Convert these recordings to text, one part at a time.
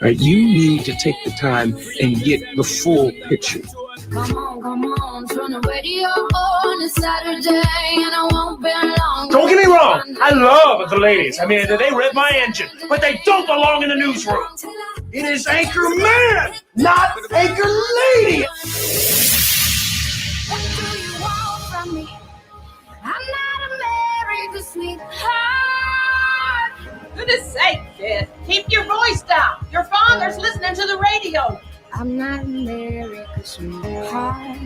Right? You need to take the time and get the full picture. Come on, turn the radio on. It's Saturday and I won't be long. Don't get me wrong, I love the ladies. I mean, they rev my engine, but they don't belong in the newsroom. It is Anchor Man, not Anchor Lady. What do you want from me? I'm not America's sweetheart. Goodness sake, kid. Keep your voice down. Your father's listening to the radio. I'm not America's sweetheart.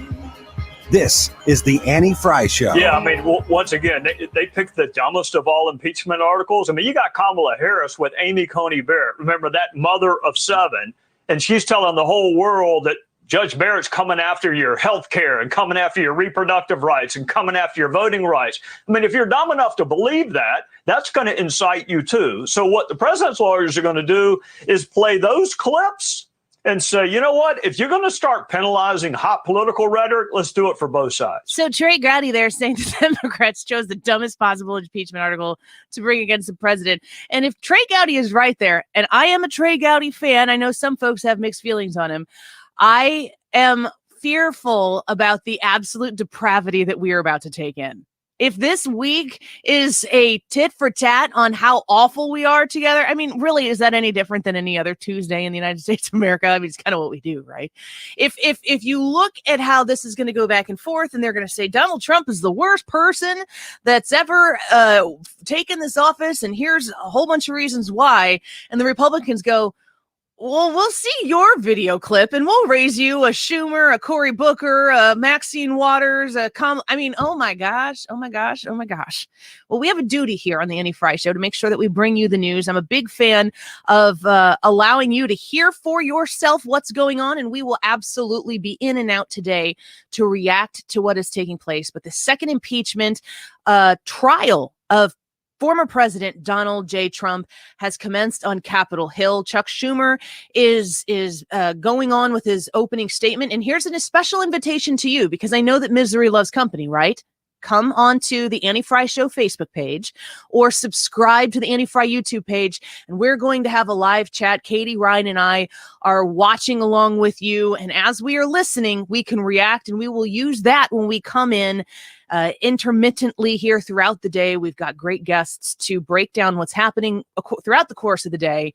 This is the Annie Fry Show. Yeah, I mean, once again, they picked the dumbest of all impeachment articles. I mean, you got Kamala Harris with Amy Coney Barrett. Remember that mother of seven? And she's telling the whole world that Judge Barrett's coming after your health care and coming after your reproductive rights and coming after your voting rights. I mean, if you're dumb enough to believe that, that's going to incite you too. So what the president's lawyers are going to do is play those clips and say, you know what, if you're going to start penalizing hot political rhetoric, let's do it for both sides. So Trey Gowdy there saying the Democrats chose the dumbest possible impeachment article to bring against the president. And if Trey Gowdy is right there, and I am a Trey Gowdy fan, I know some folks have mixed feelings on him, I am fearful about the absolute depravity that we are about to take in. If this week is a tit for tat on how awful we are together, I mean, really, is that any different than any other Tuesday in the United States of America? I mean, it's kind of what we do, right? If you look at how this is going to go back and forth, and they're going to say Donald Trump is the worst person that's ever taken this office, and here's a whole bunch of reasons why, and the Republicans go, well, we'll see your video clip and we'll raise you a Schumer, a Cory Booker, a Maxine Waters, oh my gosh. Well, we have a duty here on the Annie Fry Show to make sure that we bring you the news. I'm a big fan of allowing you to hear for yourself what's going on, and we will absolutely be in and out today to react to what is taking place. But the second impeachment trial of former President Donald J. Trump has commenced on Capitol Hill. Chuck Schumer is going on with his opening statement. And here's a special invitation to you, because I know that misery loves company, right? Come on to the Annie Fry Show Facebook page or subscribe to the Annie Fry YouTube page. And we're going to have a live chat. Katie, Ryan, and I are watching along with you. And as we are listening, we can react, and we will use that when we come in intermittently here throughout the day. We've got great guests to break down what's happening throughout the course of the day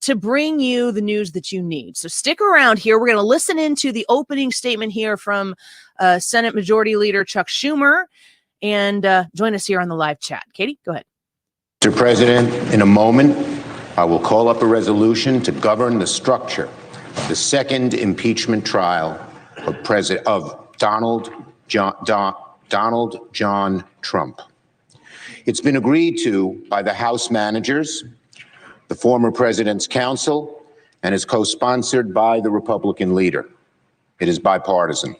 to bring you the news that you need. So stick around here. We're going to listen into the opening statement here from Senate Majority Leader Chuck Schumer, and join us here on the live chat. Katie, go ahead. Mr. President, in a moment, I will call up a resolution to govern the structure of the second impeachment trial of Donald John Trump. It's been agreed to by the House managers, the former president's counsel, and is co-sponsored by the Republican leader. It is bipartisan.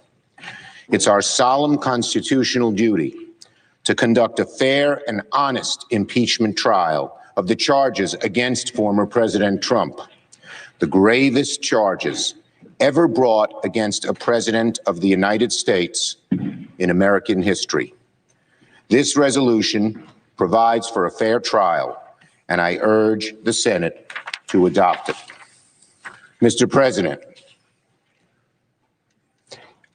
It's our solemn constitutional duty to conduct a fair and honest impeachment trial of the charges against former President Trump, the gravest charges ever brought against a president of the United States in American history. This resolution provides for a fair trial, and I urge the Senate to adopt it. Mr. President,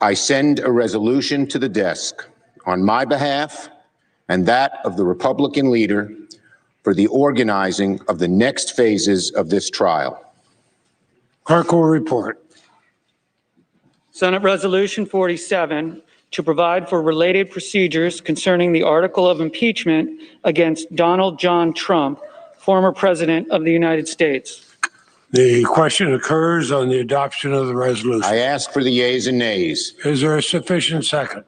I send a resolution to the desk on my behalf and that of the Republican leader for the organizing of the next phases of this trial. Clerk will report. Senate Resolution 47, to provide for related procedures concerning the article of impeachment against Donald John Trump, former President of the United States. The question occurs on the adoption of the resolution. I ask for the yeas and nays. Is there a sufficient second?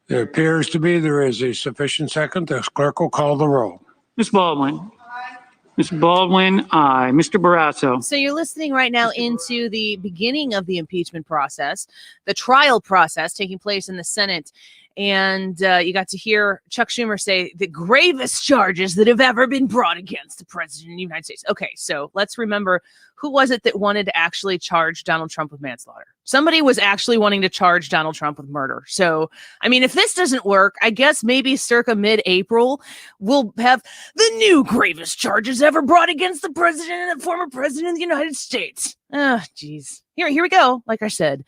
There appears to be. There is a sufficient second. The clerk will call the roll. Ms. Baldwin. Aye. Ms. Baldwin, aye. Mr. Barrasso. So you're listening right now into the beginning of the impeachment process, the trial process taking place in the Senate. And you got to hear Chuck Schumer say the gravest charges that have ever been brought against the president of the United States. Okay, so let's remember, who was it that wanted to actually charge Donald Trump with manslaughter? Somebody was actually wanting to charge Donald Trump with murder. So, I mean, if this doesn't work, I guess maybe circa mid-April, we'll have the new gravest charges ever brought against the president and the former president of the United States. Oh, geez. Here we go. Like I said,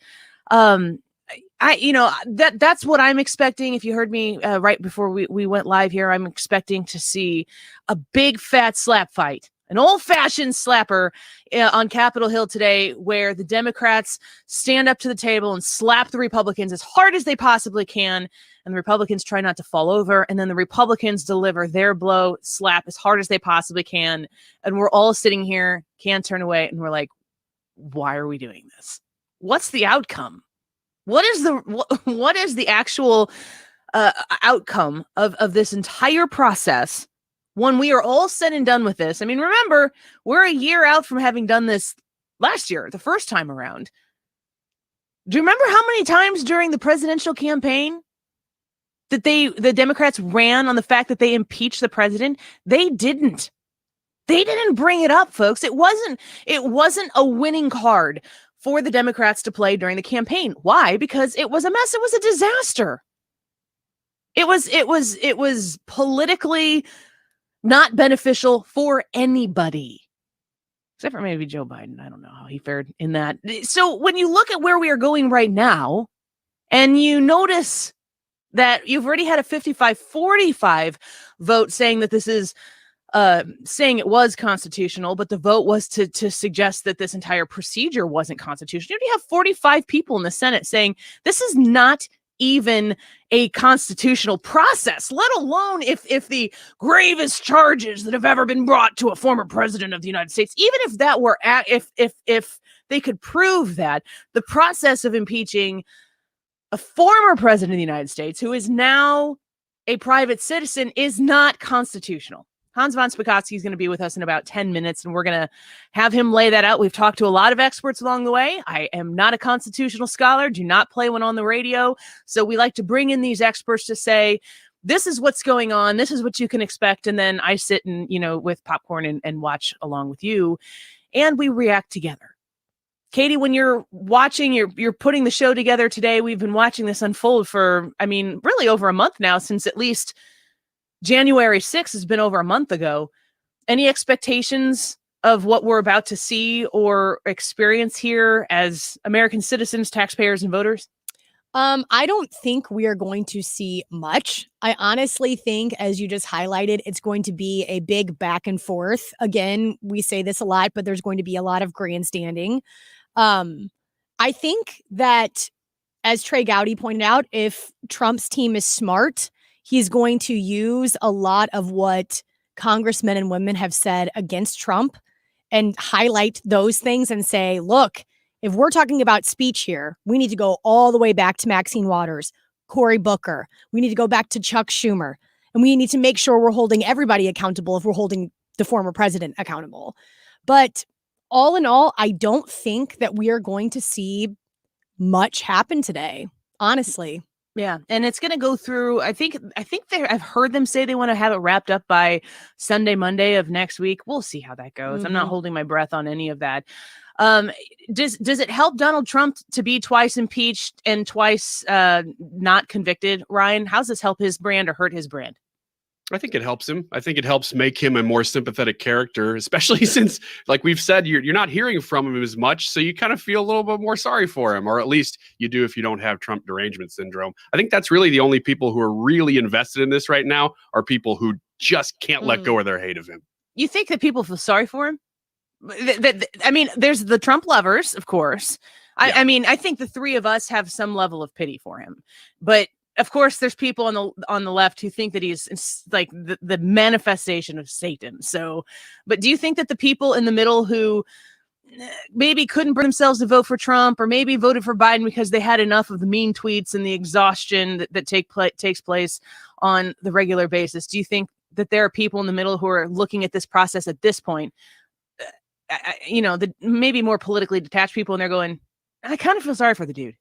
that's what I'm expecting. If you heard me right before we went live here, I'm expecting to see a big fat slap fight, an old-fashioned slapper on Capitol Hill today, where the Democrats stand up to the table and slap the Republicans as hard as they possibly can, and the Republicans try not to fall over, and then the Republicans deliver their blow, slap as hard as they possibly can, and we're all sitting here, can't turn away, and we're like, why are we doing this? What's the outcome? What is the actual outcome of this entire process when we are all said and done with this? I mean, remember, we're a year out from having done this last year, the first time around. Do you remember how many times during the presidential campaign that the Democrats ran on the fact that they impeached the president? They didn't bring it up, folks. It wasn't a winning card for the Democrats to play during the campaign. Why? Because it was a mess. It was a disaster. It was politically not beneficial for anybody, except for maybe Joe Biden. I don't know how he fared in that. So when you look at where we are going right now, and you notice that you've already had a 55-45 vote saying that this is saying it was constitutional, but the vote was to suggest that this entire procedure wasn't constitutional. You have 45 people in the Senate saying this is not even a constitutional process, let alone if the gravest charges that have ever been brought to a former president of the United States, even if that were if they could prove that the process of impeaching a former president of the United States who is now a private citizen is not constitutional. Hans von Spakovsky is going to be with us in about 10 minutes, and we're going to have him lay that out. We've talked to a lot of experts along the way. I am not a constitutional scholar, do not play one on the radio. So we like to bring in these experts to say, this is what's going on. This is what you can expect. And then I sit and, with popcorn and watch along with you, and we react together. Katie, when you're watching, you're putting the show together today. We've been watching this unfold for, really over a month now, since at least January 6th has been over a month ago. Any expectations of what we're about to see or experience here as American citizens, taxpayers, and voters? I don't think we are going to see much. I honestly think, as you just highlighted, it's going to be a big back and forth. Again, we say this a lot, but there's going to be a lot of grandstanding. I think that, as Trey Gowdy pointed out, if Trump's team is smart, he's going to use a lot of what congressmen and women have said against Trump and highlight those things and say, look, if we're talking about speech here, we need to go all the way back to Maxine Waters, Cory Booker. We need to go back to Chuck Schumer. And we need to make sure we're holding everybody accountable if we're holding the former president accountable. But all in all, I don't think that we are going to see much happen today, honestly. Yeah, and it's going to go through. I think I've heard them say they want to have it wrapped up by Sunday, Monday of next week. We'll see how that goes. I'm not holding my breath on any of that. Does it help Donald Trump to be twice impeached and twice not convicted, Ryan? How's this help his brand or hurt his brand? I think it helps him. I think it helps make him a more sympathetic character, especially since, like we've said, you're not hearing from him as much. So you kind of feel a little bit more sorry for him, or at least you do if you don't have Trump derangement syndrome. I think that's really the only people who are really invested in this right now are people who just can't let go of their hate of him. You think that people feel sorry for him? There's the Trump lovers, of course. Yeah. I think the three of us have some level of pity for him, but of course, there's people on the left who think that he's like the manifestation of Satan. So, but do you think that the people in the middle who maybe couldn't bring themselves to vote for Trump, or maybe voted for Biden because they had enough of the mean tweets and the exhaustion that takes place on the regular basis, do you think that there are people in the middle who are looking at this process at this point, the maybe more politically detached people, and they're going, I kind of feel sorry for the dude?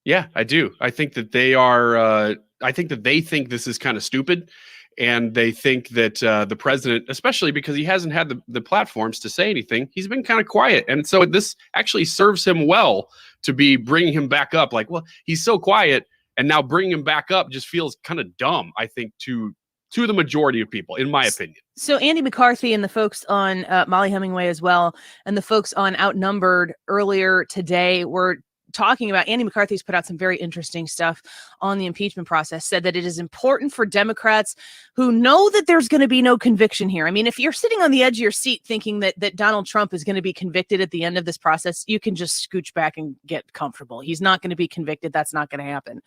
Yeah, I do. I think that they are I think that they think this is kind of stupid. And they think that the president, especially because he hasn't had the platforms to say anything, he's been kind of quiet. And so this actually serves him well to be bringing him back up. Like, well, he's so quiet, and now bringing him back up just feels kind of dumb, I think, to the majority of people, in my opinion. So Andy McCarthy and the folks on Molly Hemingway as well, and the folks on Outnumbered earlier today were talking about, Andy McCarthy's put out some very interesting stuff on the impeachment process, said that it is important for Democrats who know that there's going to be no conviction here. I mean, if you're sitting on the edge of your seat thinking that Donald Trump is going to be convicted at the end of this process, you can just scooch back and get comfortable. He's not going to be convicted. That's not going to happen.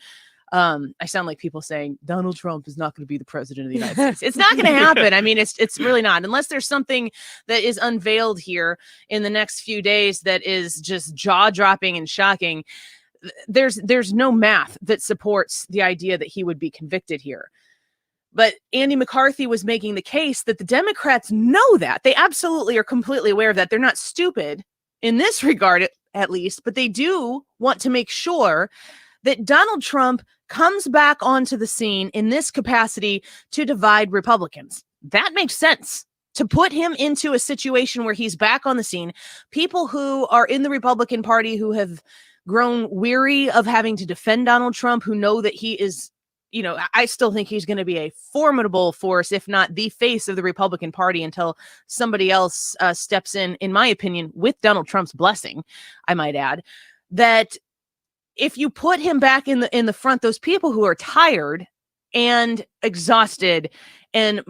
I sound like people saying Donald Trump is not going to be the president of the United States. It's not going to happen. I mean, it's really not, unless there's something that is unveiled here in the next few days that is just jaw-dropping and shocking. There's no math that supports the idea that he would be convicted here. But Andy McCarthy was making the case that the Democrats know that. They absolutely are completely aware of that. They're not stupid in this regard, at least, but they do want to make sure that Donald Trump comes back onto the scene in this capacity to divide Republicans. That makes sense, to put him into a situation where he's back on the scene. People who are in the Republican Party who have grown weary of having to defend Donald Trump, who know that he is, I still think he's going to be a formidable force, if not the face of the Republican Party, until somebody else steps in my opinion, with Donald Trump's blessing, I might add, that if you put him back in the front, those people who are tired and exhausted and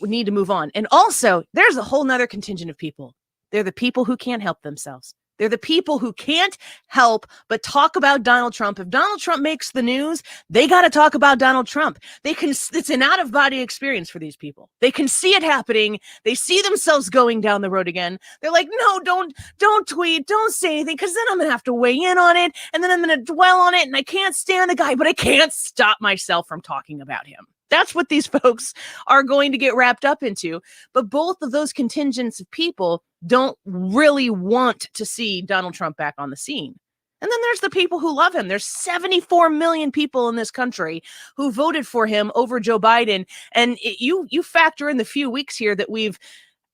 need to move on. And also, there's a whole nother contingent of people. They're the people who can't help themselves. They're the people who can't help but talk about Donald Trump. If Donald Trump makes the news, they got to talk about Donald Trump. It's an out-of-body experience for these people. They can see it happening. They see themselves going down the road again. They're like, no, don't tweet, don't say anything, because then I'm going to have to weigh in on it, and then I'm going to dwell on it, and I can't stand the guy, but I can't stop myself from talking about him. That's what these folks are going to get wrapped up into. But both of those contingents of people don't really want to see Donald Trump back on the scene. And then there's the people who love him. There's 74 million people in this country who voted for him over Joe Biden. And you factor in the few weeks here that we've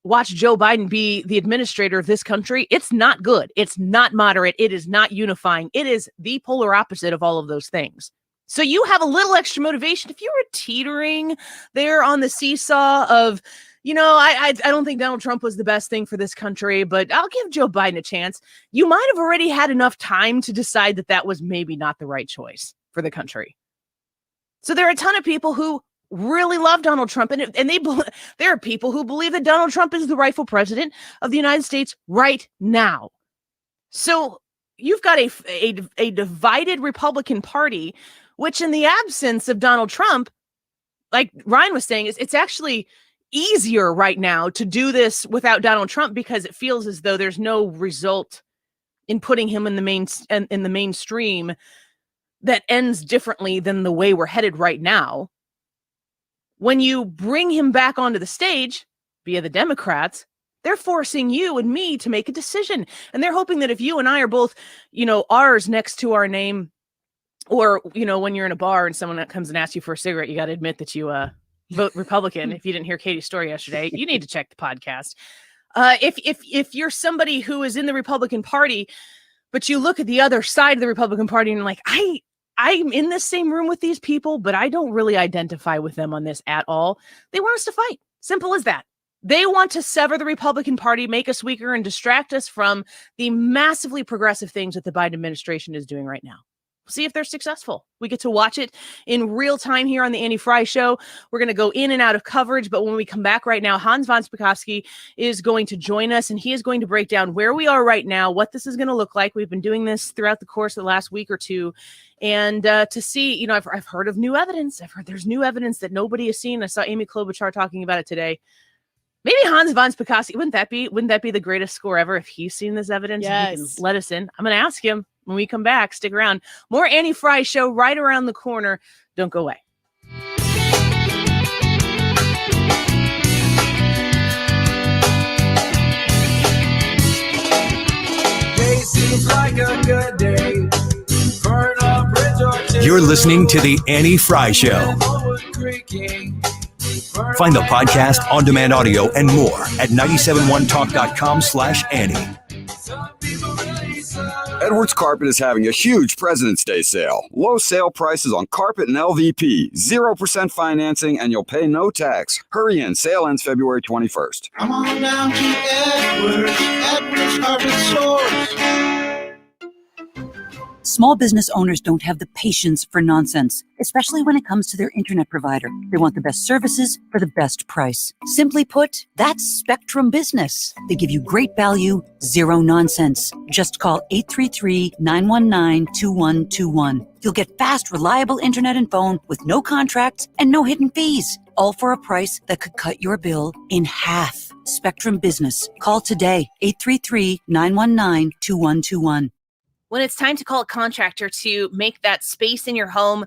watched Joe Biden be the administrator of this country. It's not good. It's not moderate. It is not unifying. It is the polar opposite of all of those things. So you have a little extra motivation. If you were teetering there on the seesaw of, I don't think Donald Trump was the best thing for this country, but I'll give Joe Biden a chance. You might have already had enough time to decide that was maybe not the right choice for the country. So there are a ton of people who really love Donald Trump, and there are people who believe that Donald Trump is the rightful president of the United States right now. So you've got a divided Republican Party, which in the absence of Donald Trump, like Ryan was saying, it's actually easier right now to do this without Donald Trump, because it feels as though there's no result in putting him in the mainstream that ends differently than the way we're headed right now. When you bring him back onto the stage via the Democrats, they're forcing you and me to make a decision. And they're hoping that if you and I are both, R's next to our name, or, when you're in a bar and someone comes and asks you for a cigarette, you got to admit that you vote Republican. If you didn't hear Katie's story yesterday, you need to check the podcast. If you're somebody who is in the Republican Party, but you look at the other side of the Republican Party and you're like, I'm in the same room with these people, but I don't really identify with them on this at all. They want us to fight. Simple as that. They want to sever the Republican Party, make us weaker, and distract us from the massively progressive things that the Biden administration is doing right now. See if they're successful. We get to watch it in real time here on the Annie Fry Show. We're going to go in and out of coverage, but when we come back right now, Hans von Spakovsky is going to join us, and he is going to break down where we are right now, what this is going to look like. We've been doing this throughout the course of the last week or two, and to see, I've heard of new evidence. I've heard there's new evidence that nobody has seen. I saw Amy Klobuchar talking about it today. Maybe Hans von Spakovsky, wouldn't that be the greatest score ever if he's seen this evidence? Yes. And he can let us in. I'm going to ask him when we come back. Stick around. More Annie Fry Show right around the corner. Don't go away. Seems like a good day. Burn a bridge or two. You're listening to The Annie Fry Show. Find the podcast, on-demand audio, and more at 971talk.com/Annie. Edwards Carpet is having a huge President's Day sale. Low sale prices on carpet and LVP. 0% financing, and you'll pay no tax. Hurry in. Sale ends February 21st. Come on down to Edwards Carpet Stores. Small business owners don't have the patience for nonsense, especially when it comes to their internet provider. They want the best services for the best price. Simply put, that's Spectrum Business. They give you great value, zero nonsense. Just call 833-919-2121. You'll get fast, reliable internet and phone with no contracts and no hidden fees, all for a price that could cut your bill in half. Spectrum Business. Call today, 833-919-2121. When it's time to call a contractor to make that space in your home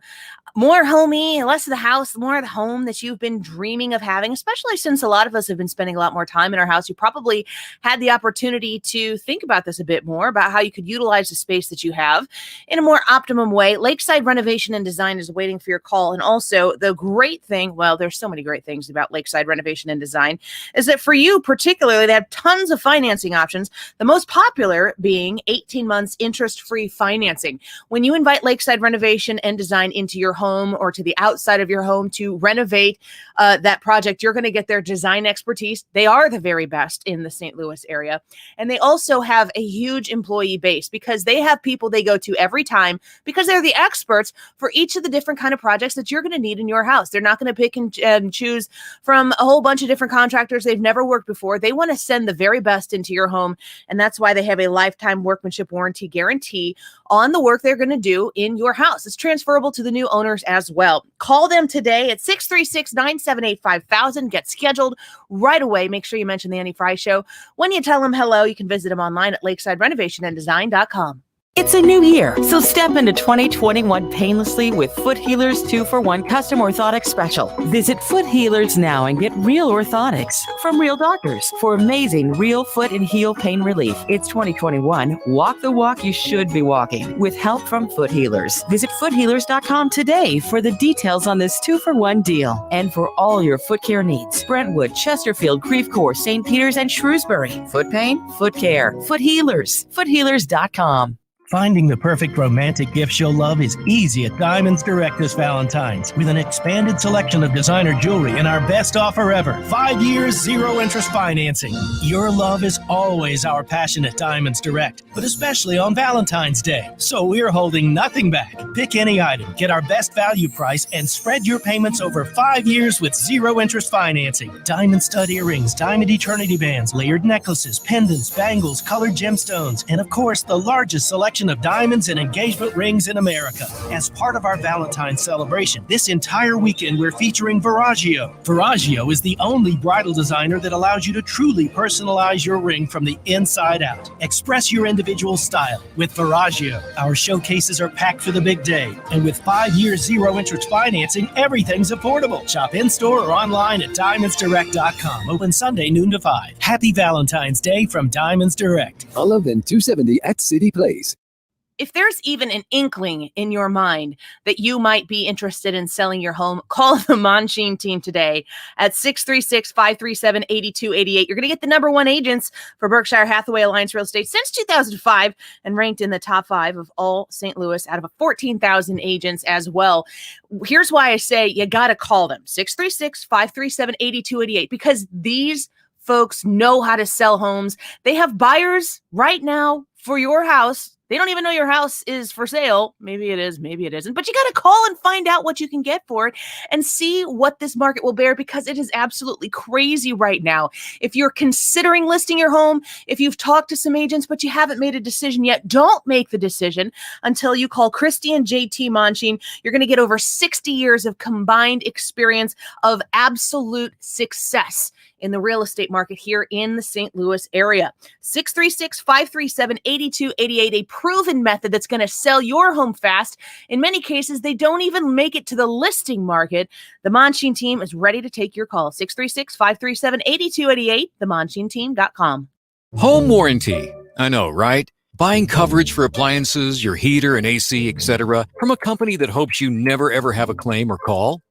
more homey, less of the house, more of the home that you've been dreaming of having, especially since a lot of us have been spending a lot more time in our house. You probably had the opportunity to think about this a bit more, about how you could utilize the space that you have in a more optimum way. Lakeside Renovation and Design is waiting for your call. And also the great thing, well, there's so many great things about Lakeside Renovation and Design, is that for you particularly, they have tons of financing options, the most popular being 18 months interest-free financing. When you invite Lakeside Renovation and Design into your home or to the outside of your home to renovate that project, you're going to get their design expertise. They are the very best in the St. Louis area. And they also have a huge employee base because they have people they go to every time because they're the experts for each of the different kind of projects that you're going to need in your house. They're not going to pick and choose from a whole bunch of different contractors they've never worked before. They want to send the very best into your home. And that's why they have a lifetime workmanship warranty guarantee on the work they're going to do in your house. It's transferable to the new owners as well. Call them today at 636-978-5000. Get scheduled right away. Make sure you mention the Annie Fry Show. When you tell them hello, you can visit them online at lakesidерenovationanddesign.com. It's a new year, so step into 2021 painlessly with Foot Healers 2-for-1 Custom Orthotic Special. Visit Foot Healers now and get real orthotics from real doctors for amazing real foot and heel pain relief. It's 2021. Walk the walk you should be walking with help from Foot Healers. Visit foothealers.com today for the details on this 2-for-1 deal and for all your foot care needs. Brentwood, Chesterfield, Creve Coeur, St. Peters, and Shrewsbury. Foot pain, foot care, Foot Healers. Foothealers.com. Finding the perfect romantic gift you'll love is easy at Diamonds Direct this Valentine's. With an expanded selection of designer jewelry and our best offer ever, 5 years, 0 interest financing. Your love is always our passion at Diamonds Direct, but especially on Valentine's Day. So we're holding nothing back. Pick any item, get our best value price, and spread your payments over 5 years with 0 interest financing. Diamond stud earrings, diamond eternity bands, layered necklaces, pendants, bangles, colored gemstones, and of course, the largest selection of diamonds and engagement rings in America. As part of our Valentine's celebration, this entire weekend we're featuring Viraggio. Viraggio is the only bridal designer that allows you to truly personalize your ring from the inside out. Express your individual style with Viraggio. Our showcases are packed for the big day, and with 5 years 0 interest financing, everything's affordable. Shop in-store or online at diamondsdirect.com. Open Sunday noon to 5. Happy Valentine's Day from Diamonds Direct. Olive and 270 at City Place. If there's even an inkling in your mind that you might be interested in selling your home, call the Monsheen team today at 636-537-8288. You're going to get the #1 agents for Berkshire Hathaway Alliance Real Estate since 2005 and ranked in the top 5 of all St. Louis out of 14,000 agents as well. Here's why I say you got to call them, 636-537-8288, because these folks know how to sell homes. They have buyers right now for your house. They don't even know your house is for sale. Maybe it is, maybe it isn't. But you got to call and find out what you can get for it and see what this market will bear, because it is absolutely crazy right now. If you're considering listing your home, if you've talked to some agents but you haven't made a decision yet, don't make the decision until you call Christy and JT Monsheen. You're going to get over 60 years of combined experience of absolute success in the real estate market here in the St. Louis area. 636-537-8288, a proven method that's going to sell your home fast. In many cases, they don't even make it to the listing market. The Monsheen team is ready to take your call. 636-537-8288, themonsheenteam.com. Home warranty. I know, right? Buying coverage for appliances, your heater and AC, etc., from a company that hopes you never ever have a claim or call?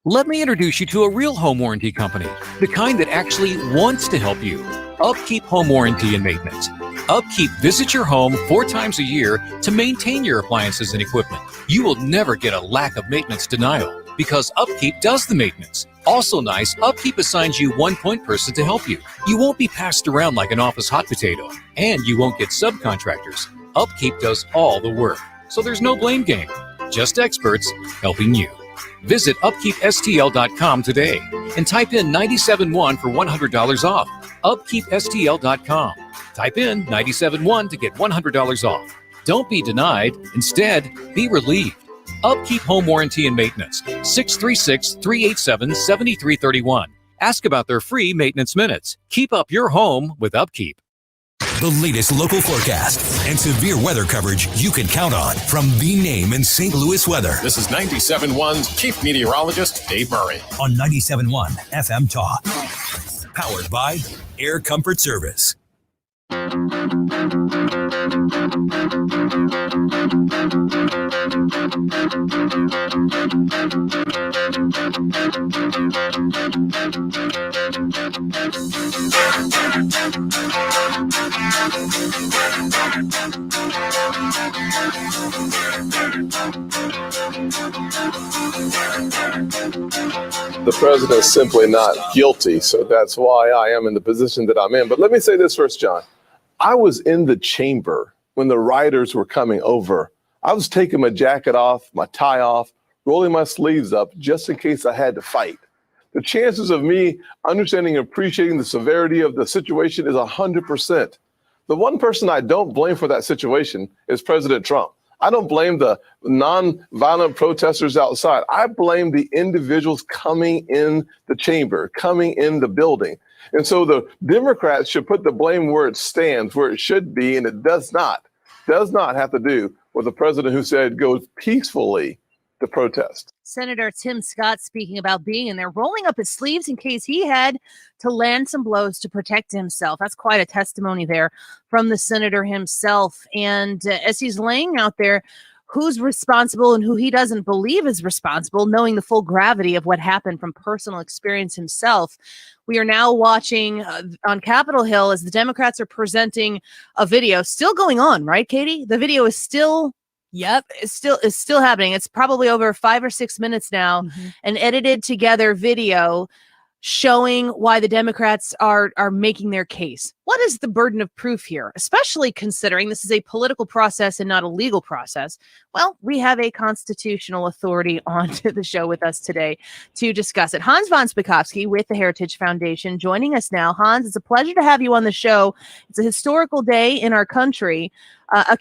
Let me introduce you to a real home warranty company, the kind that actually wants to help you. Upkeep Home Warranty and Maintenance. Upkeep visits your home 4 times a year to maintain your appliances and equipment. You will never get a lack of maintenance denial because Upkeep does the maintenance. Also nice, Upkeep assigns you one point person to help you. You won't be passed around like an office hot potato, and you won't get subcontractors. Upkeep does all the work, so there's no blame game. Just experts helping you. Visit upkeepstl.com today and type in 97.1 for $100 off. Upkeepstl.com. Type in 97.1 to get $100 off. Don't be denied. Instead, be relieved. Upkeep Home Warranty and Maintenance, 636-387-7331. Ask about their free maintenance minutes. Keep up your home with Upkeep. The latest local forecast and severe weather coverage you can count on from the name in St. Louis weather. This is 97.1's Chief Meteorologist Dave Murray. On 97.1 FM Talk. Powered by Air Comfort Service. The president's simply not guilty, so that's why I am in the position that I'm in. But let me say this first, John. I was in the chamber when the rioters were coming over. I was taking my jacket off, my tie off, rolling my sleeves up just in case I had to fight. The chances of me understanding and appreciating the severity of the situation is 100%. The one person I don't blame for that situation is President Trump. I don't blame the non-violent protesters outside. I blame the individuals coming in the chamber, coming in the building. And so the Democrats should put the blame where it stands, where it should be, and it does not have to do with the president who said go peacefully to protest. Senator Tim Scott speaking about being in there, rolling up his sleeves in case he had to land some blows to protect himself. That's quite a testimony there from the senator himself. And as he's laying out there who's responsible and who he doesn't believe is responsible, knowing the full gravity of what happened from personal experience himself, we are now watching on Capitol Hill as the Democrats are presenting a video still going on, right, Katie? The video is still it's still happening. It's probably over 5 or 6 minutes now, an edited together video showing why the Democrats are making their case. What is the burden of proof here, especially considering this is a political process and not a legal process? Well, we have a constitutional authority on the show with us today to discuss it. Hans von Spakovsky with the Heritage Foundation joining us now. Hans, it's a pleasure to have you on the show. It's a historical day in our country.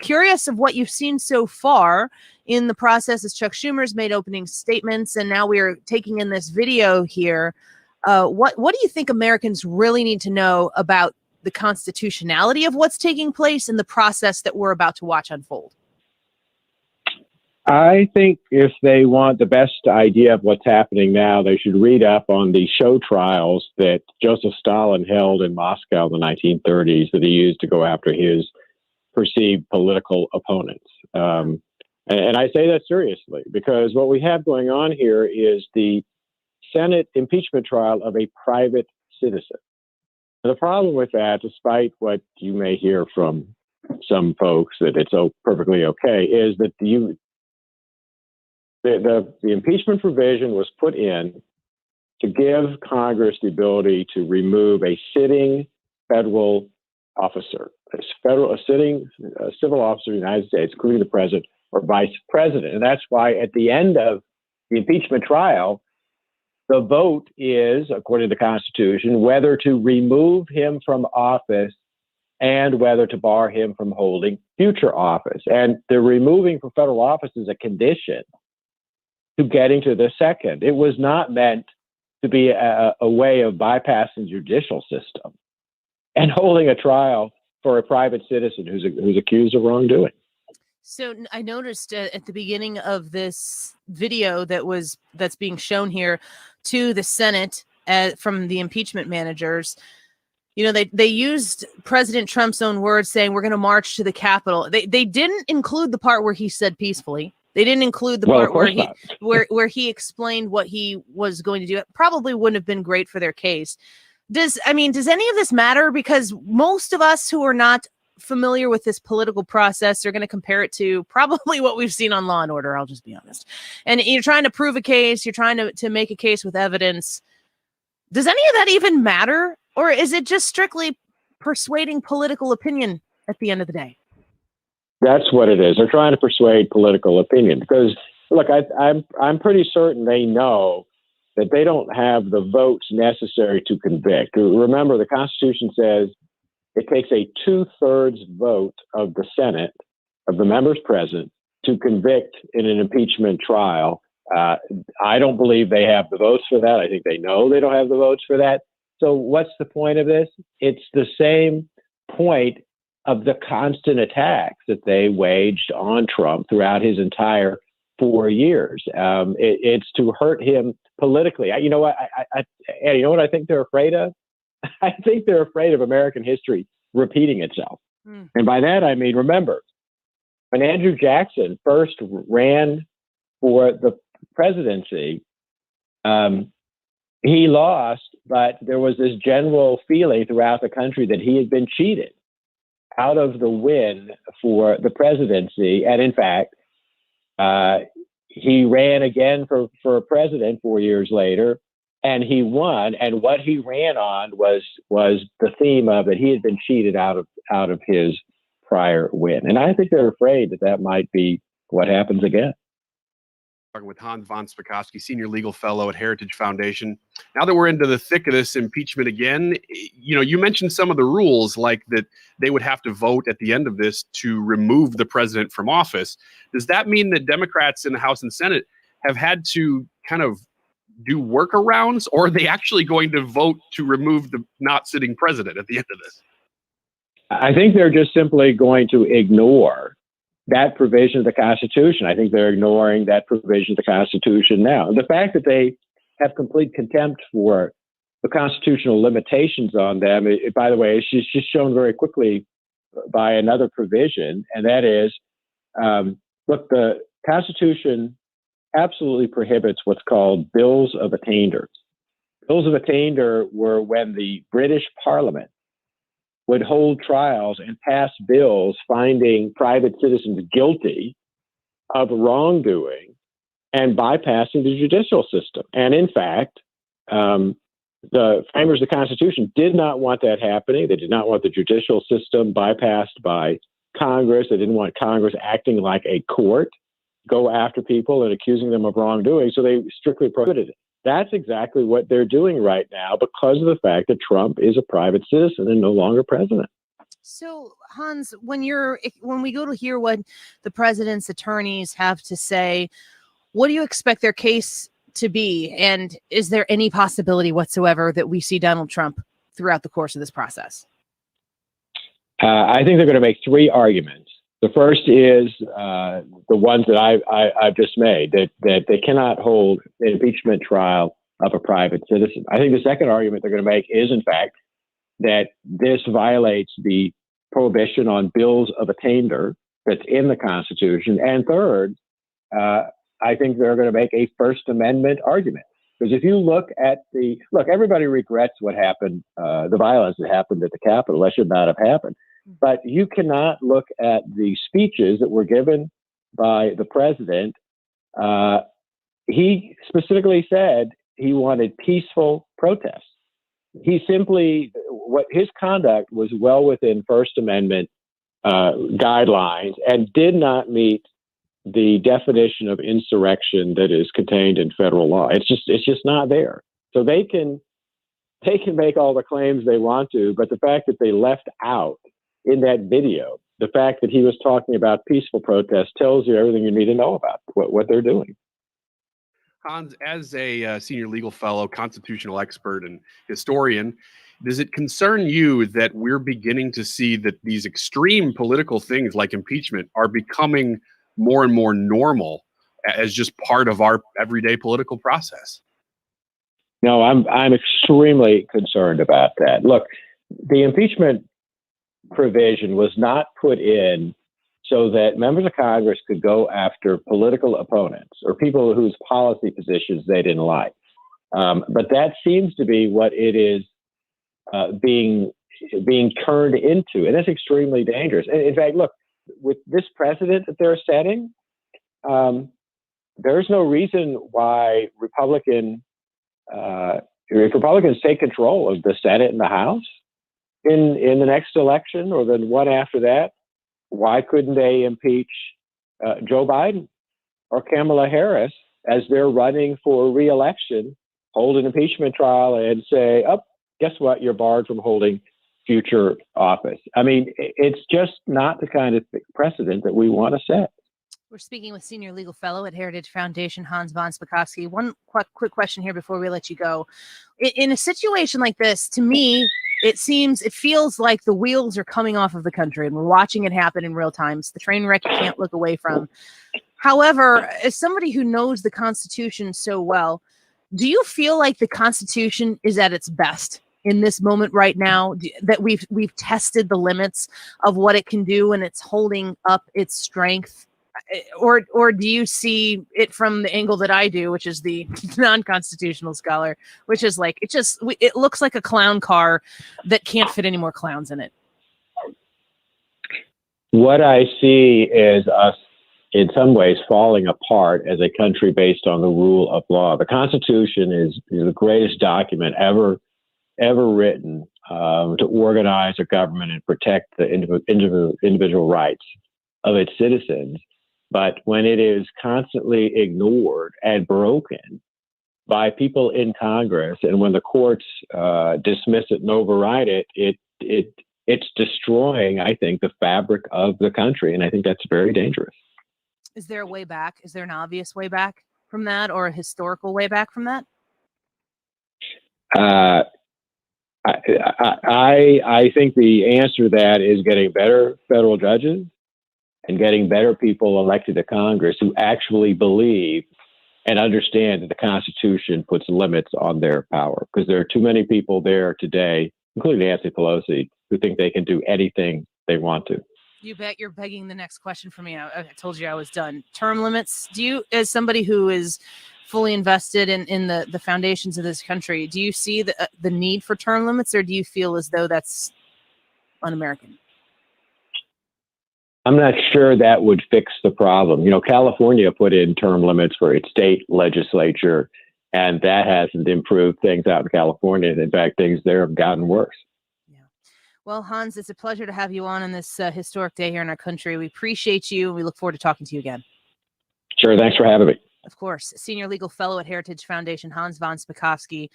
Curious of what you've seen so far in the process as Chuck Schumer's made opening statements, and now we are taking in this video here. What do you think Americans really need to know about the constitutionality of what's taking place in the process that we're about to watch unfold? I think if they want the best idea of what's happening now, they should read up on the show trials that Joseph Stalin held in Moscow in the 1930s that he used to go after his perceived political opponents. And I say that seriously, because what we have going on here is the Senate impeachment trial of a private citizen. And the problem with that, despite what you may hear from some folks that it's perfectly okay, is that the impeachment provision was put in to give Congress the ability to remove a sitting federal officer, a sitting civil officer of the United States, including the president or vice president. And that's why at the end of the impeachment trial, the vote is, according to the Constitution, whether to remove him from office and whether to bar him from holding future office. And the removing from federal office is a condition to getting to the second. It was not meant to be a way of bypassing the judicial system and holding a trial for a private citizen who's accused of wrongdoing. So I noticed at the beginning of this video that's being shown here to the Senate from the impeachment managers, You know, they used President Trump's own words saying we're going to march to the Capitol. They didn't include the part where he said peacefully. They didn't include the part where he explained what he was going to do. It probably wouldn't have been great for their case. Does any of this matter? Because most of us who are not familiar with this political process are going to compare it to probably what we've seen on Law and Order. I'll just be honest. And you're trying to prove a case. You're trying to make a case with evidence. Does any of that even matter? Or is it just strictly persuading political opinion at the end of the day? That's what it is. They're trying to persuade political opinion because, look, I'm pretty certain they know that they don't have the votes necessary to convict. Remember, the Constitution says it takes a 2/3 vote of the Senate, of the members present, to convict in an impeachment trial. I don't believe they have the votes for that. I think they know they don't have the votes for that. So what's the point of this? It's the same point of the constant attacks that they waged on Trump throughout his entire 4 years. It's to hurt him politically. You know what? You know what I think they're afraid of? I think they're afraid of American history repeating itself. And by that, I mean, remember, when Andrew Jackson first ran for the presidency, he lost, but there was this general feeling throughout the country that he had been cheated out of the win for the presidency. And in fact, he ran again for president 4 years later, and he won. And what he ran on was the theme of that he had been cheated out of his prior win. And I think they're afraid that might be what happens again. Talking with Hans von Spakovsky, Senior Legal Fellow at Heritage Foundation. Now that we're into the thick of this impeachment again, you mentioned some of the rules, like that they would have to vote at the end of this to remove the president from office. Does that mean that Democrats in the House and Senate have had to kind of do workarounds, or are they actually going to vote to remove the not sitting president at the end of this? I think they're just simply going to ignore that provision of the Constitution. I think they're ignoring that provision of the Constitution now. The fact that they have complete contempt for the constitutional limitations on them, by the way, it's just shown very quickly by another provision, and that is, look, the Constitution absolutely prohibits what's called bills of attainder. Bills of attainder were when the British Parliament would hold trials and pass bills finding private citizens guilty of wrongdoing and bypassing the judicial system. And in fact, the framers of the Constitution did not want that happening. They did not want the judicial system bypassed by Congress. They didn't want Congress acting like a court, go after people and accusing them of wrongdoing. So they strictly prohibited it. That's exactly what they're doing right now because of the fact that Trump is a private citizen and no longer president. So, Hans, when we go to hear what the president's attorneys have to say, what do you expect their case to be? And is there any possibility whatsoever that we see Donald Trump throughout the course of this process? I think they're going to make three arguments. The first is the ones that I've just made, that they cannot hold an impeachment trial of a private citizen. I think the second argument they're going to make is, in fact, that this violates the prohibition on bills of attainder that's in the Constitution. And third, I think they're going to make a First Amendment argument. Because if you look at everybody regrets what happened, the violence that happened at the Capitol. That should not have happened. But you cannot look at the speeches that were given by the president. He specifically said he wanted peaceful protests. What his conduct was well within First Amendment guidelines and did not meet the definition of insurrection that is contained in federal law. It's just not there. So they can make all the claims they want to, but the fact that they left out in that video, the fact that he was talking about peaceful protests tells you everything you need to know about what they're doing. Hans, as a senior legal fellow, constitutional expert, and historian, does it concern you that we're beginning to see that these extreme political things like impeachment are becoming more and more normal as just part of our everyday political process? No, I'm extremely concerned about that. Look, the impeachment provision was not put in so that members of Congress could go after political opponents or people whose policy positions they didn't like. But that seems to be what it is being turned into, and that's extremely dangerous. And in fact, look, with this precedent that they're setting, there's no reason why if Republicans take control of the Senate and the House in the next election or the one after that, why couldn't they impeach Joe Biden or Kamala Harris as they're running for re-election, hold an impeachment trial and say, oh, guess what? You're barred from holding future office. I mean, it's just not the kind of precedent that we want to set. We're speaking with Senior Legal Fellow at Heritage Foundation, Hans von Spakovsky. One quick question here before we let you go. In a situation like this, to me, it feels like the wheels are coming off of the country, and we're watching it happen in real time. It's the train wreck you can't look away from. However, as somebody who knows the Constitution so well, do you feel like the Constitution is at its best in this moment right now, that we've tested the limits of what it can do and it's holding up its strength? Or do you see it from the angle that I do, which is the non-constitutional scholar, which is like, it looks like a clown car that can't fit any more clowns in it? What I see is us in some ways falling apart as a country based on the rule of law. The Constitution is the greatest document ever written to organize a government and protect the individual rights of its citizens. But when it is constantly ignored and broken by people in Congress, and when the courts dismiss it and override it, it's destroying, I think, the fabric of the country. And I think that's very dangerous. Is there a way back? Is there an obvious way back from that, or a historical way back from that? I think the answer to that is getting better federal judges and getting better people elected to Congress who actually believe and understand that the Constitution puts limits on their power, because there are too many people there today, including Nancy Pelosi, who think they can do anything they want to. You bet you're begging the next question for me. I told you I was done. Term limits. Do you, as somebody who is fully invested in the foundations of this country, do you see the need for term limits, or do you feel as though that's un-American? I'm not sure that would fix the problem. You know, California put in term limits for its state legislature, and that hasn't improved things out in California. In fact, things there have gotten worse. Well, Hans, it's a pleasure to have you on this historic day here in our country. We appreciate you, and we look forward to talking to you again. Sure. Thanks for having me. Of course. Senior Legal Fellow at Heritage Foundation, Hans von Spakovsky,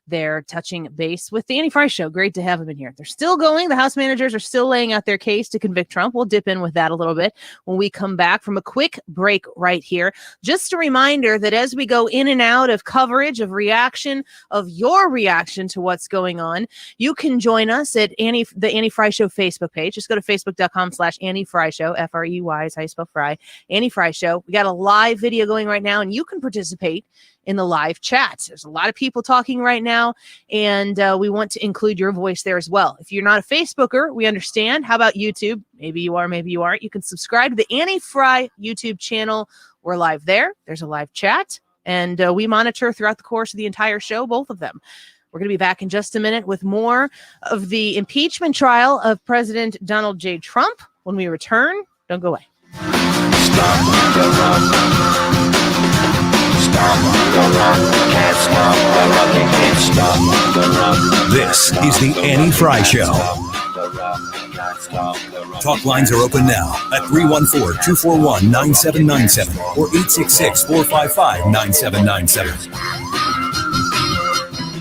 there touching base with the Annie Frey Show. Great to have him in here. They're still going. The House managers are still laying out their case to convict Trump. We'll dip in with that a little bit when we come back from a quick break right here. Just a reminder that as we go in and out of coverage, of reaction, of your reaction to what's going on, you can join us at the Annie Frey Show Facebook page. Just go to facebook.com/Annie Frey Show. Frey is how you spell Fry. Annie Frey Show. We got a live video going right now, and you can participate in the live chat. There's a lot of people talking right now, and we want to include your voice there as well. If you're not a Facebooker, we understand. How about YouTube? Maybe you are, maybe you aren't. You can subscribe to the Annie Frey YouTube channel. We're live there. There's a live chat, and we monitor throughout the course of the entire show, both of them. We're going to be back in just a minute with more of the impeachment trial of President Donald J. Trump. When we return, don't go away. This is the Annie Frey Show. Talk lines are open now at 314-241-9797 or 866-455-9797.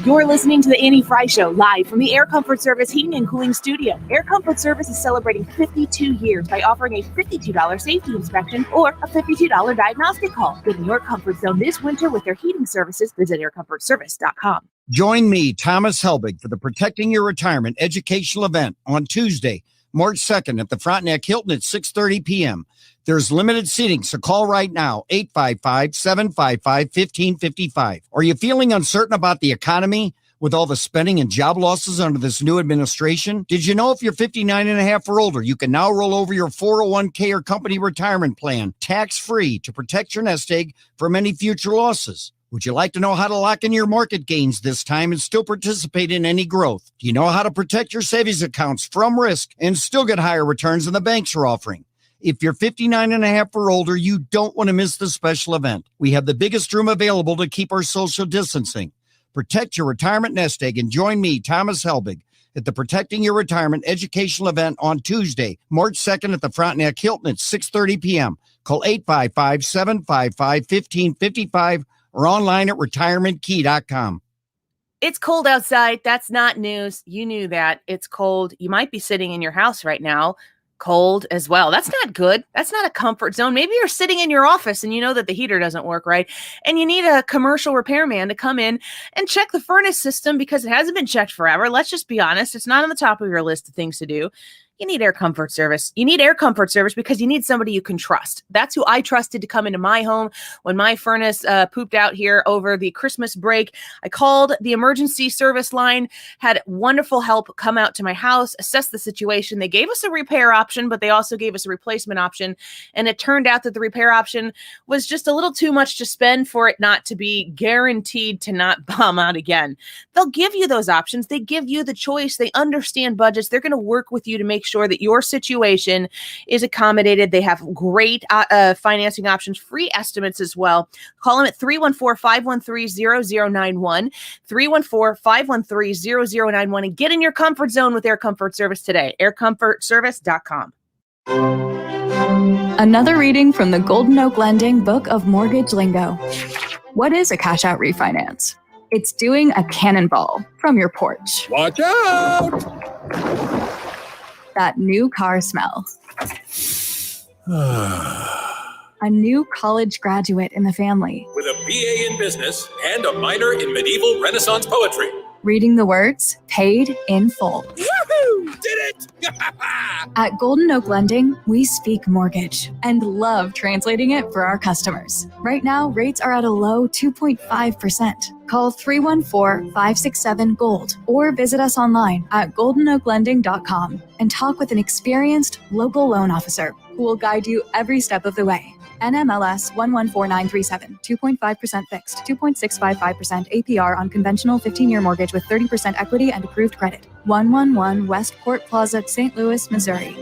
You're listening to the Annie Frey Show live from the Air Comfort Service Heating and Cooling Studio. Air Comfort Service is celebrating 52 years by offering a $52 safety inspection or a $52 diagnostic call. Get in your comfort zone this winter with their heating services. Visit aircomfortservice.com. Join me, Thomas Helbig, for the Protecting Your Retirement educational event on Tuesday, March 2nd at the Frontenac Hilton at 6:30 p.m. There's limited seating, so call right now, 855-755-1555. Are you feeling uncertain about the economy? with all the spending and job losses under this new administration? Did you know if you're 59 and a half or older, you can now roll over your 401k or company retirement plan tax-free to protect your nest egg from any future losses? Would you like to know how to lock in your market gains this time and still participate in any growth? Do you know how to protect your savings accounts from risk and still get higher returns than the banks are offering? If you're 59 and a half or older, you don't want to miss this special event. We have the biggest room available to keep our social distancing. Protect your retirement nest egg and join me, Thomas Helbig, at the Protecting Your Retirement educational event on Tuesday, March 2nd at the Frontenac Hilton at 6:30 p.m. Call 855-755-1555 or online at retirementkey.com. It's cold outside. That's not news. You knew that. It's cold. You might be sitting in your house right now, cold as well. That's not good. That's not a comfort zone. Maybe you're sitting in your office and you know that the heater doesn't work right, and you need a commercial repairman to come in and check the furnace system because it hasn't been checked forever. Let's just be honest. It's not on the top of your list of things to do. You need Air Comfort Service. You need Air Comfort Service because you need somebody you can trust. That's who I trusted to come into my home when my furnace pooped out here over the Christmas break. I called the emergency service line, had wonderful help come out to my house, assess the situation. They gave us a repair option, but they also gave us a replacement option. And it turned out that the repair option was just a little too much to spend for it not to be guaranteed to not bomb out again. They'll give you those options. They give you the choice. They understand budgets. They're going to work with you to make sure that your situation is accommodated. They have great financing options, free estimates as well. Call them at 314-513-0091, 314-513-0091, and get in your comfort zone with Air Comfort Service today. aircomfortservice.com. Another reading from the Golden Oak Lending Book of Mortgage Lingo. What is a cash out refinance? It's doing a cannonball from your porch. Watch out! That new car smell. A new college graduate in the family. With a BA in business and a minor in medieval Renaissance poetry. Reading the words, paid in full. Woohoo! Did it! At Golden Oak Lending, we speak mortgage and love translating it for our customers. Right now, rates are at a low 2.5%. Call 314-567-GOLD or visit us online at goldenoaklending.com and talk with an experienced local loan officer who will guide you every step of the way. NMLS 114937, 2.5% fixed, 2.655% APR on conventional 15-year mortgage with 30% equity and approved credit. 111 West Port Plaza, St. Louis, Missouri.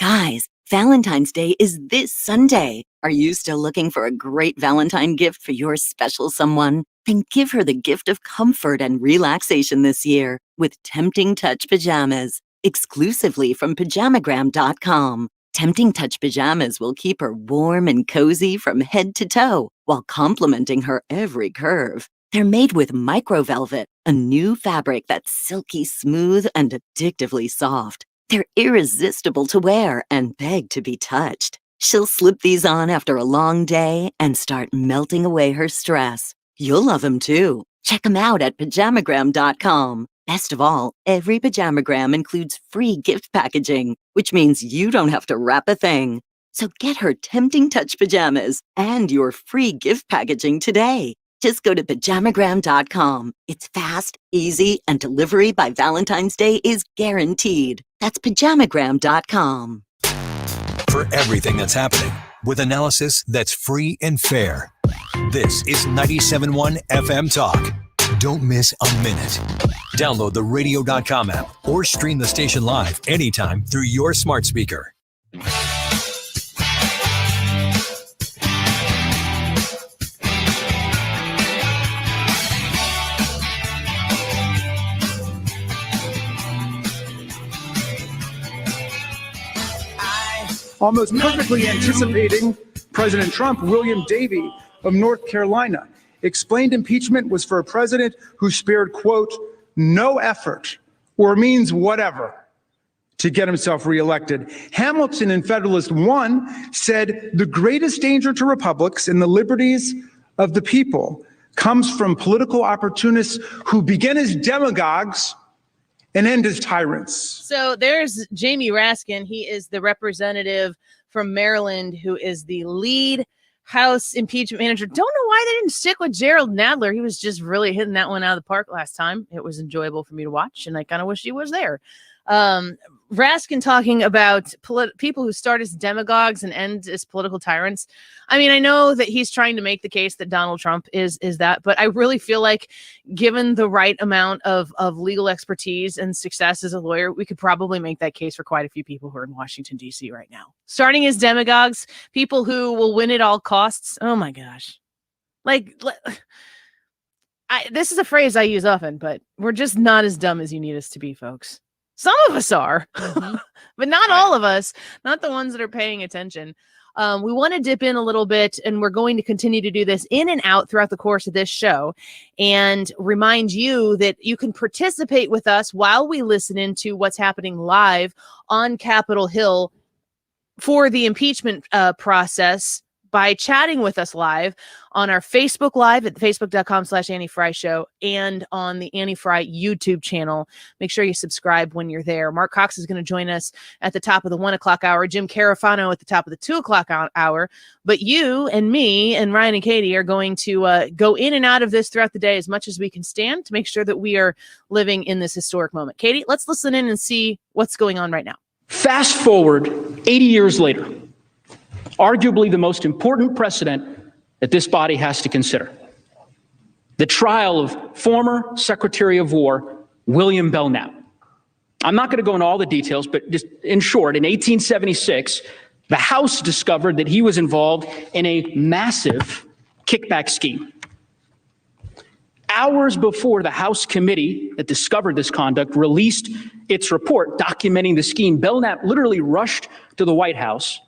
Guys, Valentine's Day is this Sunday. Are you still looking for a great Valentine gift for your special someone? Then give her the gift of comfort and relaxation this year with Tempting Touch Pajamas, exclusively from Pajamagram.com. Tempting Touch Pajamas will keep her warm and cozy from head to toe while complimenting her every curve. They're made with microvelvet, a new fabric that's silky smooth and addictively soft. They're irresistible to wear and beg to be touched. She'll slip these on after a long day and start melting away her stress. You'll love them too. Check them out at Pajamagram.com. Best of all, every Pajamagram includes free gift packaging, which means you don't have to wrap a thing. So get her Tempting Touch Pajamas and your free gift packaging today. Just go to Pajamagram.com. It's fast, easy, and delivery by Valentine's Day is guaranteed. That's Pajamagram.com. For everything that's happening, with analysis that's free and fair. This is 97.1 FM Talk. Don't miss a minute. Download the radio.com app or stream the station live anytime through your smart speaker. Almost perfectly anticipating President Trump, William Davey of North Carolina explained impeachment was for a president who spared, quote, no effort or means whatever to get himself reelected. Hamilton in Federalist 1 said the greatest danger to republics and the liberties of the people comes from political opportunists who begin as demagogues and end as tyrants. So there's Jamie Raskin. He is the representative from Maryland who is the lead House impeachment manager. Don't know why they didn't stick with Gerald Nadler. He was just really hitting that one out of the park last time. It was enjoyable for me to watch, and I kind of wish he was there. Raskin talking about people who start as demagogues and end as political tyrants. I mean, I know that he's trying to make the case that Donald Trump is that, but I really feel like given the right amount of legal expertise and success as a lawyer, we could probably make that case for quite a few people who are in Washington, D.C. right now. Starting as demagogues, people who will win at all costs. Oh my gosh. This is a phrase I use often, but we're just not as dumb as you need us to be, folks. Some of us are, but not all of us, not the ones that are paying attention. We want to dip in a little bit, and we're going to continue to do this in and out throughout the course of this show and remind you that you can participate with us while we listen into what's happening live on Capitol Hill for the impeachment process by chatting with us live on our Facebook Live at facebook.com/Annie Fry Show and on the Annie Fry YouTube channel. Make sure you subscribe when you're there. Marc Cox is going to join us at the top of the 1 o'clock hour, Jim Carafano at the top of the 2 o'clock hour. But you and me and Ryan and Katie are going to go in and out of this throughout the day as much as we can stand to make sure that we are living in this historic moment. Katie, let's listen in and see what's going on right now. Fast forward 80 years later. Arguably the most important precedent that this body has to consider. The trial of former Secretary of War, William Belknap. I'm not going to go into all the details, but just in short, in 1876, the House discovered that he was involved in a massive kickback scheme. Hours before the House committee that discovered this conduct released its report documenting the scheme, Belknap literally rushed to the White House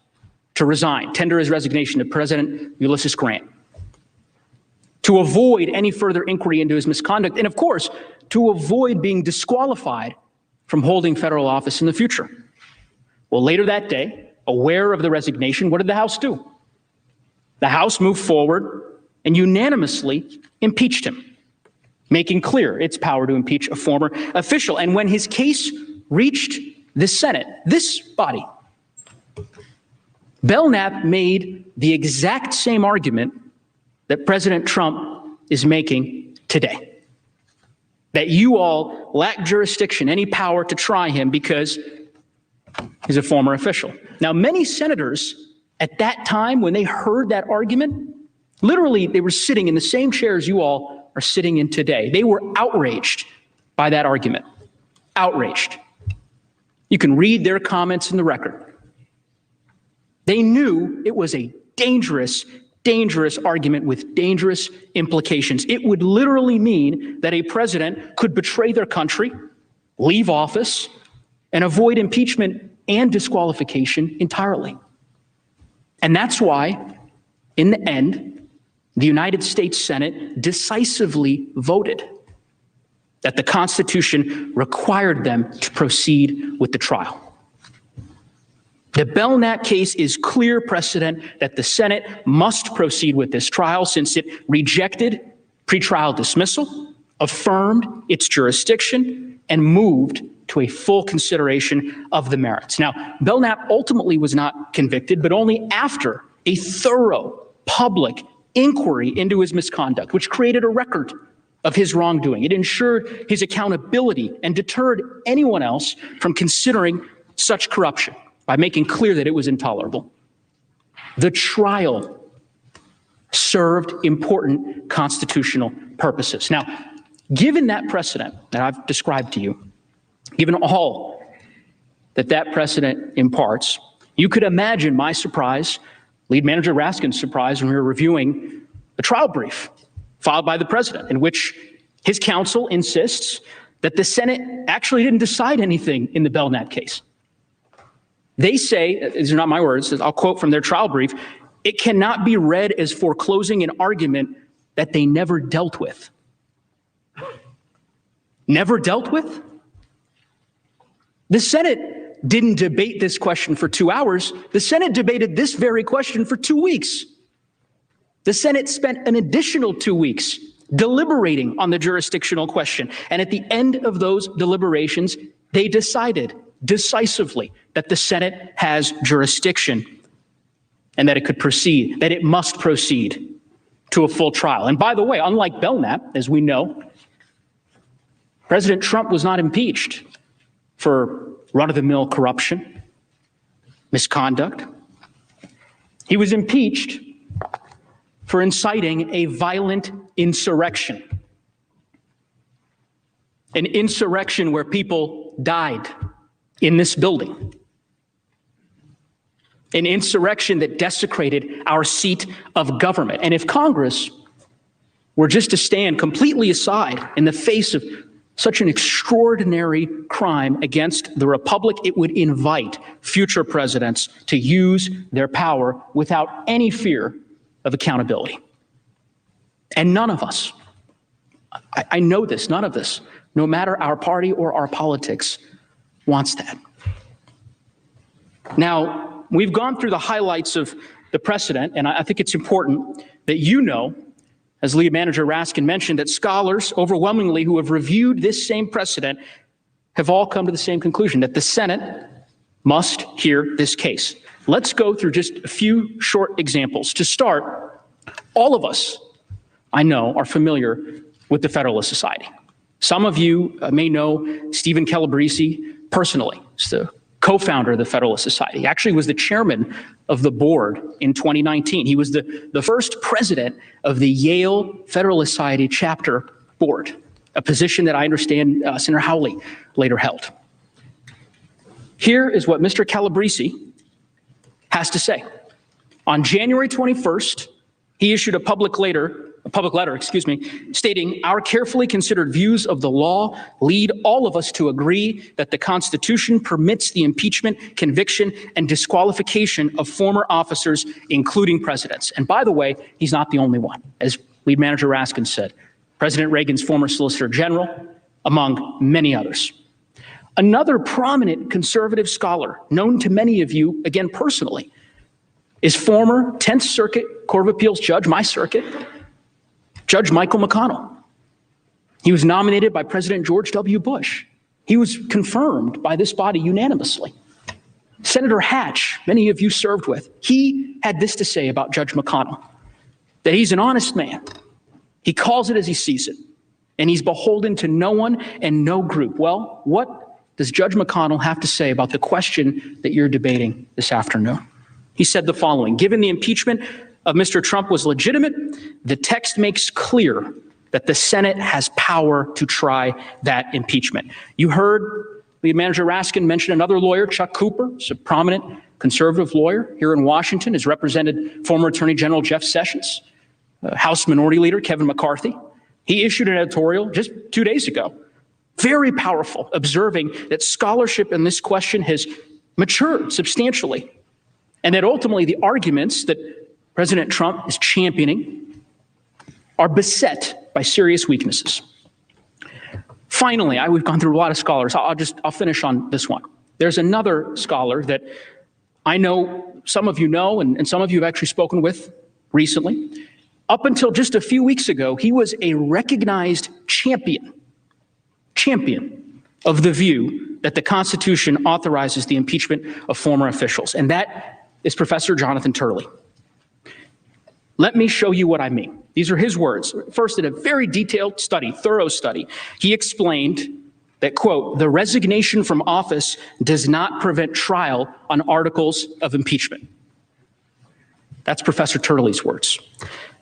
to resign, tender his resignation to President Ulysses Grant, to avoid any further inquiry into his misconduct, and of course, to avoid being disqualified from holding federal office in the future. Well, later that day, aware of the resignation, what did the House do? The House moved forward and unanimously impeached him, making clear its power to impeach a former official. And when his case reached the Senate, this body, Belknap made the exact same argument that President Trump is making today. That you all lack jurisdiction, any power to try him because he's a former official. Now, many senators at that time, when they heard that argument, literally they were sitting in the same chairs you all are sitting in today. They were outraged by that argument. Outraged. You can read their comments in the record. They knew it was a dangerous argument with dangerous implications. It would literally mean that a president could betray their country, leave office, and avoid impeachment and disqualification entirely. And that's why, in the end, the United States Senate decisively voted that the Constitution required them to proceed with the trial. The Belknap case is clear precedent that the Senate must proceed with this trial since it rejected pretrial dismissal, affirmed its jurisdiction, and moved to a full consideration of the merits. Now, Belknap ultimately was not convicted, but only after a thorough public inquiry into his misconduct, which created a record of his wrongdoing. It ensured his accountability and deterred anyone else from considering such corruption by making clear that it was intolerable. The trial served important constitutional purposes. Now, given that precedent that I've described to you, given all that that precedent imparts, you could imagine my surprise, lead manager Raskin's surprise, when we were reviewing the trial brief filed by the president, in which his counsel insists that the Senate actually didn't decide anything in the Belknap case. They say, these are not my words, I'll quote from their trial brief, it cannot be read as foreclosing an argument that they never dealt with. Never dealt with? The Senate didn't debate this question for 2 hours. The Senate debated this very question for 2 weeks. The Senate spent an additional 2 weeks deliberating on the jurisdictional question. And at the end of those deliberations, they decided decisively that the Senate has jurisdiction. and that it must proceed to a full trial. And by the way, unlike Belknap, as we know, President Trump was not impeached for run-of-the-mill corruption, misconduct. He was impeached for inciting a violent insurrection, an insurrection where people died in this building, an insurrection that desecrated our seat of government. And if Congress were just to stand completely aside in the face of such an extraordinary crime against the republic, it would invite future presidents to use their power without any fear of accountability. And none of us, I know this, none of us, no matter our party or our politics, wants that. Now, we've gone through the highlights of the precedent, and I think it's important that you know, as Lead Manager Raskin mentioned, that scholars overwhelmingly who have reviewed this same precedent have all come to the same conclusion, that the Senate must hear this case. Let's go through just a few short examples. To start, all of us, I know, are familiar with the Federalist Society. Some of you may know Stephen Calabrese personally. He's the co-founder of the Federalist Society. He actually was the chairman of the board in 2019. He was the first president of the Yale Federalist Society chapter board, a position that I understand Senator Hawley later held. Here is what Mr. Calabrese has to say. On January 21st, he issued a public letter, stating, "Our carefully considered views of the law lead all of us to agree that the Constitution permits the impeachment, conviction, and disqualification of former officers, including presidents." And by the way, he's not the only one. As Lead Manager Raskin said, President Reagan's former Solicitor General, among many others. Another prominent conservative scholar, known to many of you, again personally, is former 10th Circuit Court of Appeals judge, my circuit, Judge Michael McConnell. He was nominated by President George W. Bush. He was confirmed by this body unanimously. Senator Hatch, many of you served with, he had this to say about Judge McConnell, that he's an honest man. He calls it as he sees it, and he's beholden to no one and no group. Well, what does Judge McConnell have to say about the question that you're debating this afternoon? He said the following: "Given the impeachment of Mr. Trump was legitimate, the text makes clear that the Senate has power to try that impeachment." You heard Lead Manager Raskin mention another lawyer, Chuck Cooper, who's a prominent conservative lawyer here in Washington, has represented former Attorney General Jeff Sessions, House Minority Leader Kevin McCarthy. He issued an editorial just 2 days ago, very powerful, observing that scholarship in this question has matured substantially, and that ultimately the arguments that President Trump is championing are beset by serious weaknesses. Finally, we've gone through a lot of scholars. I'll finish on this one. There's another scholar that I know some of you know, and some of you have actually spoken with recently. Up until just a few weeks ago, he was a recognized champion of the view that the Constitution authorizes the impeachment of former officials, and that is Professor Jonathan Turley. Let me show you what I mean. These are his words. First, in a very detailed study, thorough study, he explained that, quote, "The resignation from office does not prevent trial on articles of impeachment." That's Professor Turley's words.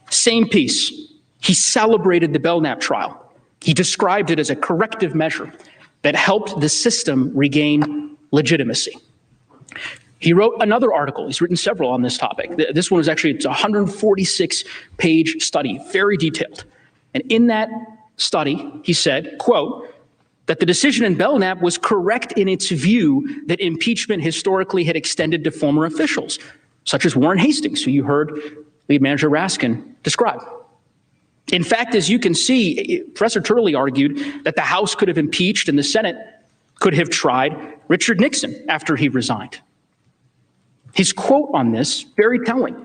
Same piece. He celebrated the Belknap trial. He described it as a corrective measure that helped the system regain legitimacy. He wrote another article. He's written several on this topic. This one was actually, it's a 146-page study, very detailed. And in that study, he said, quote, that the decision in Belknap was correct in its view that impeachment historically had extended to former officials, such as Warren Hastings, who you heard Lead Manager Raskin describe. In fact, as you can see, Professor Turley argued that the House could have impeached and the Senate could have tried Richard Nixon after he resigned. His quote on this, very telling,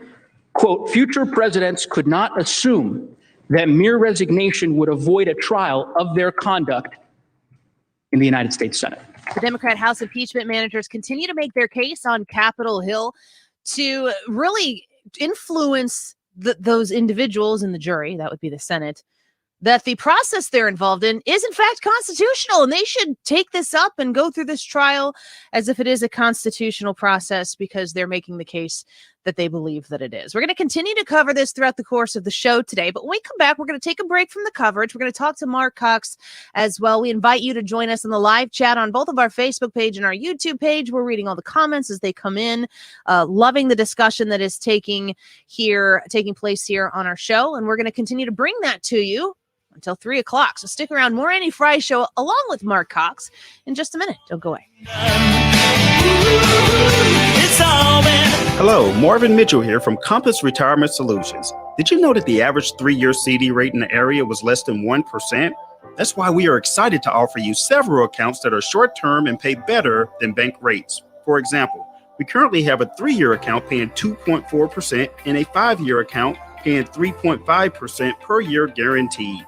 quote, "Future presidents could not assume that mere resignation would avoid a trial of their conduct in the United States Senate." The Democrat House impeachment managers continue to make their case on Capitol Hill. to really influence those individuals in the jury, that would be the Senate, that the process they're involved in is in fact constitutional, and they should take this up and go through this trial as if it is a constitutional process because they're making the case that they believe that it is. We're going to continue to cover this throughout the course of the show today, but when we come back, we're going to take a break from the coverage. We're going to talk to Marc Cox as well. We invite you to join us in the live chat on both of our Facebook page and our YouTube page. We're reading all the comments as they come in, loving the discussion that is taking place here on our show, and we're going to continue to bring that to you until 3 o'clock. So stick around. More Annie Frey Show along with Marc Cox in just a minute. Don't go away. Hello, Marvin Mitchell here from Compass Retirement Solutions. Did you know that the average 3-year CD rate in the area was less than 1%? That's why we are excited to offer you several accounts that are short-term and pay better than bank rates. For example, we currently have a 3-year account paying 2.4% and a 5-year account paying 3.5% per year guaranteed.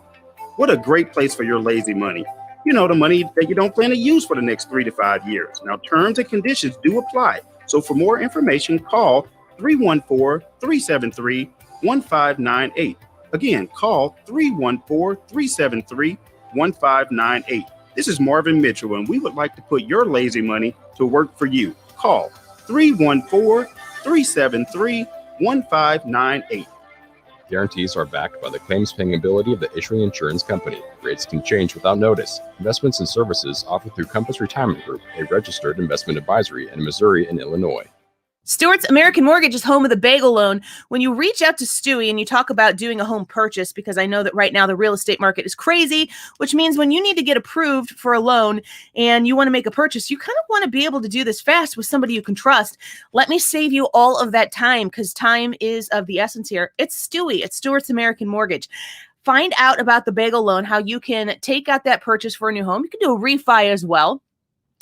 What a great place for your lazy money. You know, the money that you don't plan to use for the next 3 to 5 years. Now, terms and conditions do apply. So for more information, call 314-373-1598. Again, call 314-373-1598. This is Marvin Mitchell, and we would like to put your lazy money to work for you. Call 314-373-1598. Guarantees are backed by the claims-paying ability of the issuing insurance company. Rates can change without notice. Investments and services offered through Compass Retirement Group, a registered investment advisory in Missouri and Illinois. Stewart's American Mortgage is home of the bagel loan. When you reach out to Stewie and you talk about doing a home purchase, because I know that right now the real estate market is crazy, which means when you need to get approved for a loan and you want to make a purchase, you kind of want to be able to do this fast with somebody you can trust. Let me save you all of that time, because time is of the essence here. It's Stewie at Stewart's American Mortgage. Find out about the bagel loan, how you can take out that purchase for a new home. You can do a refi as well.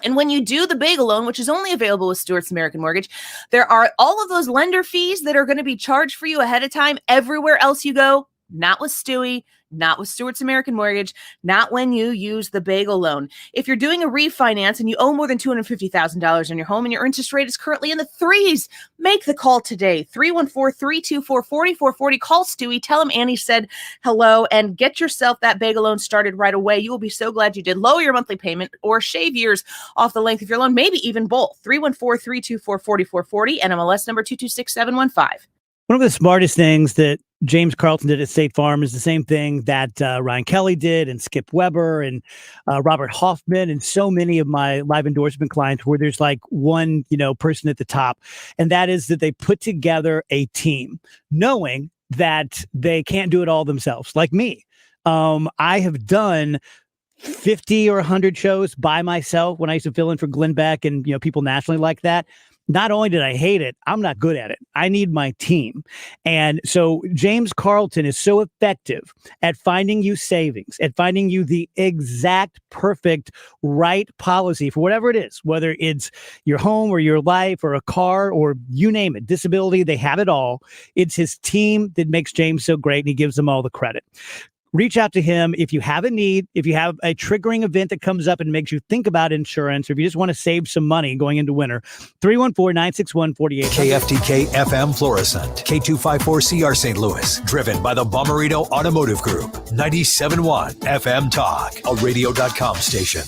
And when you do the bagel loan, which is only available with Stewart's American Mortgage, there are all of those lender fees that are going to be charged for you ahead of time everywhere else you go. Not with Stewie, not with Stewart's American Mortgage, not when you use the bagel loan. If you're doing a refinance and you owe more than $250,000 on your home and your interest rate is currently in the 3s, make the call today. 314-324-4440. Call Stewie. Tell him Annie said hello and get yourself that bagel loan started right away. You will be so glad you did. Lower your monthly payment or shave years off the length of your loan, maybe even both. 314-324-4440, NMLS number 226715. One of the smartest things that James Carlton did at State Farm is the same thing that Ryan Kelly did, and Skip Weber and Robert Hoffman and so many of my live endorsement clients, where there's like one, person at the top. And that is that they put together a team knowing that they can't do it all themselves. Like me. I have done 50 or 100 shows by myself when I used to fill in for Glenn Beck and, people nationally like that. Not only did I hate it, I'm not good at it. I need my team. And so James Carlton is so effective at finding you savings, at finding you the exact perfect right policy for whatever it is, whether it's your home or your life or a car or you name it, disability, they have it all. It's his team that makes James so great, and he gives them all the credit. Reach out to him if you have a need, if you have a triggering event that comes up and makes you think about insurance, or if you just want to save some money going into winter. 314-961-4800. KFTK FM Florissant, K254CR St. Louis, driven by the Bommarito Automotive Group, 97.1 FM Talk, a radio.com station.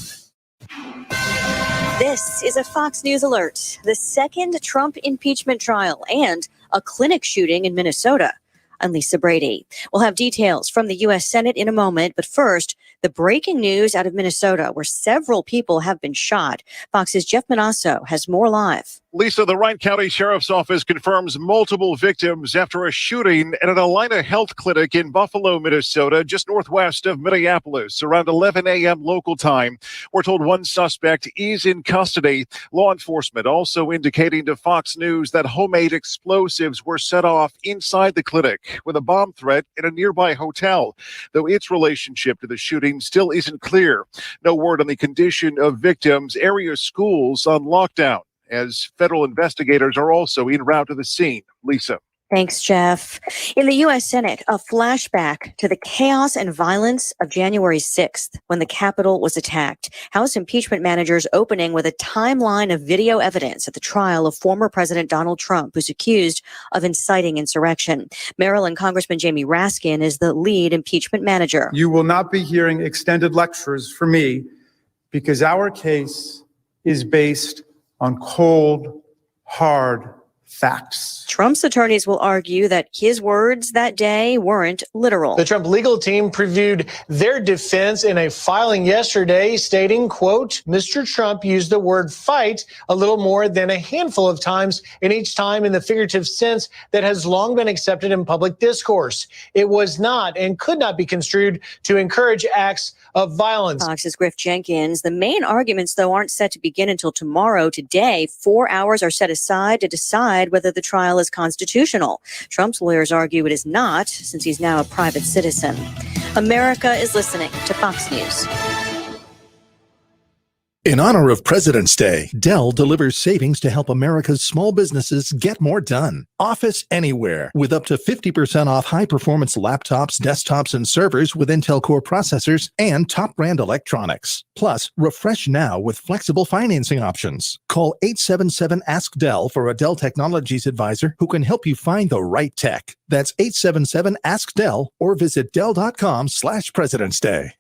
This is a Fox News alert. The second Trump impeachment trial and a clinic shooting in Minnesota. I'm Lisa Brady. We'll have details from the U.S. Senate in a moment, but first, the breaking news out of Minnesota, where several people have been shot. Fox's Jeff Manasso has more live. Lisa, the Wright County Sheriff's Office confirms multiple victims after a shooting at an Allina Health Clinic in Buffalo, Minnesota, just northwest of Minneapolis, around 11 a.m. local time. We're told one suspect is in custody. Law enforcement also indicating to Fox News that homemade explosives were set off inside the clinic with a bomb threat in a nearby hotel, though its relationship to the shooting still isn't clear. No word on the condition of victims. Area schools on lockdown, as federal investigators are also en route to the scene. Lisa. Thanks, Jeff. In the U.S. Senate, a flashback to the chaos and violence of January 6th when the Capitol was attacked. House impeachment managers opening with a timeline of video evidence at the trial of former President Donald Trump, who's accused of inciting insurrection. Maryland Congressman Jamie Raskin is the lead impeachment manager. You will not be hearing extended lectures from me because our case is based on cold, hard facts. Trump's attorneys will argue that his words that day weren't literal. The Trump legal team previewed their defense in a filing yesterday stating, quote, Mr. Trump used the word fight a little more than a handful of times, and each time in the figurative sense that has long been accepted in public discourse. It was not and could not be construed to encourage acts of violence. Fox's Griff Jenkins. The main arguments, though, aren't set to begin until tomorrow. Today, 4 hours are set aside to decide whether the trial is constitutional. Trump's lawyers argue it is not, since he's now a private citizen. America is listening to Fox News. In honor of President's Day, Dell delivers savings to help America's small businesses get more done. Office Anywhere, with up to 50% off high-performance laptops, desktops, and servers with Intel Core processors and top-brand electronics. Plus, refresh now with flexible financing options. Call 877-ASK-DELL for a Dell Technologies advisor who can help you find the right tech. That's 877-ASK-DELL or visit Dell.com/President's Day.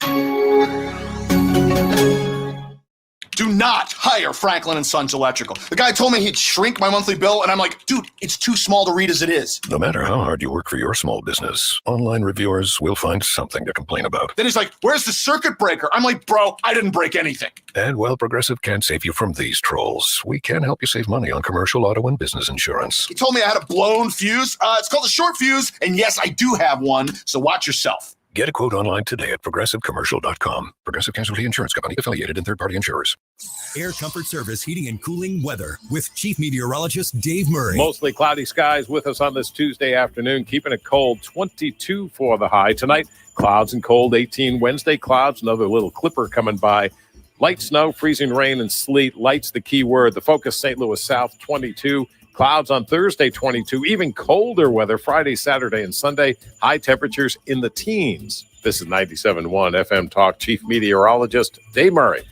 Do not hire Franklin & Sons Electrical. The guy told me he'd shrink my monthly bill, and I'm like, dude, it's too small to read as it is. No matter how hard you work for your small business, online reviewers will find something to complain about. Then he's like, where's the circuit breaker? I'm like, bro, I didn't break anything. And while Progressive can't save you from these trolls, we can help you save money on commercial auto and business insurance. He told me I had a blown fuse. It's called a short fuse, and yes, I do have one, so watch yourself. Get a quote online today at progressivecommercial.com. Progressive Casualty Insurance Company, affiliated and third-party insurers. Air Comfort Service heating and cooling weather with Chief Meteorologist Dave Murray. Mostly cloudy skies with us on this Tuesday afternoon, keeping it cold, 22 for the high. Tonight, clouds and cold, 18. Wednesday, clouds, another little clipper coming by. Light snow, freezing rain, and sleet. Light's the key word. The focus, St. Louis South, 22. Clouds on Thursday, 22. Even colder weather Friday, Saturday, and Sunday. High temperatures in the teens. This is 97.1 FM Talk Chief Meteorologist Dave Murray.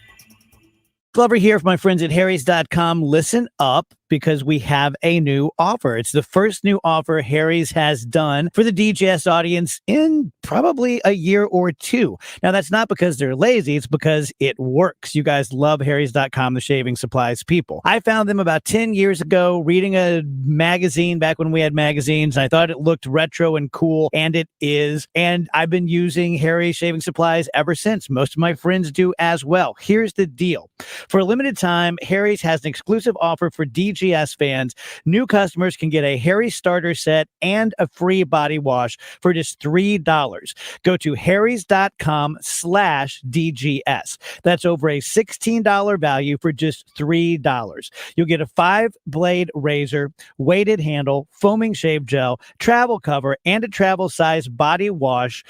Glover here from my friends at Harry's.com. Listen up, because we have a new offer. It's the first new offer Harry's has done for the DGS audience in probably a year or two. Now, that's not because they're lazy. It's because it works. You guys love Harry's.com, the shaving supplies people. I found them about 10 years ago reading a magazine back when we had magazines. I thought it looked retro and cool, and it is. And I've been using Harry's shaving supplies ever since. Most of my friends do as well. Here's the deal. For a limited time, Harry's has an exclusive offer for DGS fans. New customers can get a Harry's starter set and a free body wash for just $3. Go to harrys.com/DGS. That's over a $16 value for just $3. You'll get a 5-blade razor, weighted handle, foaming shave gel, travel cover, and a travel size body wash.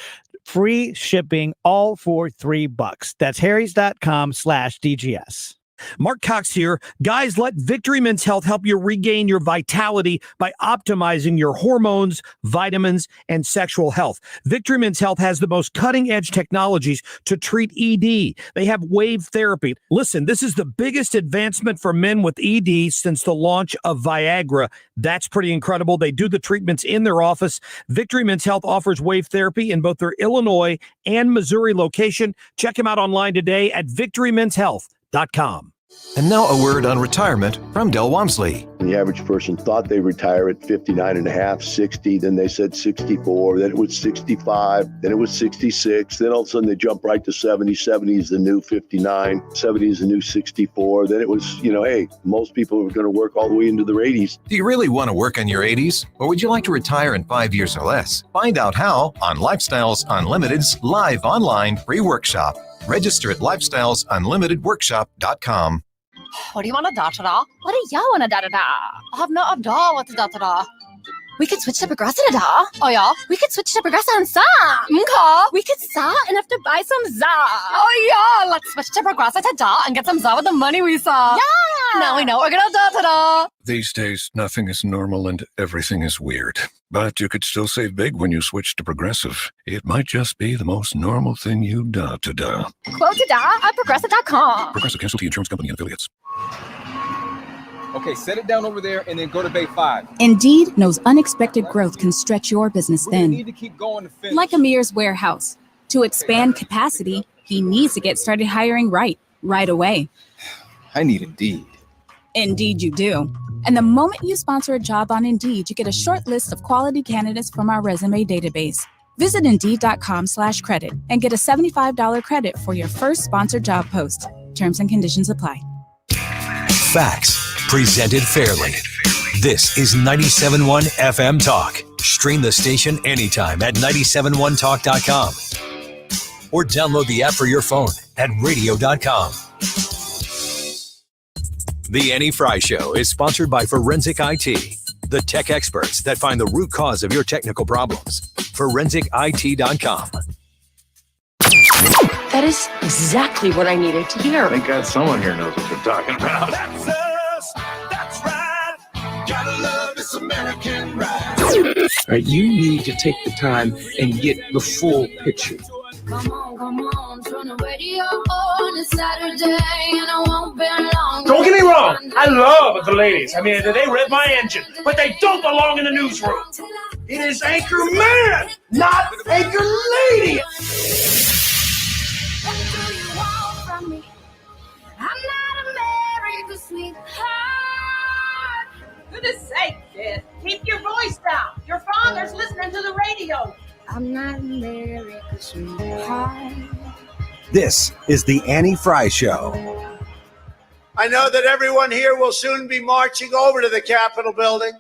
Free shipping, all for $3. That's harrys.com/DGS. Marc Cox here. Guys, let Victory Men's Health help you regain your vitality by optimizing your hormones, vitamins, and sexual health. Victory Men's Health has the most cutting-edge technologies to treat ED. They have wave therapy. Listen, this is the biggest advancement for men with ED since the launch of Viagra. That's pretty incredible. They do the treatments in their office. Victory Men's Health offers wave therapy in both their Illinois and Missouri location. Check them out online today at victorymenshealth.com. And now a word on retirement from Del Walmsley. The average person thought they retire at 59 and a half, 60, then they said 64, then it was 65, then it was 66, then all of a sudden they jump right to 70. 70 is the new 59, 70 is the new 64. Then it was, hey, most people are going to work all the way into their 80s. Do you really want to work in your 80s? Or would you like to retire in 5 years or less? Find out how on Lifestyles Unlimited's live online free workshop. Register at lifestylesunlimitedworkshop.com. What do you want a da-da-da? What do you want a da-da-da? I have not a da what a da-da-da. We could switch to Progressive da. Oh yeah. We could switch to Progressive and sa. We could sa enough to buy some za. Oh yeah. Let's switch to Progressive da and get some za with the money we saw. Yeah. Now we know we're gonna da. These days, nothing is normal and everything is weird. But you could still save big when you switch to Progressive. It might just be the most normal thing you da. Quote to da at Progressive.com. Progressive Casualty Insurance Company and Affiliates. Okay, set it down over there and then go to Bay 5. Indeed knows unexpected growth can stretch your business We're gonna thin. need to keep going to finish. Like Amir's warehouse. To expand capacity, he needs to get started hiring right away. I need Indeed. Indeed you do. And the moment you sponsor a job on Indeed, you get a short list of quality candidates from our resume database. Visit Indeed.com/credit and get a $75 credit for your first sponsored job post. Terms and conditions apply. Facts presented fairly. This is 97.1 FM Talk. Stream the station anytime at 971talk.com or download the app for your phone at radio.com. The Annie Fry Show is sponsored by Forensic IT, the tech experts that find the root cause of your technical problems. ForensicIT.com. That is exactly what I needed to hear. Thank God someone here knows what they're talking about. That's us. That's right. Gotta love this American ride. All right, you need to take the time and get the full picture. Come on, turn the radio on. It's Saturday and I won't be long. Don't get me wrong. I love the ladies. I mean, they rev my engine, but they don't belong in the newsroom. It is Anchor Man, not Anchor Lady. What do you want from me? I'm not America's sweetheart. Goodness sake, kid. Keep your voice down. Your father's listening to the radio. I'm not America's sweetheart. This is the Annie Fry Show. I know that everyone here will soon be marching over to the Capitol building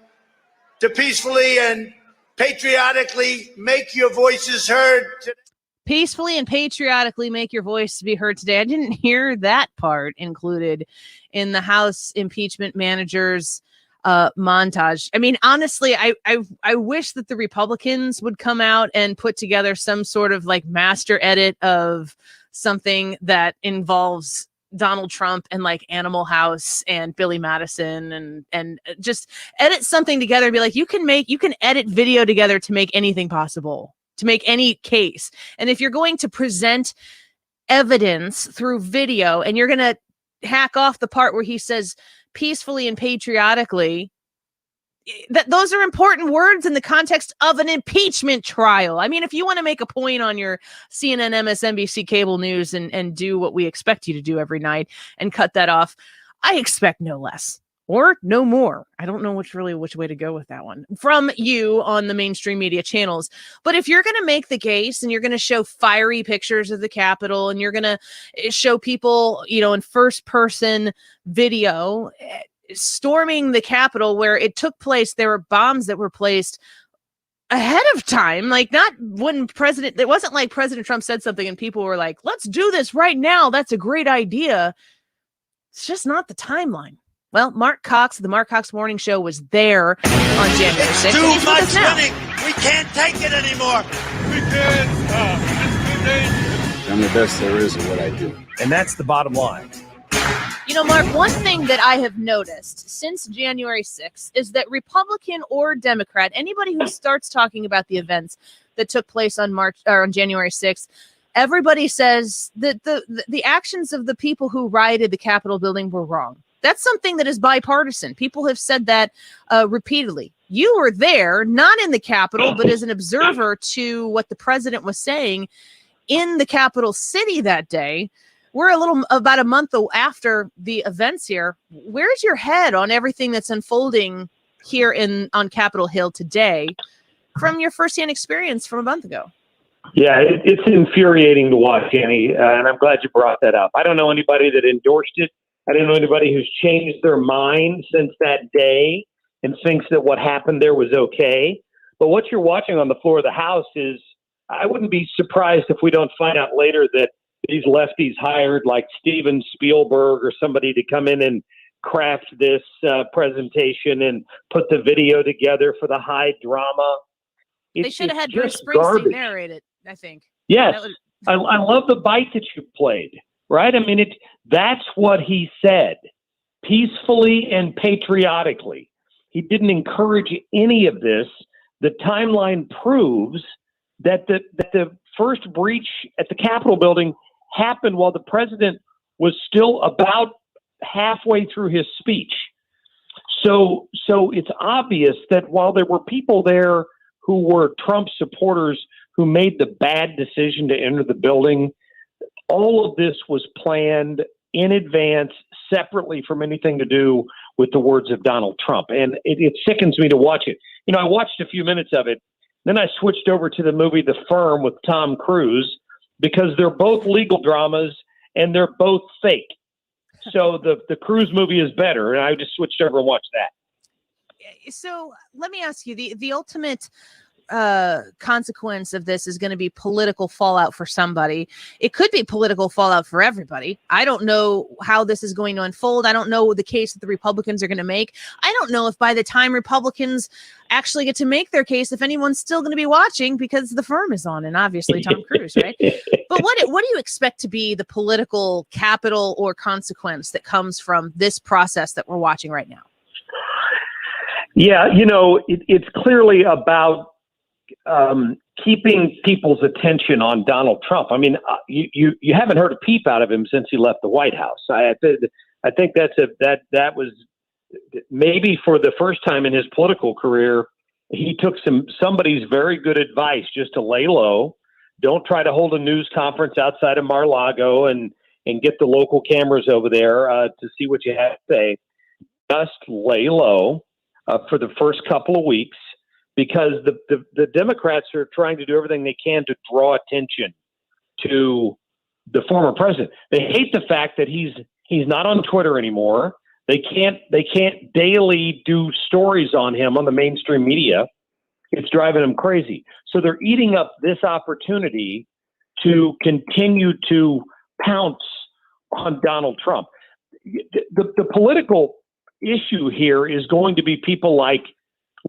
to peacefully and patriotically make your voices heard today. Peacefully and patriotically make your voice be heard today. I didn't hear that part included in the House impeachment managers montage. I mean, honestly, I wish that the Republicans would come out and put together some sort of like master edit of something that involves Donald Trump and like Animal House and Billy Madison and just edit something together and be like, you can edit video together to make anything possible, to make any case. And if you're going to present evidence through video and you're going to hack off the part where he says peacefully and patriotically, that those are important words in the context of an impeachment trial. I mean, if you want to make a point on your CNN, MSNBC cable news and do what we expect you to do every night and cut that off, I expect no less or no more. I don't know which way to go with that one from you on the mainstream media channels. But if you're going to make the case and you're going to show fiery pictures of the Capitol and you're going to show people, in first person video storming the Capitol where it took place, there were bombs that were placed ahead of time, like not when it wasn't like President Trump said something and people were like, let's do this right now. That's a great idea. It's just not the timeline. Well, Marc Cox, the Marc Cox Morning Show was there on January 6th. Too much winning. We can't take it anymore. We can't stop. It's too dangerous. I'm the best there is at what I do. And that's the bottom line. Mark, one thing that I have noticed since January 6th is that Republican or Democrat, anybody who starts talking about the events that took place on January 6th, everybody says that the actions of the people who rioted the Capitol building were wrong. That's something that is bipartisan. People have said that repeatedly. You were there, not in the Capitol, but as an observer to what the president was saying in the Capitol City that day. We're about a month after the events here. Where's your head on everything that's unfolding here on Capitol Hill today from your firsthand experience from a month ago? Yeah, it's infuriating to watch, Annie, and I'm glad you brought that up. I don't know anybody that endorsed it. I don't know anybody who's changed their mind since that day and thinks that what happened there was okay. But what you're watching on the floor of the House is, I wouldn't be surprised if we don't find out later that these lefties hired like Steven Spielberg or somebody to come in and craft this presentation and put the video together for the high drama. They should have had Bruce just Springsteen garbage. narrate it, I think. Yes. I love the bite that you played, right? I mean, that's what he said, peacefully and patriotically. He didn't encourage any of this. The timeline proves that the first breach at the Capitol building happened while the president was still about halfway through his speech. So it's obvious that while there were people there who were Trump supporters who made the bad decision to enter the building, all of this was planned in advance, separately from anything to do with the words of Donald Trump. And it sickens me to watch it. You know, I watched a few minutes of it. Then I switched over to the movie The Firm with Tom Cruise because they're both legal dramas and they're both fake. So the Cruise movie is better, and I just switched over and watched that. So let me ask you, the ultimate consequence of this is going to be political fallout for somebody. It could be political fallout for everybody. I don't know how this is going to unfold. I don't know the case that the Republicans are going to make. I don't know if by the time Republicans actually get to make their case, if anyone's still going to be watching because The Firm is on, and obviously Tom Cruise, right? But what do you expect to be the political capital or consequence that comes from this process that we're watching right now? Yeah, you know, it's clearly about keeping people's attention on Donald Trump. I mean, you haven't heard a peep out of him since he left the White House. I think that was maybe for the first time in his political career, he took somebody's very good advice just to lay low. Don't try to hold a news conference outside of Mar-a-Lago and get the local cameras over there to see what you have to say. Just lay low for the first couple of weeks, because the Democrats are trying to do everything they can to draw attention to the former president. They hate the fact that he's not on Twitter anymore. They can't daily do stories on him on the mainstream media. It's driving them crazy. So they're eating up this opportunity to continue to pounce on Donald Trump. The political issue here is going to be people like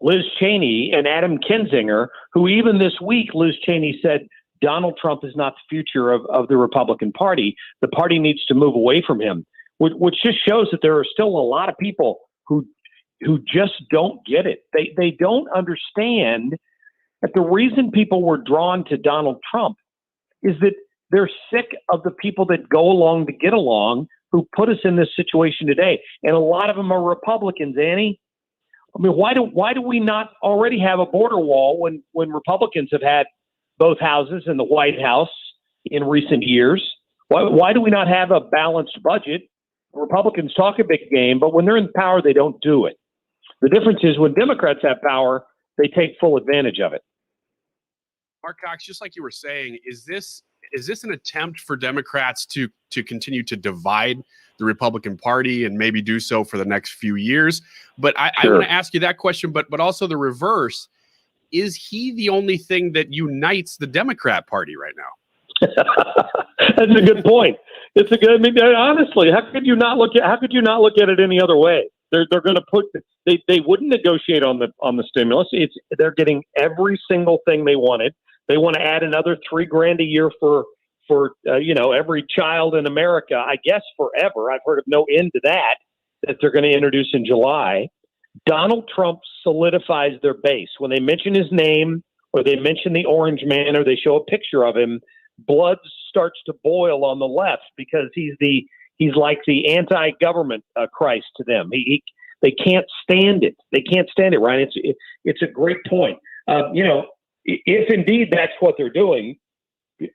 Liz Cheney and Adam Kinzinger, who even this week, Liz Cheney said, Donald Trump is not the future of the Republican Party. The party needs to move away from him, which just shows that there are still a lot of people who just don't get it. They don't understand that the reason people were drawn to Donald Trump is that they're sick of the people that go along to get along, who put us in this situation today. And a lot of them are Republicans, Annie. I mean, why do we not already have a border wall when Republicans have had both houses in the White House in recent years? Why do we not have a balanced budget? Republicans talk a big game, but when they're in power, they don't do it. The difference is when Democrats have power, they take full advantage of it. Marc Cox, just like you were saying, is this an attempt for Democrats to continue to divide the Republican Party and maybe do so for the next few years? But I want to ask you that question, but also the reverse. Is he the only thing that unites the Democrat Party right now? That's a good point. It's a good. I mean, honestly, how could you not look at it any other way? They're going to put. They wouldn't negotiate on the stimulus. They're getting every single thing they wanted. They want to add another $3,000 a year for every child in America, I guess forever. I've heard of no end to that they're going to introduce in July. Donald Trump solidifies their base. When they mention his name or they mention the Orange Man or they show a picture of him, blood starts to boil on the left because he's like the anti-government Christ to them. They can't stand it. They can't stand it, Ryan. It's a great point. If indeed that's what they're doing,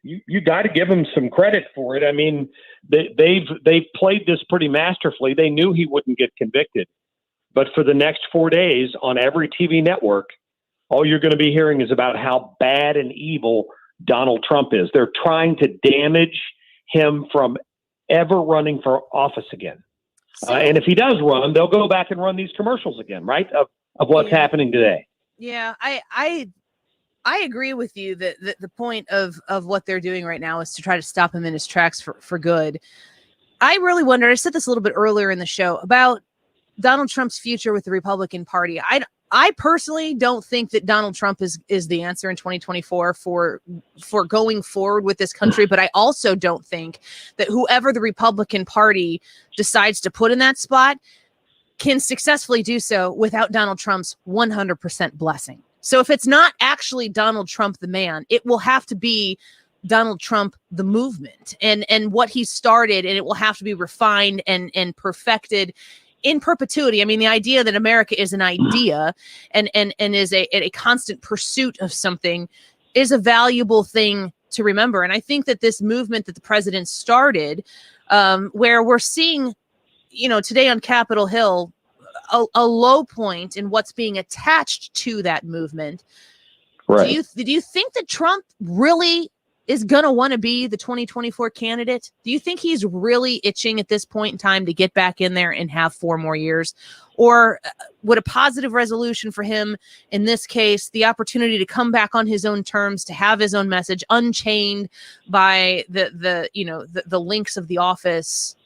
you got to give them some credit for it. I mean, they've played this pretty masterfully. They knew he wouldn't get convicted, but for the next 4 days on every TV network, all you're going to be hearing is about how bad and evil Donald Trump is. They're trying to damage him from ever running for office again. And if he does run, they'll go back and run these commercials again, right? Of what's happening today. Yeah, I agree with you that the point of what they're doing right now is to try to stop him in his tracks for good. I really wonder, I said this a little bit earlier in the show, about Donald Trump's future with the Republican Party. I personally don't think that Donald Trump is the answer in 2024 for going forward with this country, but I also don't think that whoever the Republican Party decides to put in that spot can successfully do so without Donald Trump's 100% blessing. So if it's not actually Donald Trump the man, it will have to be Donald Trump the movement and what he started, and it will have to be refined and perfected in perpetuity. I mean, the idea that America is an idea and is a constant pursuit of something is a valuable thing to remember. And I think that this movement that the president started, where we're seeing, today on Capitol Hill, a low point in what's being attached to that movement. Right. Do you think that Trump really is going to want to be the 2024 candidate? Do you think he's really itching at this point in time to get back in there and have 4 more years? Or would a positive resolution for him in this case, the opportunity to come back on his own terms, to have his own message unchained by the links of the office,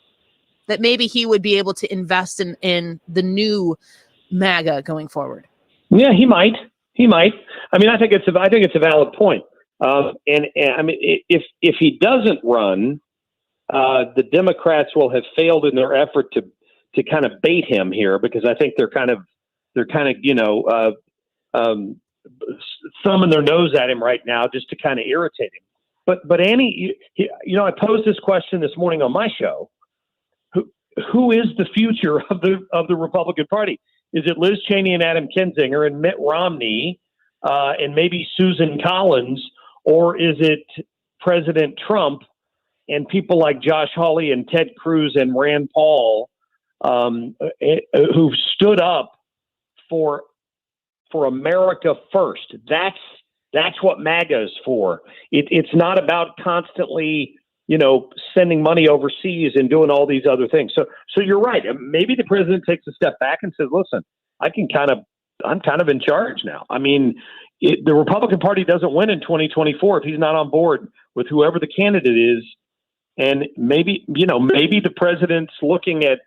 that maybe he would be able to invest in the new MAGA going forward? Yeah, he might. I mean, I think it's a valid point. And I mean, if he doesn't run, the Democrats will have failed in their effort to kind of bait him here, because I think they're kind of thumbing their nose at him right now just to kind of irritate him. But Annie, I posed this question this morning on my show. Who is the future of the Republican Party? Is it Liz Cheney and Adam Kinzinger and Mitt Romney and maybe Susan Collins? Or is it President Trump and people like Josh Hawley and Ted Cruz and Rand Paul, who've stood up for America first? That's what MAGA is for. It's not about constantly, sending money overseas and doing all these other things. So you're right. Maybe the president takes a step back and says, "Listen, I'm kind of in charge now." I mean, the Republican Party doesn't win in 2024 if he's not on board with whoever the candidate is. And maybe the president's looking at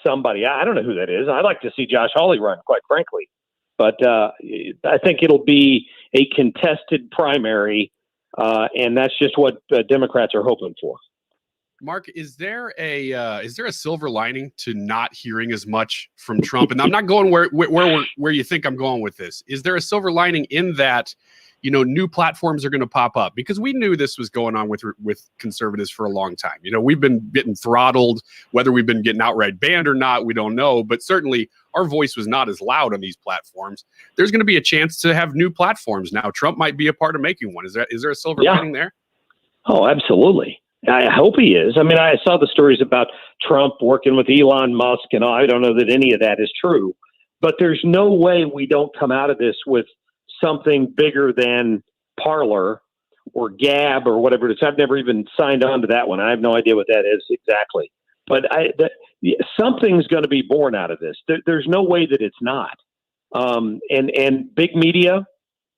somebody. I don't know who that is. I'd like to see Josh Hawley run, quite frankly. But I think it'll be a contested primary, and that's just what Democrats are hoping for. Mark, is there a silver lining to not hearing as much from Trump? And I'm not going where you think I'm going with this. Is there a silver lining in that, new platforms are going to pop up? Because we knew this was going on with conservatives for a long time. We've been getting throttled, whether we've been getting outright banned or not, we don't know. But certainly our voice was not as loud on these platforms. There's going to be a chance to have new platforms now. Trump might be a part of making one. Is there a silver lining there? Oh, absolutely. I hope he is. I mean, I saw the stories about Trump working with Elon Musk, and I don't know that any of that is true. But there's no way we don't come out of this with something bigger than Parler or Gab or whatever it is. I've never even signed on to that one. I have no idea what that is exactly. But something's going to be born out of this. There's no way that it's not. And big media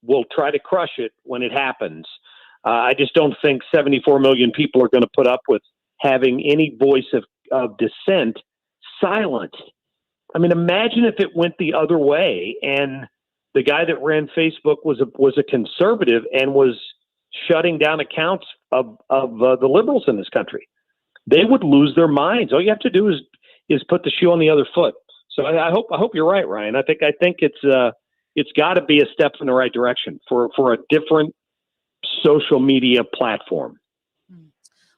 will try to crush it when it happens. I just don't think 74 million people are going to put up with having any voice of dissent silenced. I mean, imagine if it went the other way and the guy that ran Facebook was a conservative and was shutting down accounts of the liberals in this country. They would lose their minds. All you have to do is put the shoe on the other foot. So I hope you're right, Ryan. I think it's got to be a step in the right direction for a different social media platform.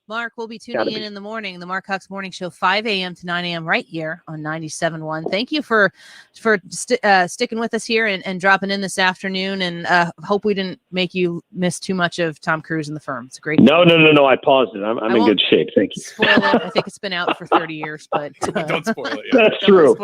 Mark, we'll be tuning in the morning, the Marc Cox Morning Show, 5 a.m. to 9 a.m. right here on 97.1. Thank you for sticking with us here and dropping in this afternoon, and hope we didn't make you miss too much of Tom Cruise and the Firm. It's a great. No. I paused it. I'm in good shape. Thank you. Spoil it. I think it's been out for 30 years, but don't spoil it. Yeah. That's true.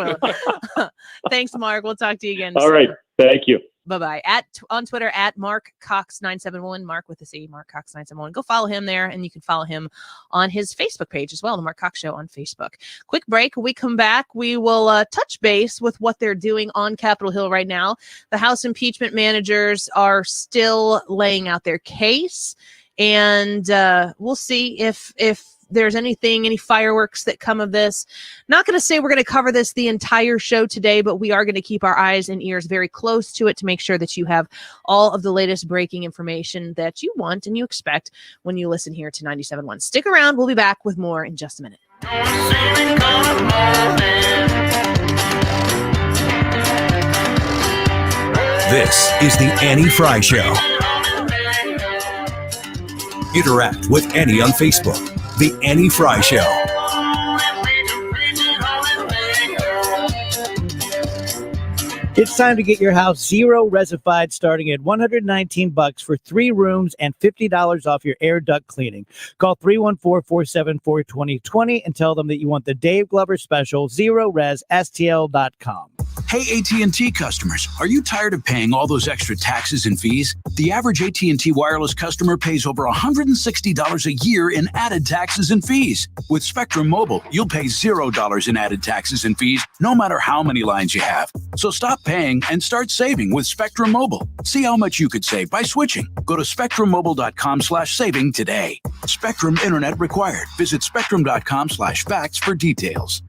Thanks, Mark. We'll talk to you again. All right. Thank you. Bye-bye. On Twitter, at Marc Cox 971, Mark with a C, Marc Cox 971. Go follow him there, and you can follow him on his Facebook page as well, The Marc Cox Show on Facebook. Quick break. When we come back, we will touch base with what they're doing on Capitol Hill right now. The House impeachment managers are still laying out their case, and we'll see if there's any fireworks that come of this. Not going to say we're going to cover this the entire show today, but we are going to keep our eyes and ears very close to it to make sure that you have all of the latest breaking information that you want and you expect when you listen here to 97.1. Stick around. We'll be back with more in just a minute. This is the Annie Fry Show. Interact with Annie on Facebook. The Annie Fry Show. It's time to get your house zero resified, starting at $119 for 3 rooms and $50 off your air duct cleaning. Call 314-474-2020 and tell them that you want the Dave Glover special, ZeroResSTL.com. Hey, AT&T customers, are you tired of paying all those extra taxes and fees? The average AT&T wireless customer pays over $160 a year in added taxes and fees. With Spectrum Mobile, you'll pay $0 in added taxes and fees, no matter how many lines you have. So stop paying and start saving with Spectrum Mobile. See how much you could save by switching. Go to spectrummobile.com/saving today. Spectrum Internet required. Visit spectrum.com/facts for details.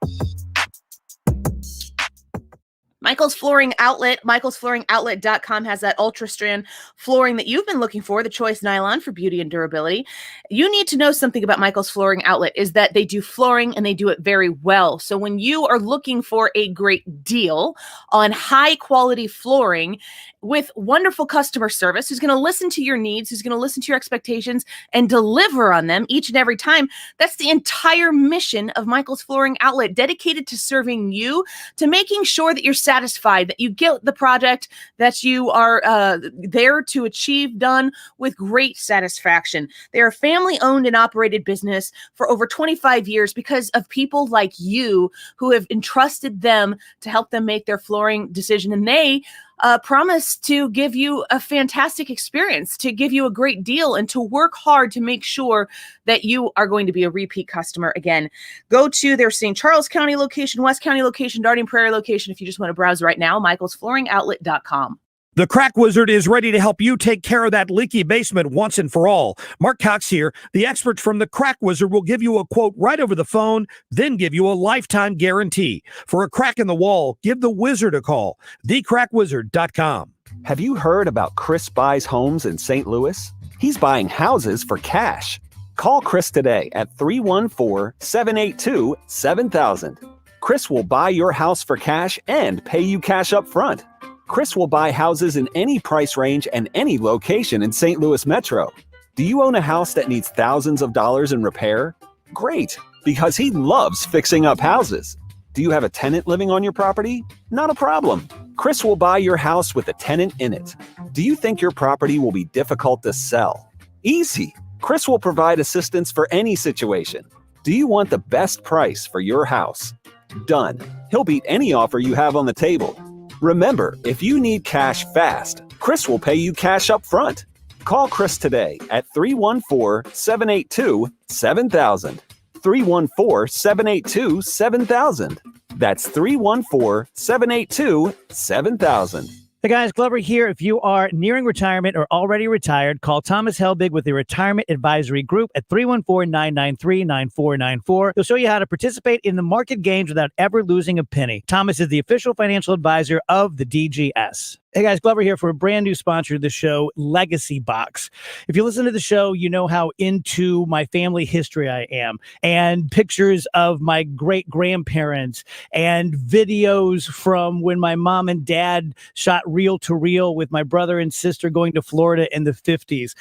Michael's Flooring Outlet, michaelsflooringoutlet.com has that Ultra Strand flooring that you've been looking for, the choice nylon for beauty and durability. You need to know something about Michael's Flooring Outlet is that they do flooring and they do it very well. So when you are looking for a great deal on high quality flooring with wonderful customer service, who's going to listen to your needs, who's going to listen to your expectations and deliver on them each and every time, that's the entire mission of Michael's Flooring Outlet, dedicated to serving you, to making sure that you're satisfied, that you get the project that you are there to achieve done with great satisfaction. They are a family-owned and operated business for over 25 years because of people like you who have entrusted them to help them make their flooring decision. And they promise to give you a fantastic experience, to give you a great deal, and to work hard to make sure that you are going to be a repeat customer again. Go to their St. Charles County location, West County location, Darting Prairie location. If you just want to browse right now, michaelsflooringoutlet.com. The Crack Wizard is ready to help you take care of that leaky basement once and for all. Marc Cox here. The experts from The Crack Wizard will give you a quote right over the phone, then give you a lifetime guarantee. For a crack in the wall, give the wizard a call. TheCrackWizard.com. Have you heard about Chris Buys Homes in St. Louis? He's buying houses for cash. Call Chris today at 314-782-7000. Chris will buy your house for cash and pay you cash up front. Chris will buy houses in any price range and any location in St. Louis Metro. Do you own a house that needs thousands of dollars in repair? Great, because he loves fixing up houses. Do you have a tenant living on your property? Not a problem. Chris will buy your house with a tenant in it. Do you think your property will be difficult to sell? Easy. Chris will provide assistance for any situation. Do you want the best price for your house? Done. He'll beat any offer you have on the table. Remember, if you need cash fast, Chris will pay you cash up front. Call Chris today at 314-782-7000. 314-782-7000. That's 314-782-7000. Hey guys, Glover here. If you are nearing retirement or already retired, call Thomas Helbig with the Retirement Advisory Group at 314-993-9494. He'll show you how to participate in the market gains without ever losing a penny. Thomas is the official financial advisor of the DGS. Hey guys, Glover here for a brand new sponsor of the show, Legacy Box. If you listen to the show, you know how into my family history I am, and pictures of my great grandparents and videos from when my mom and dad shot reel to reel with my brother and sister going to Florida in the 50s.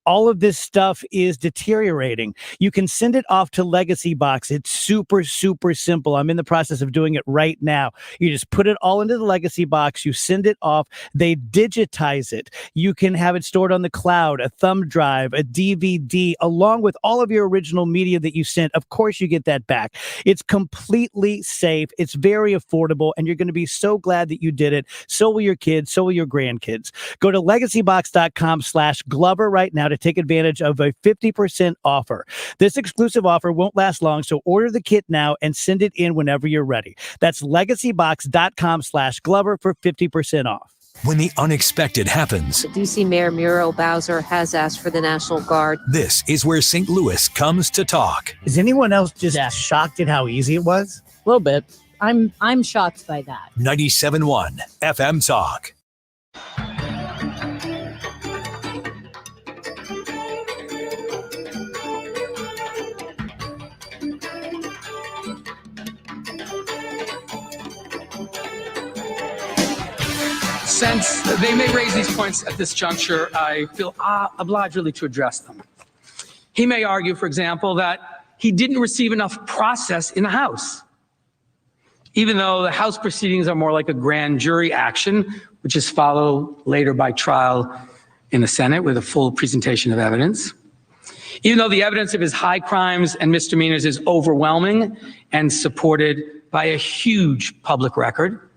All of this stuff is deteriorating. You can send it off to Legacy Box. It's super, super simple. I'm in the process of doing it right now. You just put it all into the Legacy Box. You send it off. They digitize it. You can have it stored on the cloud, a thumb drive, a DVD, along with all of your original media that you sent. Of course, you get that back. It's completely safe. It's very affordable, and you're going to be so glad that you did it. So will your kids. So will your grandkids. Go to legacybox.com/Glover right now to take advantage of a 50% offer. This exclusive offer won't last long, so order the kit now and send it in whenever you're ready. That's legacybox.com/Glover for 50% off. when the unexpected happens. DC Mayor Muriel Bowser has asked for the National Guard. This is where St. Louis comes to talk. Is anyone else just shocked at how easy it was? A little bit. I'm shocked by that. 97.1 FM Talk. Since they may raise these points at this juncture, I feel obliged really to address them. He may argue, for example, that he didn't receive enough process in the House, even though the House proceedings are more like a grand jury action, which is followed later by trial in the Senate with a full presentation of evidence. Even though the evidence of his high crimes and misdemeanors is overwhelming and supported by a huge public record.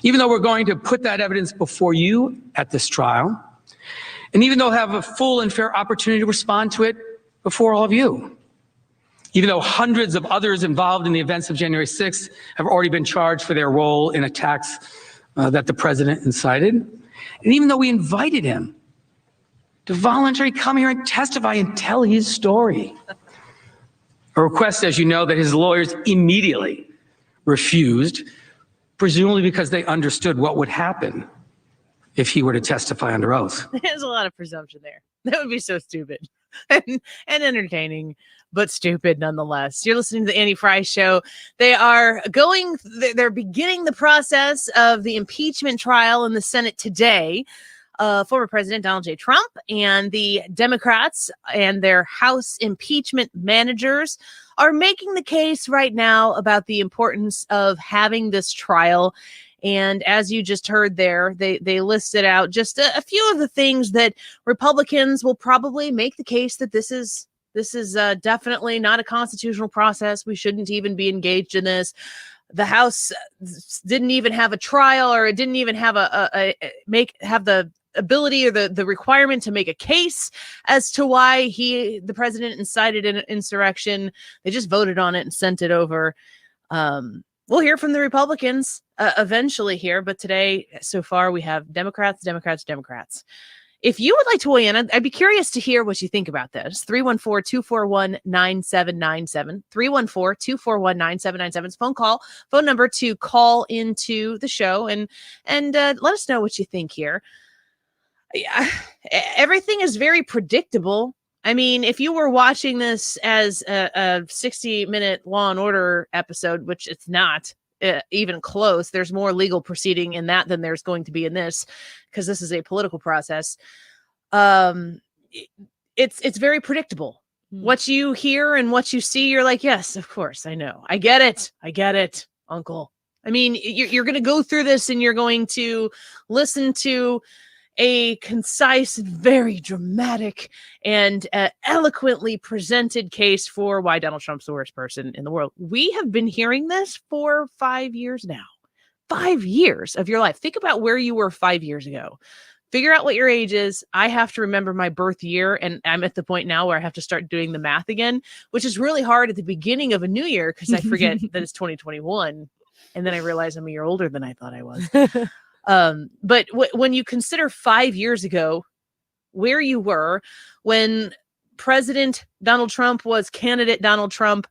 Even though we're going to put that evidence before you at this trial, and even though I have a full and fair opportunity to respond to it before all of you, even though hundreds of others involved in the events of January 6th have already been charged for their role in attacks that the president incited, and even though we invited him to voluntarily come here and testify and tell his story, a request, as you know, that his lawyers immediately refused, presumably because they understood what would happen if he were to testify under oath. There's a lot of presumption there. That would be so stupid and entertaining, but stupid nonetheless. You're listening to the Annie Fry Show. They're beginning the process of the impeachment trial in the Senate today. Former President Donald J. Trump and the Democrats and their House impeachment managers are making the case right now about the importance of having this trial. And as you just heard there, they listed out just a few of the things that Republicans will probably make the case that this is definitely not a constitutional process. We shouldn't even be engaged in this. The House didn't even have a trial, or it didn't even have the ability or the requirement to make a case as to why the president incited an insurrection. They just voted on it and sent it over. We'll hear from the Republicans eventually here, but today, so far, we have Democrats. If you would like to weigh in, I'd be curious to hear what you think about this. 314-241-9797. 314-241-9797. It's phone number to call into the show and let us know what you think here. Yeah, everything is very predictable. I mean, if you were watching this as a 60-minute Law and Order episode, which it's not even close, there's more legal proceeding in that than there's going to be in this, because this is a political process. It's very predictable. What you hear and what you see, you're like, yes, of course, I know. I get it, Uncle. I mean, you're going to go through this and you're going to listen to a concise, very dramatic, and eloquently presented case for why Donald Trump's the worst person in the world. We have been hearing this for 5 years now. 5 years of your life. Think about where you were 5 years ago. Figure out what your age is. I have to remember my birth year, and I'm at the point now where I have to start doing the math again, which is really hard at the beginning of a new year because I forget that it's 2021, and then I realize I'm a year older than I thought I was. But when you consider 5 years ago where you were when President Donald Trump was candidate Donald Trump,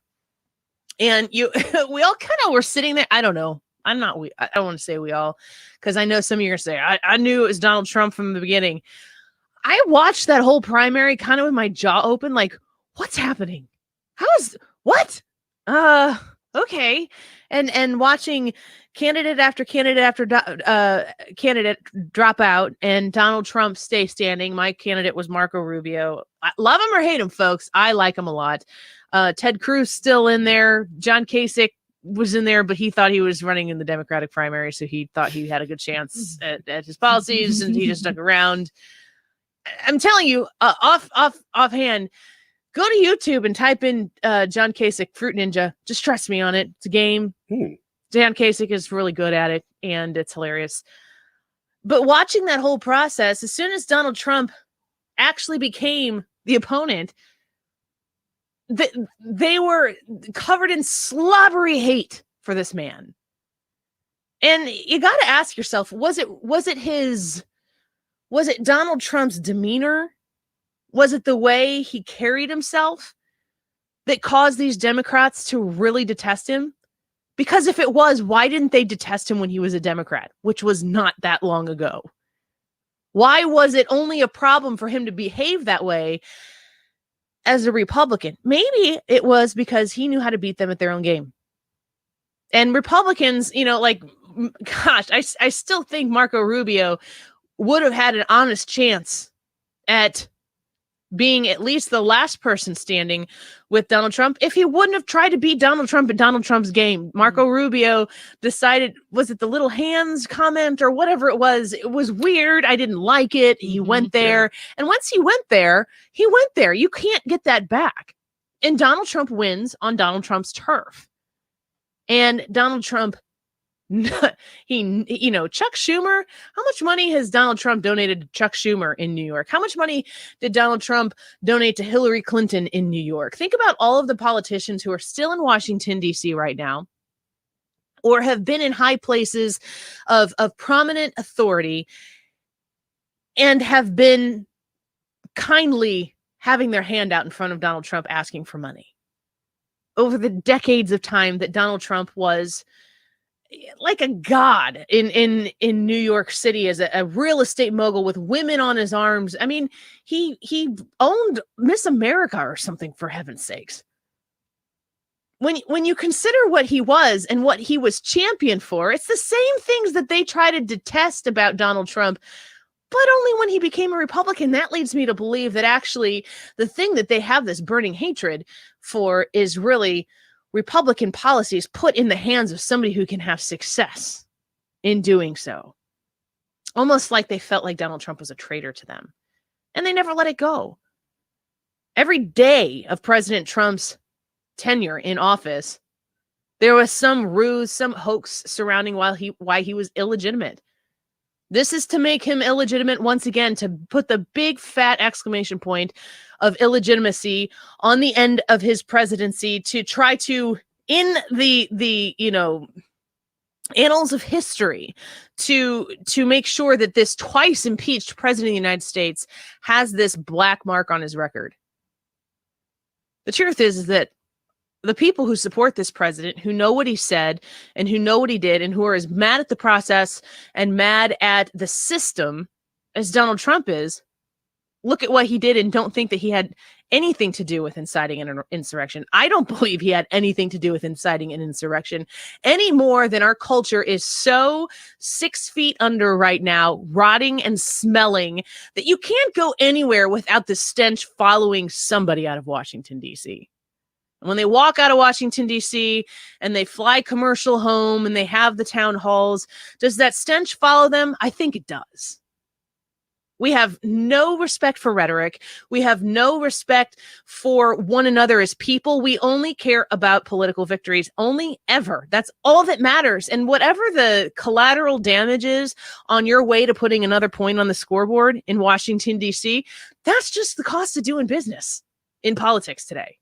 and we all kind of were sitting there. I don't know. I don't want to say we all, because I know some of you are going to say, I knew it was Donald Trump from the beginning. I watched that whole primary kind of with my jaw open, like, what's happening? What? Okay. And watching candidate after candidate candidate drop out and Donald Trump stay standing. My candidate was Marco Rubio. I love him or hate him, folks. I like him a lot. Ted Cruz still in there. John Kasich was in there, but he thought he was running in the Democratic primary, so he thought he had a good chance at his policies, and he just stuck around. I'm telling you, offhand, go to YouTube and type in John Kasich Fruit Ninja. Just trust me on it. It's a game. John Kasich is really good at it, and it's hilarious. But watching that whole process, as soon as Donald Trump actually became the opponent, they were covered in slobbery hate for this man. And you got to ask yourself, was it Donald Trump's demeanor? Was it the way he carried himself that caused these Democrats to really detest him? Because if it was, why didn't they detest him when he was a Democrat, which was not that long ago? Why was it only a problem for him to behave that way as a Republican? Maybe it was because he knew how to beat them at their own game. And Republicans, gosh, I still think Marco Rubio would have had an honest chance at being at least the last person standing with Donald Trump if he wouldn't have tried to beat Donald Trump at Donald Trump's game. Marco Rubio decided, was it the little hands comment or whatever it was? It was weird. I didn't like it. He went there. And once he went there, he went there. You can't get that back. And Donald Trump wins on Donald Trump's turf. And Donald Trump, Chuck Schumer, how much money has Donald Trump donated to Chuck Schumer in New York? How much money did Donald Trump donate to Hillary Clinton in New York? Think about all of the politicians who are still in Washington, D.C. right now, or have been in high places of prominent authority and have been kindly having their hand out in front of Donald Trump asking for money. Over the decades of time that Donald Trump was like a god in New York City as a real estate mogul with women on his arms. I mean, he owned Miss America or something, for heaven's sakes. When you consider what he was and what he was championed for, it's the same things that they try to detest about Donald Trump, but only when he became a Republican. That leads me to believe that actually the thing that they have this burning hatred for is really Republican policies put in the hands of somebody who can have success in doing so. Almost like they felt like Donald Trump was a traitor to them. And they never let it go. Every day of President Trump's tenure in office, there was some ruse, some hoax surrounding why he was illegitimate. This is to make him illegitimate once again, to put the big fat exclamation point of illegitimacy on the end of his presidency, to try to, in the annals of history, to make sure that this twice impeached president of the United States has this black mark on his record. The truth is that the people who support this president, who know what he said and who know what he did and who are as mad at the process and mad at the system as Donald Trump is, look at what he did and don't think that he had anything to do with inciting an insurrection. I don't believe he had anything to do with inciting an insurrection any more than our culture is so 6 feet under right now, rotting and smelling, that you can't go anywhere without the stench following somebody out of Washington, D.C. And when they walk out of Washington, D.C., and they fly commercial home and they have the town halls, does that stench follow them? I think it does. We have no respect for rhetoric. We have no respect for one another as people. We only care about political victories, only ever. That's all that matters. And whatever the collateral damage is on your way to putting another point on the scoreboard in Washington, D.C., that's just the cost of doing business in politics today.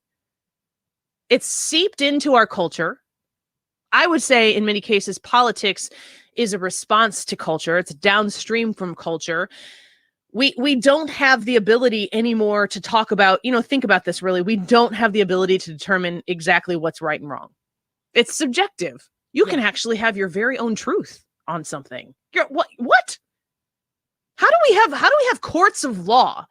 It's seeped into our culture. I would say in many cases, politics is a response to culture. It's downstream from culture. We don't have the ability anymore to talk about, think about this really. We don't have the ability to determine exactly what's right and wrong. It's subjective. You can actually have your very own truth on something. What? How do we have courts of law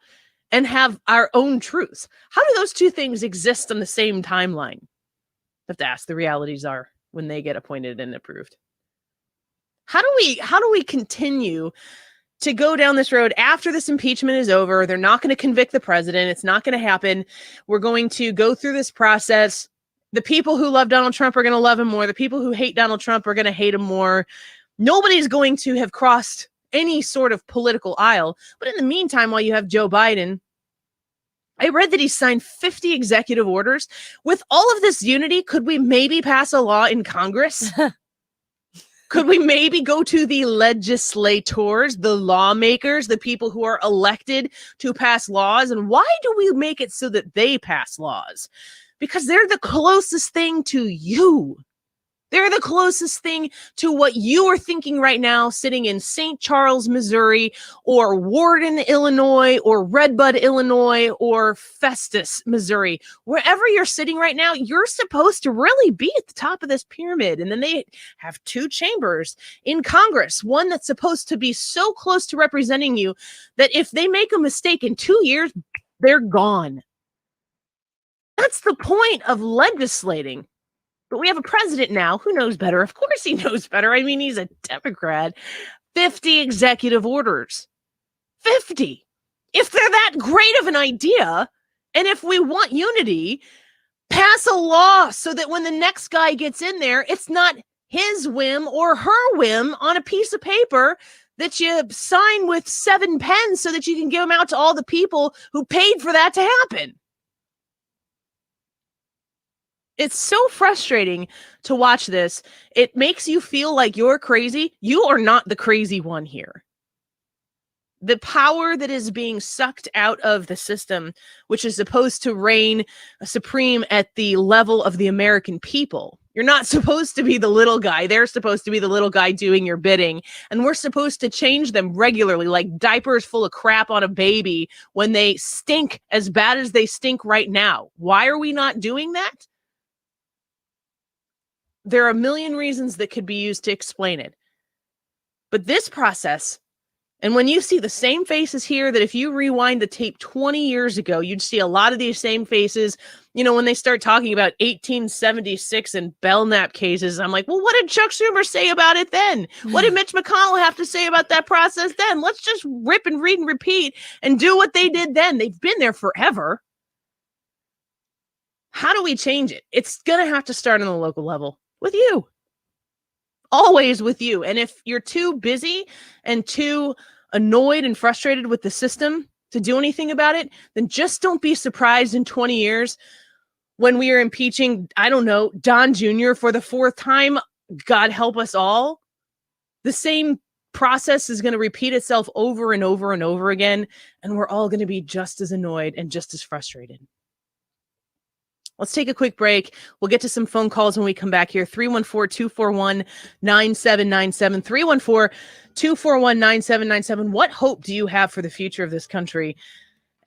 and have our own truths? How do those two things exist on the same timeline? Have to ask. The realities are when they get appointed and approved. How do we continue to go down this road after this impeachment is over? They're not going to convict the president. It's not going to happen. We're going to go through this process. The people who love Donald Trump are going to love him more. The people who hate Donald Trump are going to hate him more. Nobody's going to have crossed any sort of political aisle. But in the meantime, while you have Joe Biden, I read that he signed 50 executive orders. With all of this unity, could we maybe pass a law in Congress? Could we maybe go to the legislators, the lawmakers, the people who are elected to pass laws? And why do we make it so that they pass laws? Because they're the closest thing to you. They're the closest thing to what you are thinking right now, sitting in St. Charles, Missouri, or Warden, Illinois, or Redbud, Illinois, or Festus, Missouri. Wherever you're sitting right now, you're supposed to really be at the top of this pyramid. And then they have two chambers in Congress, one that's supposed to be so close to representing you that if they make a mistake in 2 years, they're gone. That's the point of legislating. But we have a president now who knows better. Of course he knows better. I mean, he's a Democrat. 50 executive orders. 50. If they're that great of an idea, and if we want unity, pass a law so that when the next guy gets in there, it's not his whim or her whim on a piece of paper that you sign with 7 pens so that you can give them out to all the people who paid for that to happen. It's so frustrating to watch this. It makes you feel like you're crazy. You are not the crazy one here. The power that is being sucked out of the system, which is supposed to reign supreme at the level of the American people. You're not supposed to be the little guy. They're supposed to be the little guy doing your bidding. And we're supposed to change them regularly, like diapers full of crap on a baby when they stink as bad as they stink right now. Why are we not doing that? There are a million reasons that could be used to explain it. But this process, and when you see the same faces here, that if you rewind the tape 20 years ago, you'd see a lot of these same faces. You know, when they start talking about 1876 and Belknap cases, I'm like, well, what did Chuck Schumer say about it then? What did Mitch McConnell have to say about that process then? Let's just rip and read and repeat and do what they did then. They've been there forever. How do we change it? It's going to have to start on the local level. With you. Always with you. And if you're too busy and too annoyed and frustrated with the system to do anything about it, then just don't be surprised in 20 years when we are impeaching, I don't know, Don Jr. for the 4th time. God help us all. The same process is going to repeat itself over and over and over again. And we're all going to be just as annoyed and just as frustrated. Let's take a quick break. We'll get to some phone calls when we come back here. 314-241-9797. 314-241-9797. What hope do you have for the future of this country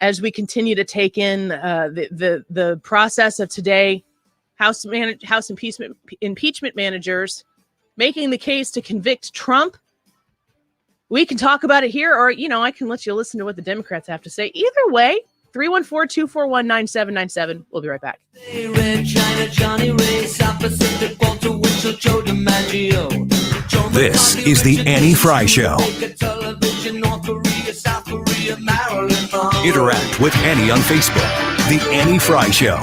as we continue to take in the process of today? House impeachment managers making the case to convict Trump. We can talk about it here, or, you know, I can let you listen to what the Democrats have to say. Either way, 314-241-9797. We'll be right back. This is the Annie Fry Show. Interact with Annie on Facebook. The Annie Fry Show.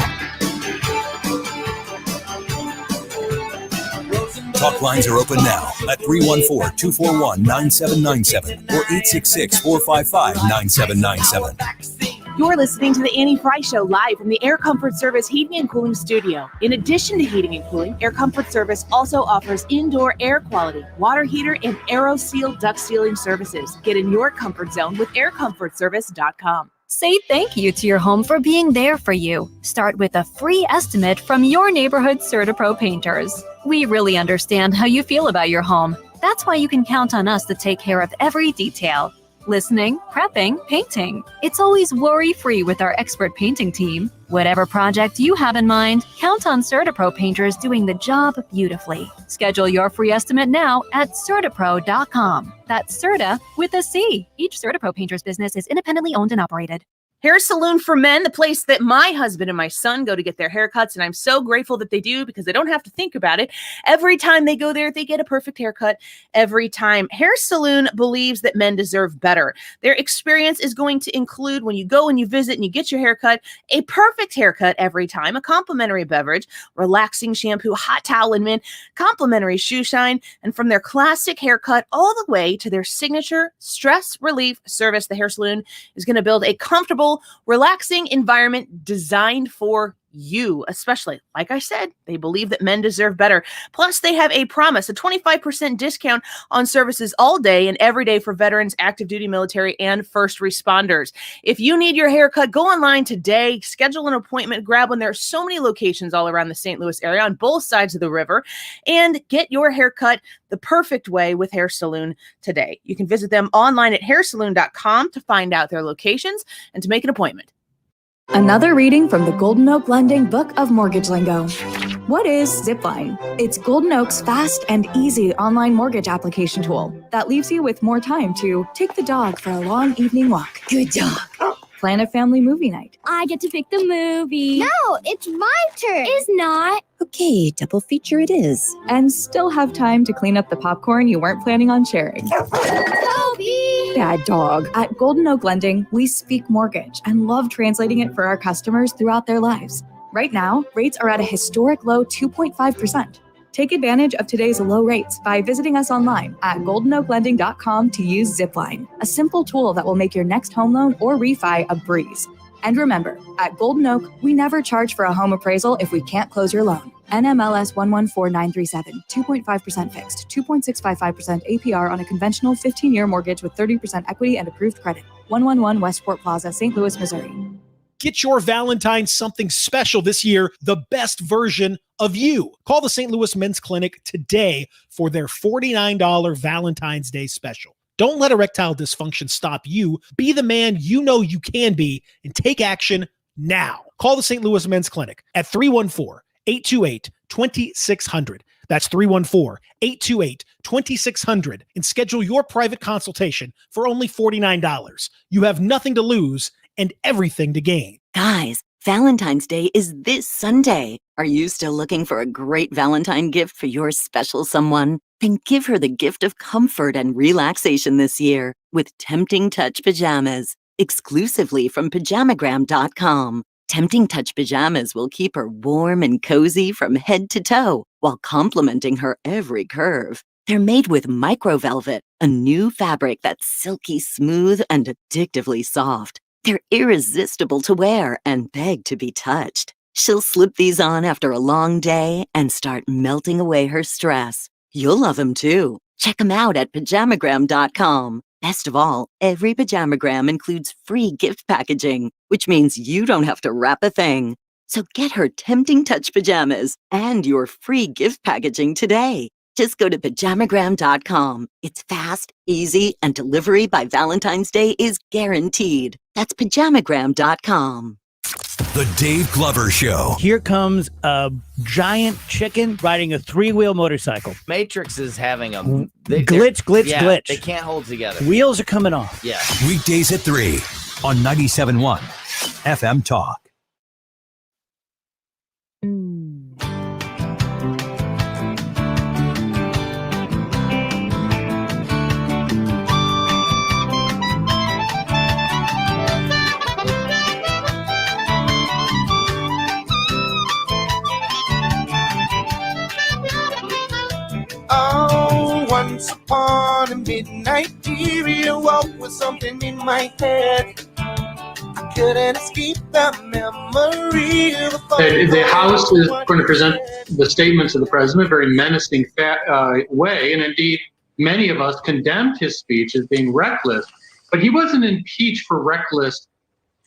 Talk lines are open now at 314-241-9797 or 866-455-9797. You're listening to the Annie Fry Show live from the Air Comfort Service Heating and Cooling Studio. In addition to heating and cooling, Air Comfort Service also offers indoor air quality, water heater, and AeroSeal duct sealing services. Get in your comfort zone with aircomfortservice.com. Say thank you to your home for being there for you. Start with a free estimate from your neighborhood CertaPro painters. We really understand how you feel about your home. That's why you can count on us to take care of every detail. Listening, prepping, painting. It's always worry-free with our expert painting team. Whatever project you have in mind, count on CertaPro painters doing the job beautifully. Schedule your free estimate now at CertaPro.com. That's Certa with a C. Each CertaPro painter's business is independently owned and operated. Hair Salon for Men, the place that my husband and my son go to get their haircuts, and I'm so grateful that they do because they don't have to think about it. Every time they go there, they get a perfect haircut every time. Hair Salon believes that men deserve better. Their experience is going to include, when you go and you visit and you get your haircut, a perfect haircut every time, a complimentary beverage, relaxing shampoo, hot towel and mint, complimentary shoe shine, and from their classic haircut all the way to their signature stress relief service, the Hair Salon is going to build a comfortable, relaxing environment designed for you, especially. Like I said, they believe that men deserve better. Plus, they have a promise, a 25% discount on services all day and every day for veterans, active duty military, and first responders. If you need your haircut, go online today, schedule an appointment, grab one. There are so many locations all around the St. Louis area on both sides of the river, and get your haircut the perfect way with Hair Saloon today. You can visit them online at hairsaloon.com to find out their locations and to make an appointment. Another reading from the Golden Oak Lending Book of Mortgage Lingo. What is Zipline? It's Golden Oak's fast and easy online mortgage application tool that leaves you with more time to take the dog for a long evening walk. Good dog. Plan a family movie night. I get to pick the movie. No, it's my turn. It's not. Okay, double feature it is. And still have time to clean up the popcorn you weren't planning on sharing. Toby! Bad dog. At Golden Oak Lending, we speak mortgage and love translating it for our customers throughout their lives. Right now, rates are at a historic low 2.5%. Take advantage of today's low rates by visiting us online at goldenoaklending.com to use Zipline, a simple tool that will make your next home loan or refi a breeze. And remember, at Golden Oak, we never charge for a home appraisal if we can't close your loan. NMLS 114937, 2.5% fixed, 2.655% APR on a conventional 15-year mortgage with 30% equity and approved credit. 111 Westport Plaza, St. Louis, Missouri. Get your Valentine's something special this year, the best version of you. Call the St. Louis Men's Clinic today for their $49 Valentine's Day special. Don't let erectile dysfunction stop you. Be the man you know you can be and take action now. Call the St. Louis Men's Clinic at 314-828-2600. That's 314-828-2600 and schedule your private consultation for only $49. You have nothing to lose and everything to gain. Guys, Valentine's Day is this Sunday. Are you still looking for a great Valentine gift for your special someone? Then give her the gift of comfort and relaxation this year with Tempting Touch Pajamas, exclusively from Pajamagram.com. Tempting Touch Pajamas will keep her warm and cozy from head to toe while complimenting her every curve. They're made with microvelvet, a new fabric that's silky smooth and addictively soft. They're irresistible to wear and beg to be touched. She'll slip these on after a long day and start melting away her stress. You'll love them too. Check them out at Pajamagram.com. Best of all, every Pajamagram includes free gift packaging, which means you don't have to wrap a thing. So get her Tempting Touch Pajamas and your free gift packaging today. Just go to Pajamagram.com. It's fast, easy, and delivery by Valentine's Day is guaranteed. That's Pajamagram.com. The Dave Glover Show. Here comes a giant chicken riding a three-wheel motorcycle. Matrix is having a glitch. They can't hold together. Wheels are coming off. Yeah. Weekdays at 3 on 97.1 FM Talk. Oh, once upon a midnight period, walk with something in my head. I couldn't escape that memory of the House is going to present the statements of the president in a very menacing way, and indeed, many of us condemned his speech as being reckless. But he wasn't impeached for reckless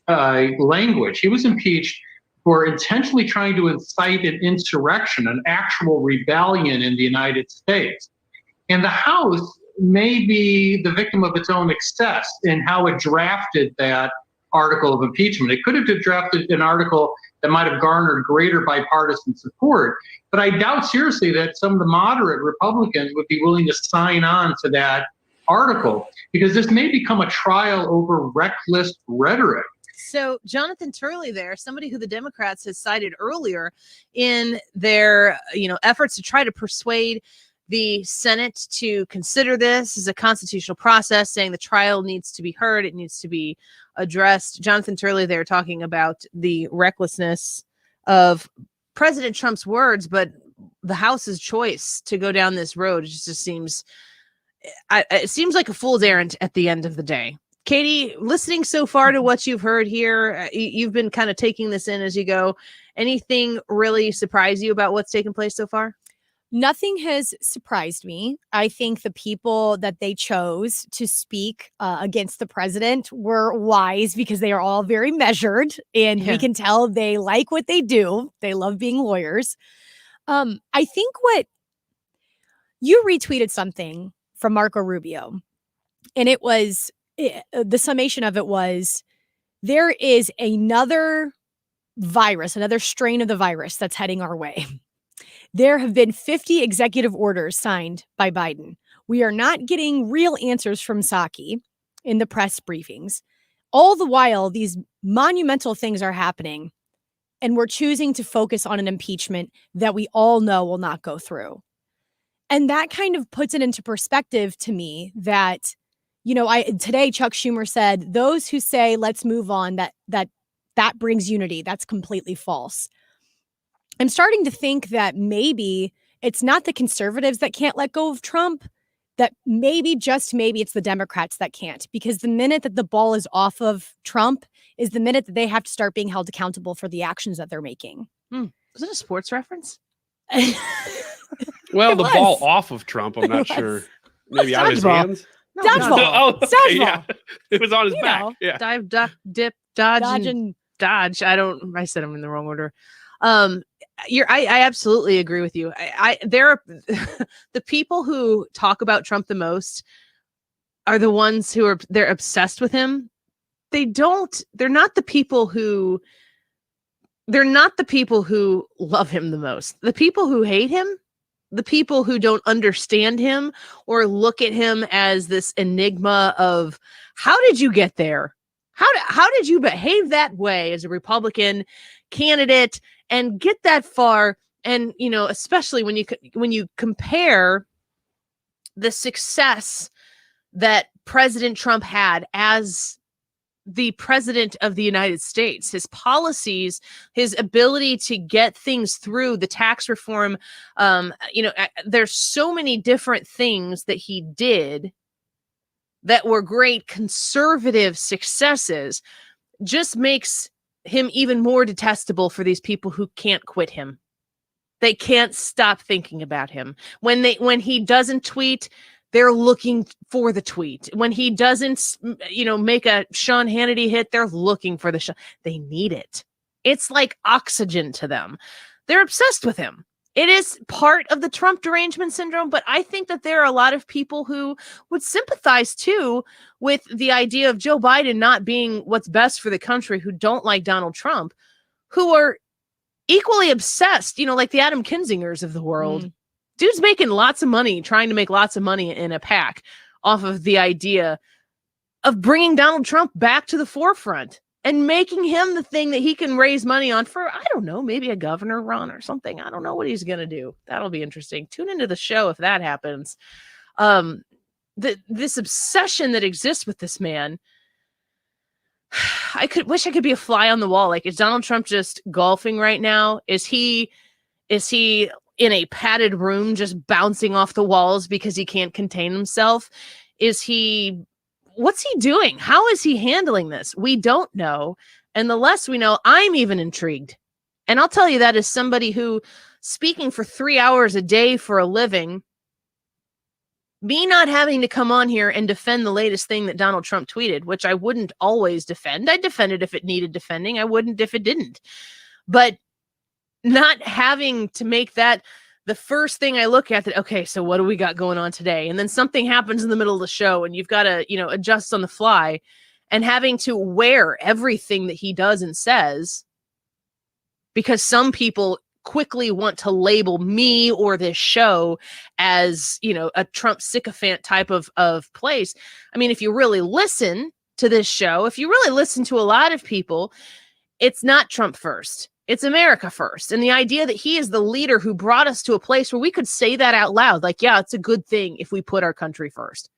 language. He was impeached for intentionally trying to incite an insurrection, an actual rebellion in the United States. And the House may be the victim of its own excess in how it drafted that article of impeachment. It could have drafted an article that might have garnered greater bipartisan support, but I doubt seriously that some of the moderate Republicans would be willing to sign on to that article, because this may become a trial over reckless rhetoric. So Jonathan Turley there, somebody who the Democrats has cited earlier in their, efforts to try to persuade the Senate to consider this as a constitutional process, saying the trial needs to be heard, it needs to be addressed. Jonathan Turley there talking about the recklessness of President Trump's words, but the House's choice to go down this road just seems, it seems like a fool's errand at the end of the day. Katie, listening so far to what you've heard here, you've been kind of taking this in as you go. Anything really surprise you about what's taken place so far? Nothing has surprised me. I think the people that they chose to speak against the president were wise because they are all very measured, and we can tell they like what they do. They love being lawyers. I think what you retweeted something from Marco Rubio, and it was the summation of it was there is another virus, another strain of the virus that's heading our way. There have been 50 executive orders signed by Biden. We are not getting real answers from Psaki in the press briefings. All the while, these monumental things are happening, and we're choosing to focus on an impeachment that we all know will not go through. And that kind of puts it into perspective to me that, today Chuck Schumer said, those who say, let's move on, that brings unity. That's completely false. I'm starting to think that maybe it's not the conservatives that can't let go of Trump, that maybe, just maybe, it's the Democrats that can't. Because the minute that the ball is off of Trump is the minute that they have to start being held accountable for the actions that they're making. Was it a sports reference? Well, the ball off of Trump, I'm not sure. Maybe out of his hands? Dodgeball. Okay, yeah. It was on his back. Yeah. Dive, duck, dip, dodge, and dodge. I said them in the wrong order. I absolutely agree with you. There are the people who talk about Trump the most are the ones who they're obsessed with him. They're not the people who love him the most. The people who hate him, the people who don't understand him or look at him as this enigma of how did you get there? How did you behave that way as a Republican candidate and get that far? And, especially when you compare the success that President Trump had as the president of the United States, his policies, his ability to get things through, the tax reform, there's so many different things that he did that were great conservative successes, just makes him even more detestable for these people who can't quit him. They can't stop thinking about him. When he doesn't tweet, they're looking for the tweet. When he doesn't, make a Sean Hannity hit, they're looking for they need it. It's like oxygen to them. They're obsessed with him. It is part of the Trump derangement syndrome, but I think that there are a lot of people who would sympathize too with the idea of Joe Biden not being what's best for the country, who don't like Donald Trump, who are equally obsessed, like the Adam Kinzingers of the world. Dude's making lots of money, trying to make lots of money in a PAC off of the idea of bringing Donald Trump back to the forefront and making him the thing that he can raise money on for, I don't know, maybe a governor run or something. I don't know what he's going to do. That'll be interesting. Tune into the show if that happens. This obsession that exists with this man, I wish I could be a fly on the wall. Like, is Donald Trump just golfing right now? Is he in a padded room just bouncing off the walls because he can't contain himself? What's he doing? How is he handling this? We don't know. And the less we know, I'm even intrigued. And I'll tell you that as somebody who, speaking for 3 hours a day for a living, me not having to come on here and defend the latest thing that Donald Trump tweeted, which I wouldn't always defend. I'd defend it if it needed defending. I wouldn't if it didn't. But not having to make that the first thing I look at, that, okay, so what do we got going on today? And then something happens in the middle of the show and you've got to, adjust on the fly, and having to wear everything that he does and says, because some people quickly want to label me or this show as, a Trump sycophant type of place. I mean, if you really listen to this show, if you really listen to a lot of people, it's not Trump first. It's America first. And the idea that he is the leader who brought us to a place where we could say that out loud, like, yeah, it's a good thing if we put our country first.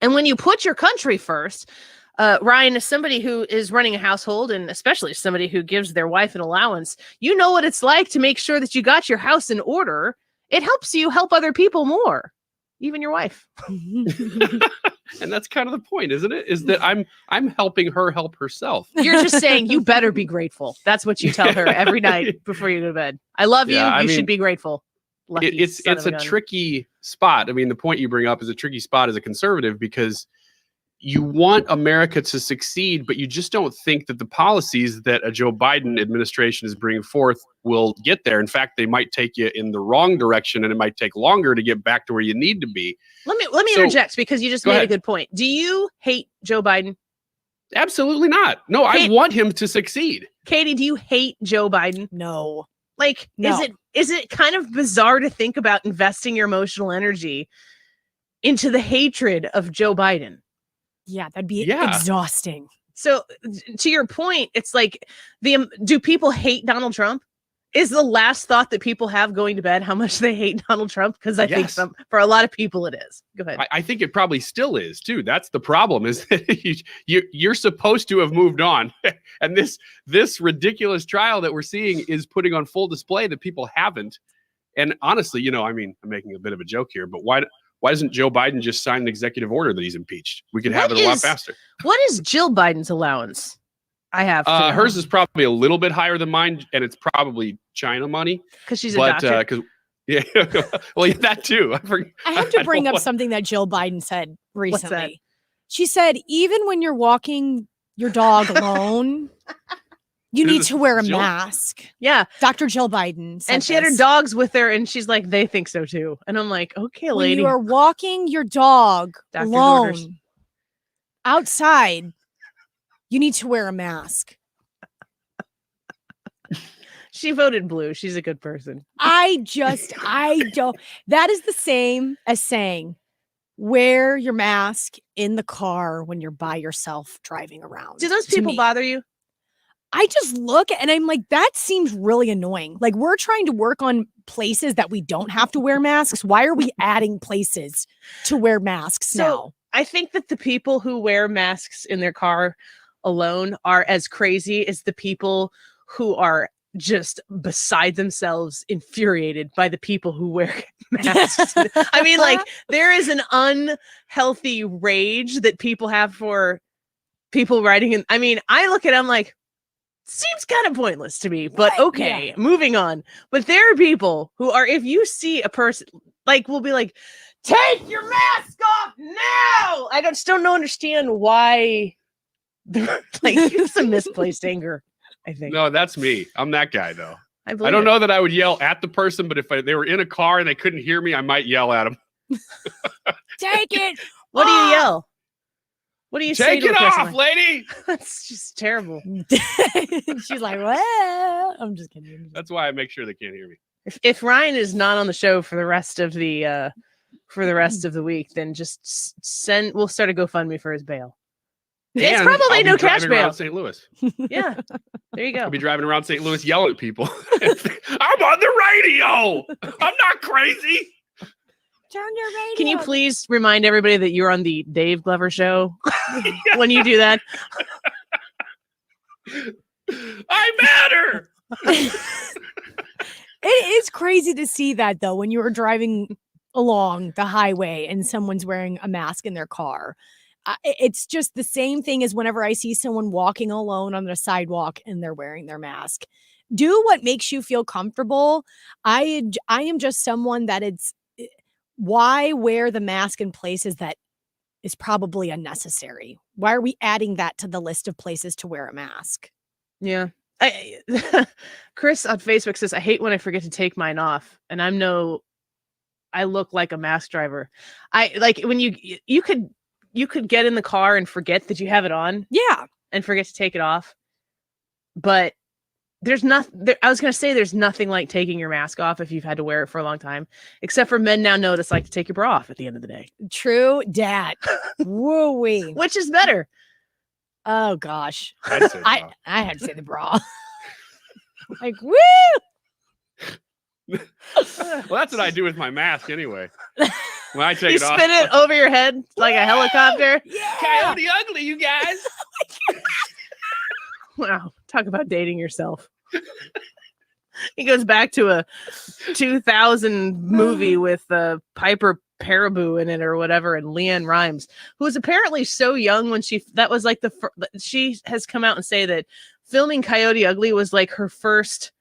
And when you put your country first, Ryan, as somebody who is running a household, and especially somebody who gives their wife an allowance, you know what it's like to make sure that you got your house in order. It helps you help other people more, even your wife. And that's kind of the point, isn't it? Is that I'm helping her help herself. You're just saying you better be grateful. That's what you tell her every night before you go to bed. I love you. You should be grateful. It's a tricky spot. I mean, the point you bring up is a tricky spot as a conservative because you want America to succeed, but you just don't think that the policies that a Joe Biden administration is bringing forth will get there. In fact, they might take you in the wrong direction, and it might take longer to get back to where you need to be. Let me interject because you just made a good point. Do you hate Joe Biden? Absolutely not. No, I want him to succeed. Katie, do you hate Joe Biden? No. Like, No. is it kind of bizarre to think about investing your emotional energy into the hatred of Joe Biden? Yeah, that'd be exhausting. So to your point, it's like do people hate Donald Trump? Is the last thought that people have going to bed how much they hate Donald Trump? Because I think for a lot of people it is. Go ahead. I think it probably still is too. That's the problem is that you're supposed to have moved on. And this ridiculous trial that we're seeing is putting on full display that people haven't. And honestly, I'm making a bit of a joke here, but why doesn't Joe Biden just sign an executive order that he's impeached? We could have it a lot faster. What is Jill Biden's allowance? I have hers is probably a little bit higher than mine, and it's probably China money because she's a doctor. Well, that too. I have to bring up something that Jill Biden said recently. She said, even when you're walking your dog alone, you need to wear a mask. Yeah. Dr. Jill Biden said and she had her dogs with her, and she's like, they think so too. And I'm like, okay, lady. When you are walking your dog alone outside, you need to wear a mask. She voted blue. She's a good person. I don't. That is the same as saying, wear your mask in the car when you're by yourself driving around. Do those people bother you? I just look and I'm like, that seems really annoying. Like, we're trying to work on places that we don't have to wear masks. Why are we adding places to wear masks now? I think that the people who wear masks in their car alone are as crazy as the people who are just beside themselves, infuriated by the people who wear masks. I mean, like, there is an unhealthy rage that people have for people riding in. I mean, I look at them like, seems kind of pointless to me, but okay, moving on. But there are people who are, if you see a person, like, will be like, take your mask off now. I just don't understand why. Like, it's a misplaced anger, I think. No, that's me. I'm that guy, though. I don't know that I would yell at the person, but if they were in a car and they couldn't hear me, I might yell at them. Take it. What do you yell? What do you say? Take it off, lady. That's just terrible. She's like, well, I'm just kidding. That's why I make sure they can't hear me. If Ryan is not on the show for the rest of the week, then just we'll start a GoFundMe for his bail. It's probably no cash bail. St. Louis. Yeah, there you go. I'll be driving around St. Louis yelling at people. I'm on the radio. I'm not crazy. Turn your radio. Can you please remind everybody that you're on the Dave Glover show when you do that? I matter. It is crazy to see that, though, when you are driving along the highway and someone's wearing a mask in their car. It's just the same thing as whenever I see someone walking alone on the sidewalk and they're wearing their mask. Do what makes you feel comfortable. I am just someone that why wear the mask in places that is probably unnecessary? Why are we adding that to the list of places to wear a mask? Yeah. Chris on Facebook says, I hate when I forget to take mine off, and I look like a mask driver. I like when you could get in the car and forget that you have it on. Yeah. And forget to take it off. But there's I was going to say there's nothing like taking your mask off if you've had to wear it for a long time, except for men now know what it's like to take your bra off at the end of the day. True, Dad. Woo-wee. Which is better? Oh, gosh. I had to say the bra. Like, woo! Well, that's what I do with my mask anyway. When I take you it off, spin it over your head like a helicopter. Yeah. Coyote ugly, you guys. Wow, talk about dating yourself. He goes back to a 2000 movie with Piper Paraboo in it or whatever, and Leanne Rimes, who was apparently so young when that was like she has come out and say that filming Coyote Ugly was like her first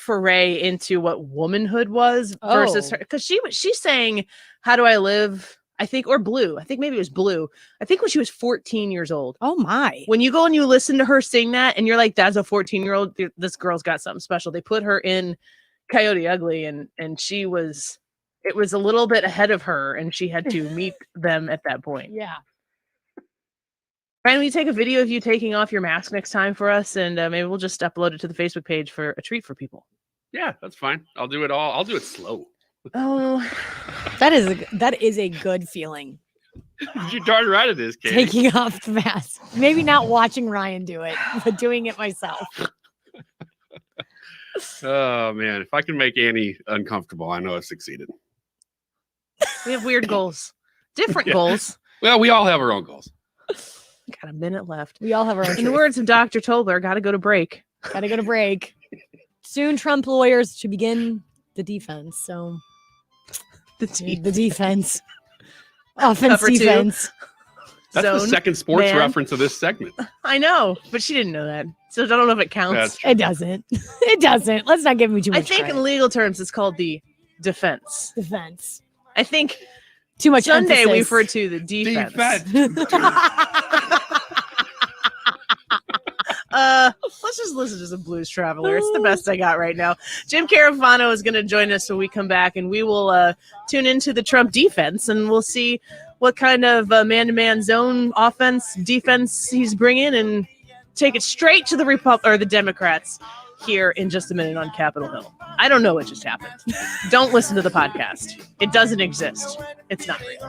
foray into what womanhood was versus her, because she's saying How Do I Live, I think, or Blue. I think maybe it was Blue. I think when she was 14 years old. Oh my. When you go and you listen to her sing that and you're like, that's a 14-year-old, this girl's got something special. They put her in Coyote Ugly and it was a little bit ahead of her and she had to meet them at that point. Yeah. Ryan, will you take a video of you taking off your mask next time for us? And maybe we'll just upload it to the Facebook page for a treat for people. Yeah, that's fine. I'll do it all. I'll do it slow. Oh, that is a good feeling. You darn right it is, Katie. Taking off the mask. Maybe not watching Ryan do it, but doing it myself. Oh man, if I can make Annie uncomfortable, I know I've succeeded. We have weird goals. Different goals. Well, we all have our own goals. Got a minute left. We all have our own. In the words of Dr. Tobler, gotta go to break. Gotta go to break. Soon Trump lawyers to begin the defense. So the defense. Offense, defense. That's the second sports reference of this segment. I know, but she didn't know that. So I don't know if it counts. It doesn't. It doesn't. Let's not give me too much I think credit. in legal terms, it's called the defense. Defense. I think too much Sunday emphasis. we refer to the defense. Let's just listen to some Blues Traveler. It's the best I got right now. Jim Carafano is going to join us when we come back, and we will tune into the Trump defense, and we'll see what kind of man-to-man zone offense, defense he's bringing, and take it straight to the Democrats here in just a minute on Capitol Hill. I don't know what just happened. Don't listen to the podcast. It doesn't exist. It's not real.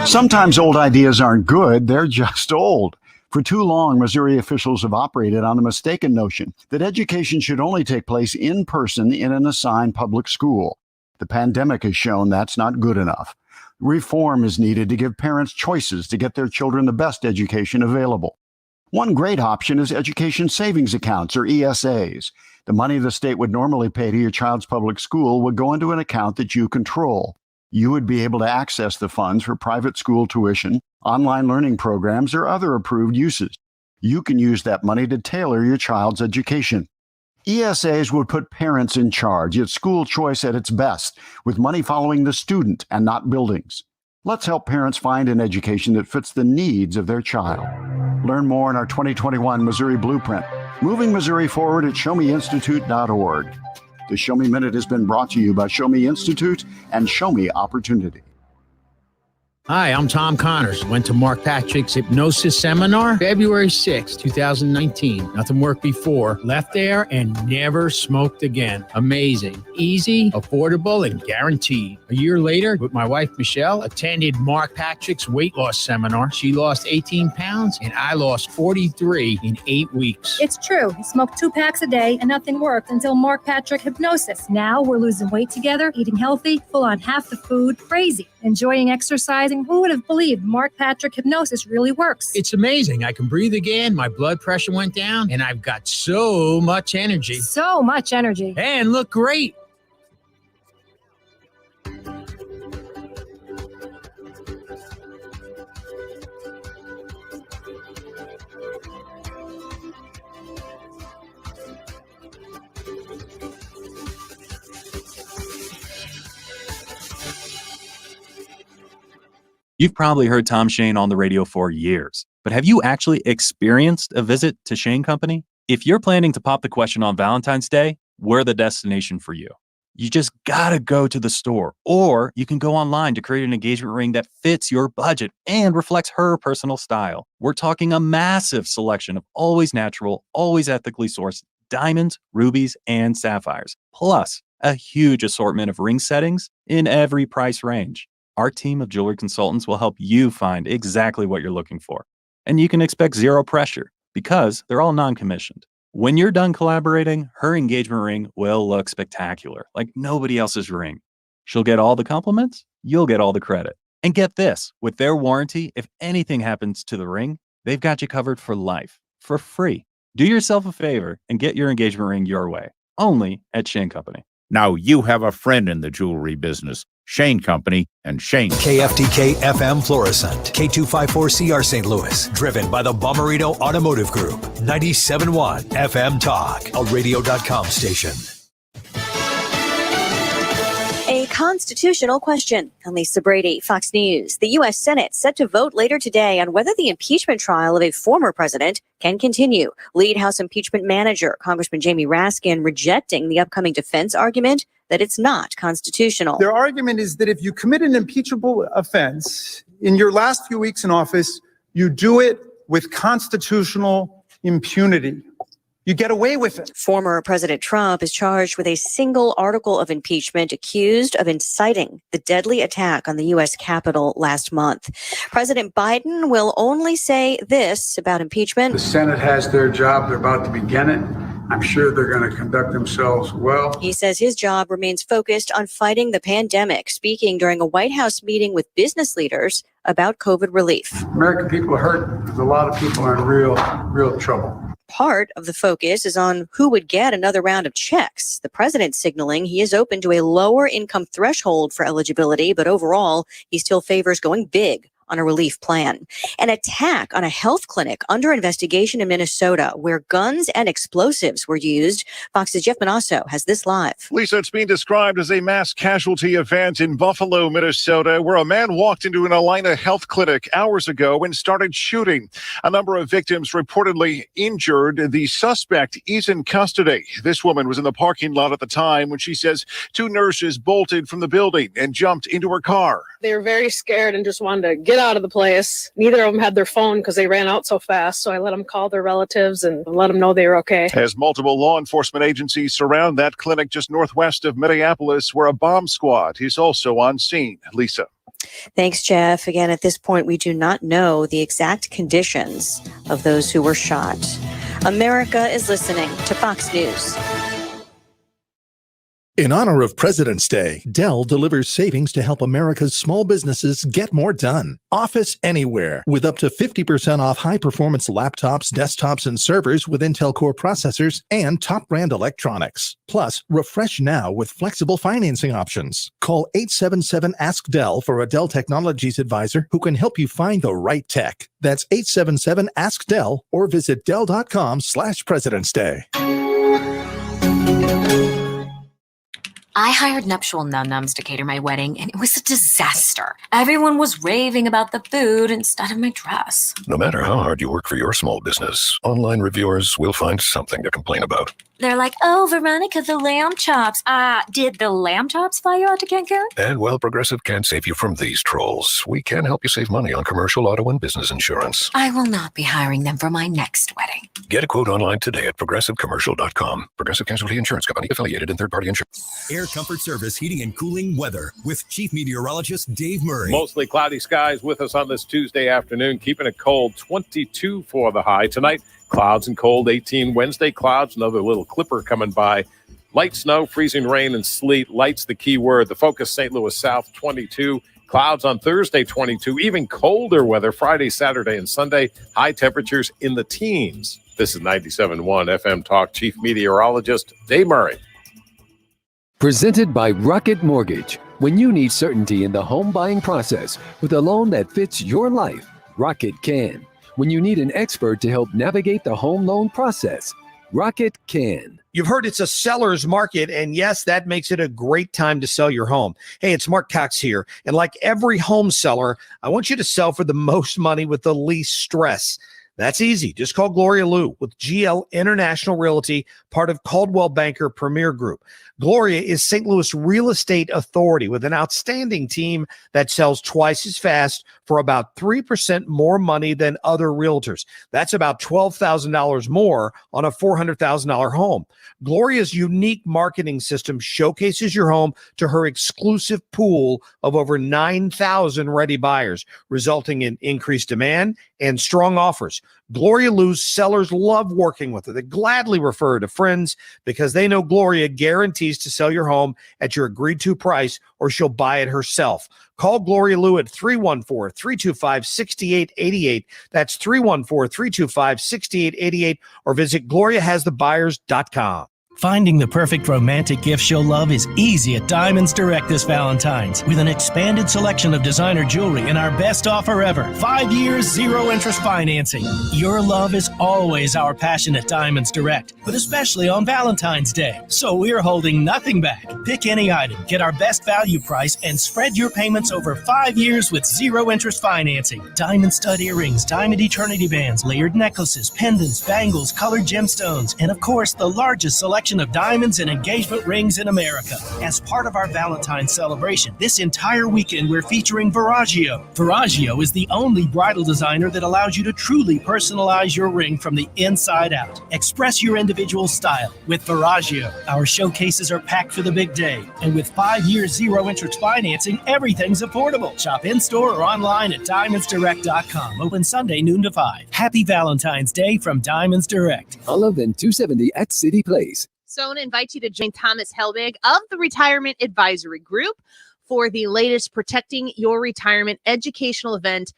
Sometimes old ideas aren't good, they're just old. For too long, Missouri officials have operated on the mistaken notion that education should only take place in person in an assigned public school. The pandemic has shown that's not good enough. Reform is needed to give parents choices to get their children the best education available. One great option is education savings accounts, or ESAs. The money the state would normally pay to your child's public school would go into an account that you control. You would be able to access the funds for private school tuition, online learning programs, or other approved uses. You can use that money to tailor your child's education. ESAs would put parents in charge. It's school choice at its best, with money following the student and not buildings. Let's help parents find an education that fits the needs of their child. Learn more in our 2021 Missouri Blueprint, moving Missouri forward at showmeinstitute.org. The Show Me Minute has been brought to you by Show Me Institute and Show Me Opportunity. Hi, I'm Tom Connors. Went to Mark Patrick's hypnosis seminar February 6, 2019. Nothing worked before. Left there and never smoked again. Amazing. Easy, affordable, and guaranteed. A year later, with my wife Michelle, attended Mark Patrick's weight loss seminar. She lost 18 pounds and I lost 43 in 8 weeks. It's true. He smoked 2 packs a day and nothing worked until Mark Patrick hypnosis. Now we're losing weight together, eating healthy, full on half the food, crazy, enjoying exercising. Who would have believed Mark Patrick hypnosis really works? It's amazing. I can breathe again. My blood pressure went down and I've got so much energy. So much energy. And look great. You've probably heard Tom Shane on the radio for years, but have you actually experienced a visit to Shane Company? If you're planning to pop the question on Valentine's Day, we're the destination for you. You just gotta go to the store, or you can go online to create an engagement ring that fits your budget and reflects her personal style. We're talking a massive selection of always natural, always ethically sourced diamonds, rubies, and sapphires, plus a huge assortment of ring settings in every price range. Our team of jewelry consultants will help you find exactly what you're looking for. And you can expect zero pressure because they're all non-commissioned. When you're done collaborating, her engagement ring will look spectacular, like nobody else's ring. She'll get all the compliments, you'll get all the credit. And get this, with their warranty, if anything happens to the ring, they've got you covered for life, for free. Do yourself a favor and get your engagement ring your way. only at Shane Company. Now you have a friend in the jewelry business. Shane Company and Shane. KFTK FM Florissant, K254CR St. Louis, driven by the Bommarito Automotive Group, 97.1 FM Talk, a radio.com station. A constitutional question. I'm Lisa Brady, Fox News. The U.S. Senate set to vote later today on whether the impeachment trial of a former president can continue. Lead House impeachment manager, Congressman Jamie Raskin, rejecting the upcoming defense argument that it's not constitutional. Their argument is that if you commit an impeachable offense in your last few weeks in office, you do it with constitutional impunity. You get away with it. Former President Trump is charged with a single article of impeachment, accused of inciting the deadly attack on the U.S. Capitol last month. President Biden will only say this about impeachment. The Senate has their job. They're about to begin it. I'm sure they're going to conduct themselves well. He says his job remains focused on fighting the pandemic, speaking during a White House meeting with business leaders about COVID relief. American people are hurt. There's a lot of people are in real trouble. Part of the focus is on who would get another round of checks. The president signaling he is open to a lower income threshold for eligibility, but overall, he still favors going big on a relief plan. An attack on a health clinic under investigation in Minnesota where guns and explosives were used. Fox's Jeff Manasso has this live. Lisa, it's being described as a mass casualty event in Buffalo, Minnesota, where a man walked into an Alina health clinic hours ago and started shooting. A number of victims reportedly injured. The suspect is in custody. This woman was in the parking lot at the time when she says 2 nurses bolted from the building and jumped into her car. They were very scared and just wanted to get out of the place. Neither of them had their phone because they ran out so fast. So I let them call their relatives and let them know they were okay. As multiple law enforcement agencies surround that clinic just northwest of Minneapolis, where a bomb squad is also on scene. Lisa. Thanks, Jeff. Again, at this point, we do not know the exact conditions of those who were shot. America is listening to Fox News. In honor of President's Day, Dell delivers savings to help America's small businesses get more done. Office Anywhere, with up to 50% off high-performance laptops, desktops, and servers with Intel Core processors and top-brand electronics. Plus, refresh now with flexible financing options. Call 877-ASK-DELL for a Dell Technologies advisor who can help you find the right tech. That's 877-ASK-DELL or visit Dell.com/President's Day. I hired Nuptial Num Nums to cater my wedding, and it was a disaster. Everyone was raving about the food instead of my dress. No matter how hard you work for your small business, online reviewers will find something to complain about. They're like, oh, Veronica, the lamb chops. Did the lamb chops fly you out to Cancun? And while Progressive can't save you from these trolls, we can help you save money on commercial auto and business insurance. I will not be hiring them for my next wedding. Get a quote online today at progressivecommercial.com. Progressive Casualty Insurance Company, affiliated in third-party insurance. Air Comfort Service Heating and Cooling weather with Chief Meteorologist Dave Murray. Mostly cloudy skies with us on this Tuesday afternoon, keeping it cold, 22 for the high. Tonight, clouds and cold, 18. Wednesday, clouds, another little clipper coming by. Light snow, freezing rain, and sleet. Light's the key word. The focus, St. Louis South, 22. Clouds on Thursday, 22. Even colder weather Friday, Saturday, and Sunday. High temperatures in the teens. This is 97.1 FM Talk. Chief Meteorologist Dave Murray. Presented by Rocket Mortgage. When you need certainty in the home buying process with a loan that fits your life, Rocket can. When you need an expert to help navigate the home loan process, Rocket can. You've heard it's a seller's market, and yes, that makes it a great time to sell your home. Hey, it's Marc Cox here, and like every home seller, I want you to sell for the most money with the least stress. That's easy. Just call Gloria Liu with GL International Realty, part of Coldwell Banker Premier Group. Gloria is St. Louis real estate authority with an outstanding team that sells twice as fast for about 3% more money than other realtors. That's about $12,000 more on a $400,000 home. Gloria's unique marketing system showcases your home to her exclusive pool of over 9,000 ready buyers, resulting in increased demand and strong offers. Gloria Liu's sellers love working with her. They gladly refer to friends because they know Gloria guarantees to sell your home at your agreed to price, or she'll buy it herself. Call Gloria Liu at 314-325-6888. That's 314-325-6888, or visit GloriaHasTheBuyers.com. Finding the perfect romantic gift she'll love is easy at Diamonds Direct this Valentine's. With an expanded selection of designer jewelry and our best offer ever, 5 years, 0 interest financing. Your love is always our passion at Diamonds Direct, but especially on Valentine's Day. So we're holding nothing back. Pick any item, get our best value price, and spread your payments over 5 years with 0 interest financing. Diamond stud earrings, diamond eternity bands, layered necklaces, pendants, bangles, colored gemstones, and of course, the largest selection of diamonds and engagement rings in America. As part of our Valentine's celebration, this entire weekend we're featuring Veragio. Veragio is the only bridal designer that allows you to truly personalize your ring from the inside out. Express your individual style with Veragio. Our showcases are packed for the big day, and with 5 years 0 interest financing, everything's affordable. Shop in-store or online at diamondsdirect.com. Open Sunday noon to 5. Happy Valentine's Day from Diamonds Direct. Olive and 270 at City Place. So I want to invite you to join Thomas Helbig of the Retirement Advisory Group for the latest Protecting Your Retirement educational event,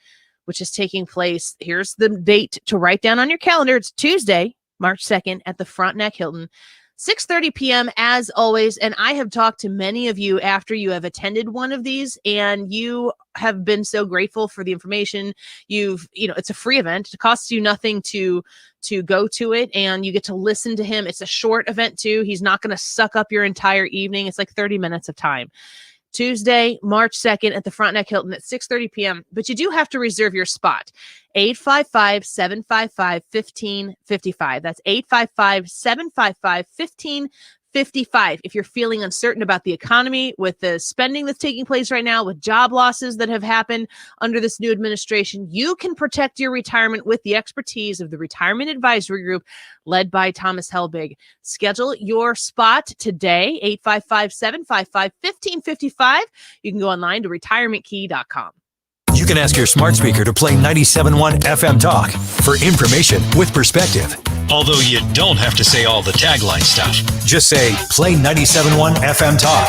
which is taking place. Here's the date to write down on your calendar. It's Tuesday, March 2nd at the Frontenac Hilton, 6:30 p.m. as always. And I have talked to many of you after you have attended one of these, and you have been so grateful for the information. It's a free event. It costs you nothing to go to it, and you get to listen to him. It's a short event too. He's not going to suck up your entire evening. It's like 30 minutes of time. Tuesday, March 2nd at the Frontenac Hilton at 6:30 p.m. But you do have to reserve your spot. 855-755-1555. That's 855-755-1555. If you're feeling uncertain about the economy, with the spending that's taking place right now, with job losses that have happened under this new administration, you can protect your retirement with the expertise of the Retirement Advisory Group led by Thomas Helbig. Schedule your spot today, 855-755-1555. You can go online to retirementkey.com. You can ask your smart speaker to play 97.1 FM Talk for information with perspective. Although you don't have to say all the tagline stuff. Just say, play 97.1 FM Talk.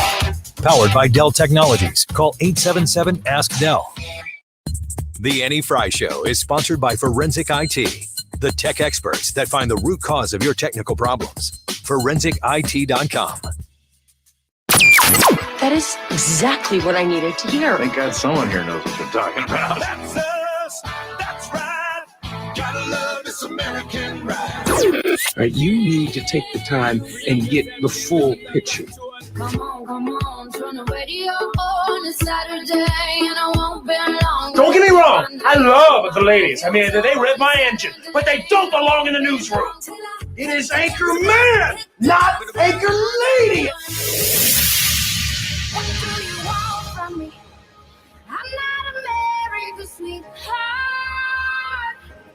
Powered by Dell Technologies. Call 877-ASK-DELL. The Annie Fry Show is sponsored by Forensic IT, the tech experts that find the root cause of your technical problems. ForensicIT.com. That is exactly what I needed to hear. Thank God someone here knows what they're talking about. That's us. That's right. Gotta love this American ride. Right, you need to take the time and get the full picture. Come on, turn the radio on. It's Saturday and I won't be long. Don't get me wrong, I love the ladies. I mean, they rev my engine, but they don't belong in the newsroom. It is Anchor Man, not Anchor Lady. What do you want from me? I'm not America's sweetheart.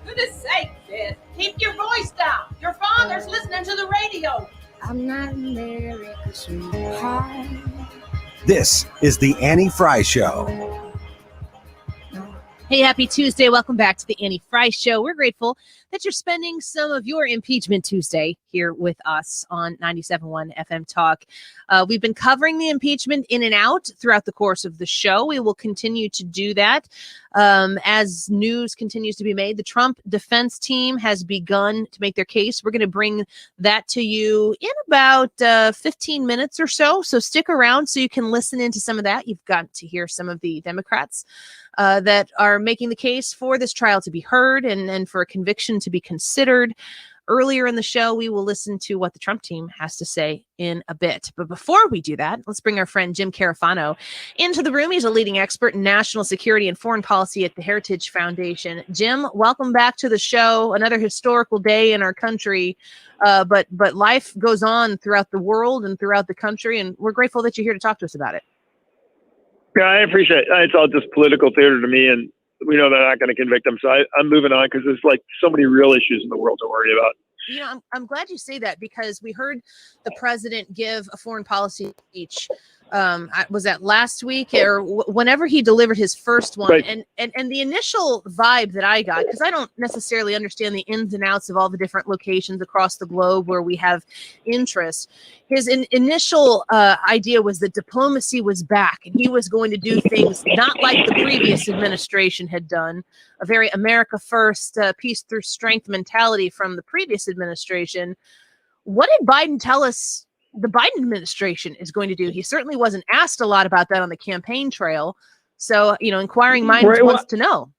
Goodness sake, Beth. Keep your voice down. Your father's listening to the radio. I'm not America's sweetheart. This is the Annie Fry Show. Hey, happy Tuesday. Welcome back to the Annie Fry Show. We're grateful that you're spending some of your Impeachment Tuesday here with us on 97.1 FM Talk. We've been covering the impeachment in and out throughout the course of the show. We will continue to do that as news continues to be made. The Trump defense team has begun to make their case. We're going to bring that to you in about 15 minutes or so. So stick around so you can listen into some of that. You've got to hear some of the Democrats that are making the case for this trial to be heard and for a conviction to be considered. Earlier in the show, we will listen to what the Trump team has to say in a bit. But before we do that, let's bring our friend Jim Carafano into the room. He's a leading expert in national security and foreign policy at the Heritage Foundation. Jim, welcome back to the show. Another historical day in our country, but life goes on throughout the world and throughout the country, and we're grateful that you're here to talk to us about it. Yeah, I appreciate it. It's all just political theater to me, and we know they're not going to convict him. So I'm moving on because there's like so many real issues in the world to worry about. You know, I'm glad you say that because we heard the president give a foreign policy speech. Was that last week or whenever he delivered his first one? Right. And the initial vibe that I got, because I don't necessarily understand the ins and outs of all the different locations across the globe where we have interest. His initial idea was that diplomacy was back and he was going to do things not like the previous administration had done, a very America first, peace through strength mentality from the previous administration. What did Biden tell us the Biden administration is going to do? He certainly wasn't asked a lot about that on the campaign trail. So, inquiring minds wants to know.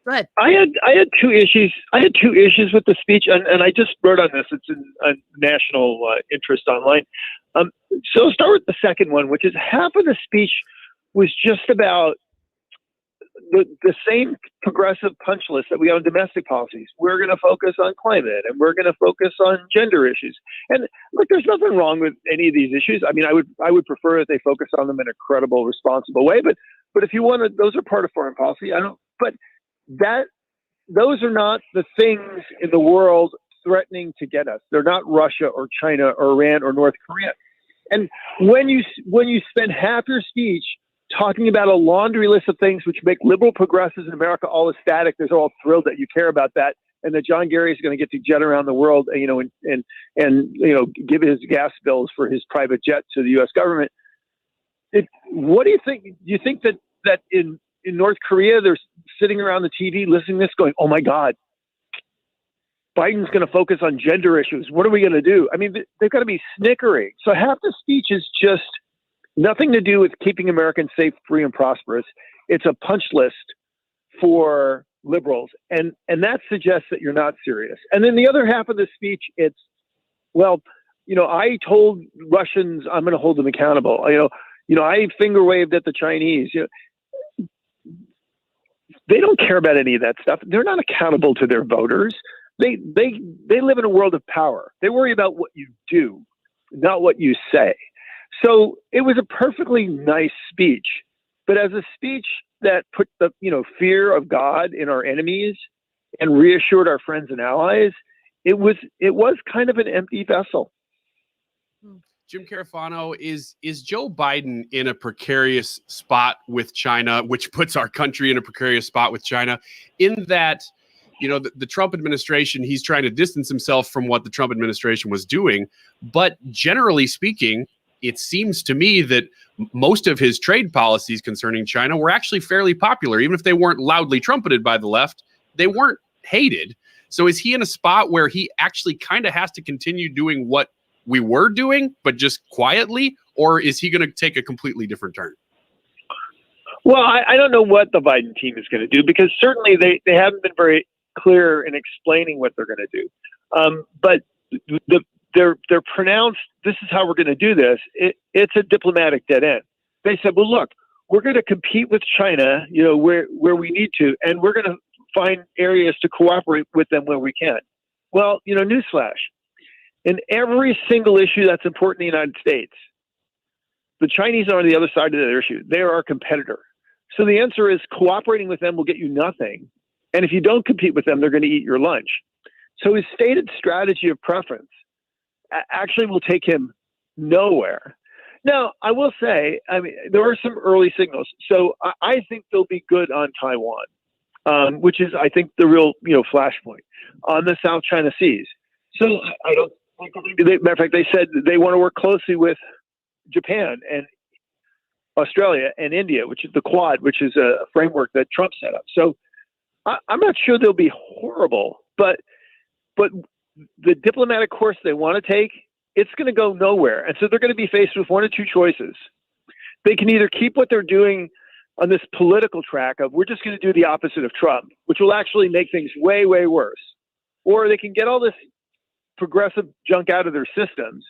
Go ahead. I had two issues. I had two issues with the speech, and I just wrote on this. It's in national interest online. So I'll start with the second one, which is half of the speech was just about the same progressive punch list that we have on domestic policies. We're going to focus on climate, and we're going to focus on gender issues. And look, there's nothing wrong with any of these issues. I mean, I would prefer that they focus on them in a credible, responsible way. But if you want to, those are part of foreign policy. But those are not the things in the world threatening to get us. They're not Russia or China or Iran or North Korea. And when you spend half your speech talking about a laundry list of things which make liberal progressives in America all ecstatic, they're all thrilled that you care about that, and that John Kerry is going to get to jet around the world, and give his gas bills for his private jet to the U.S. government. What do you think? Do you think that in North Korea they're sitting around the TV listening to this, going, "Oh my God, Biden's going to focus on gender issues. What are we going to do?" I mean, they've got to be snickering. So half the speech is just nothing to do with keeping Americans safe, free, and prosperous. It's a punch list for liberals. And that suggests that you're not serious. And then the other half of the speech, it's, well, I told Russians I'm going to hold them accountable. I finger waved at the Chinese. They don't care about any of that stuff. They're not accountable to their voters. They live in a world of power. They worry about what you do, not what you say. So it was a perfectly nice speech, but as a speech that put the fear of God in our enemies and reassured our friends and allies, it was kind of an empty vessel. Jim Carafano, is Joe Biden in a precarious spot with China, which puts our country in a precarious spot with China, in that the Trump administration, he's trying to distance himself from what the Trump administration was doing, but generally speaking, it seems to me that most of his trade policies concerning China were actually fairly popular. Even if they weren't loudly trumpeted by the left, they weren't hated. So is he in a spot where he actually kind of has to continue doing what we were doing, but just quietly, or is he going to take a completely different turn? Well, I don't know what the Biden team is going to do, because certainly they haven't been very clear in explaining what they're going to do. But they're pronounced, this is how we're going to do this. It's a diplomatic dead end. They said, well, look, we're going to compete with China, where we need to, and we're going to find areas to cooperate with them where we can. Well, newsflash, in every single issue that's important in the United States, the Chinese are on the other side of that issue. They are our competitor. So the answer is cooperating with them will get you nothing. And if you don't compete with them, they're going to eat your lunch. So his stated strategy of preference actually will take him nowhere. Now, I will say, there are some early signals. So I think they'll be good on Taiwan, which is, I think, the real, flashpoint on the South China Seas. So I don't think, matter of fact, they said they want to work closely with Japan and Australia and India, which is the Quad, which is a framework that Trump set up. So I'm not sure they'll be horrible, but the diplomatic course they want to take, it's going to go nowhere. And so they're going to be faced with one of two choices. They can either keep what they're doing on this political track of, we're just going to do the opposite of Trump, which will actually make things way, way worse. Or they can get all this progressive junk out of their systems.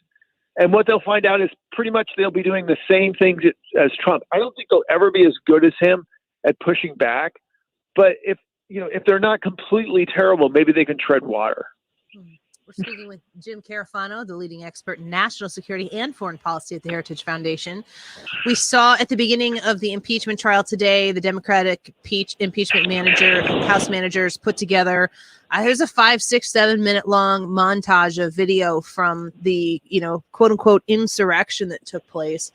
And what they'll find out is pretty much they'll be doing the same things as Trump. I don't think they'll ever be as good as him at pushing back. But if they're not completely terrible, maybe they can tread water. We're speaking with Jim Carafano, the leading expert in national security and foreign policy at the Heritage Foundation. We saw at the beginning of the impeachment trial today, the Democratic impeachment House managers put together, there's a 5, 6, 7 minute long montage of video from the, quote unquote insurrection that took place.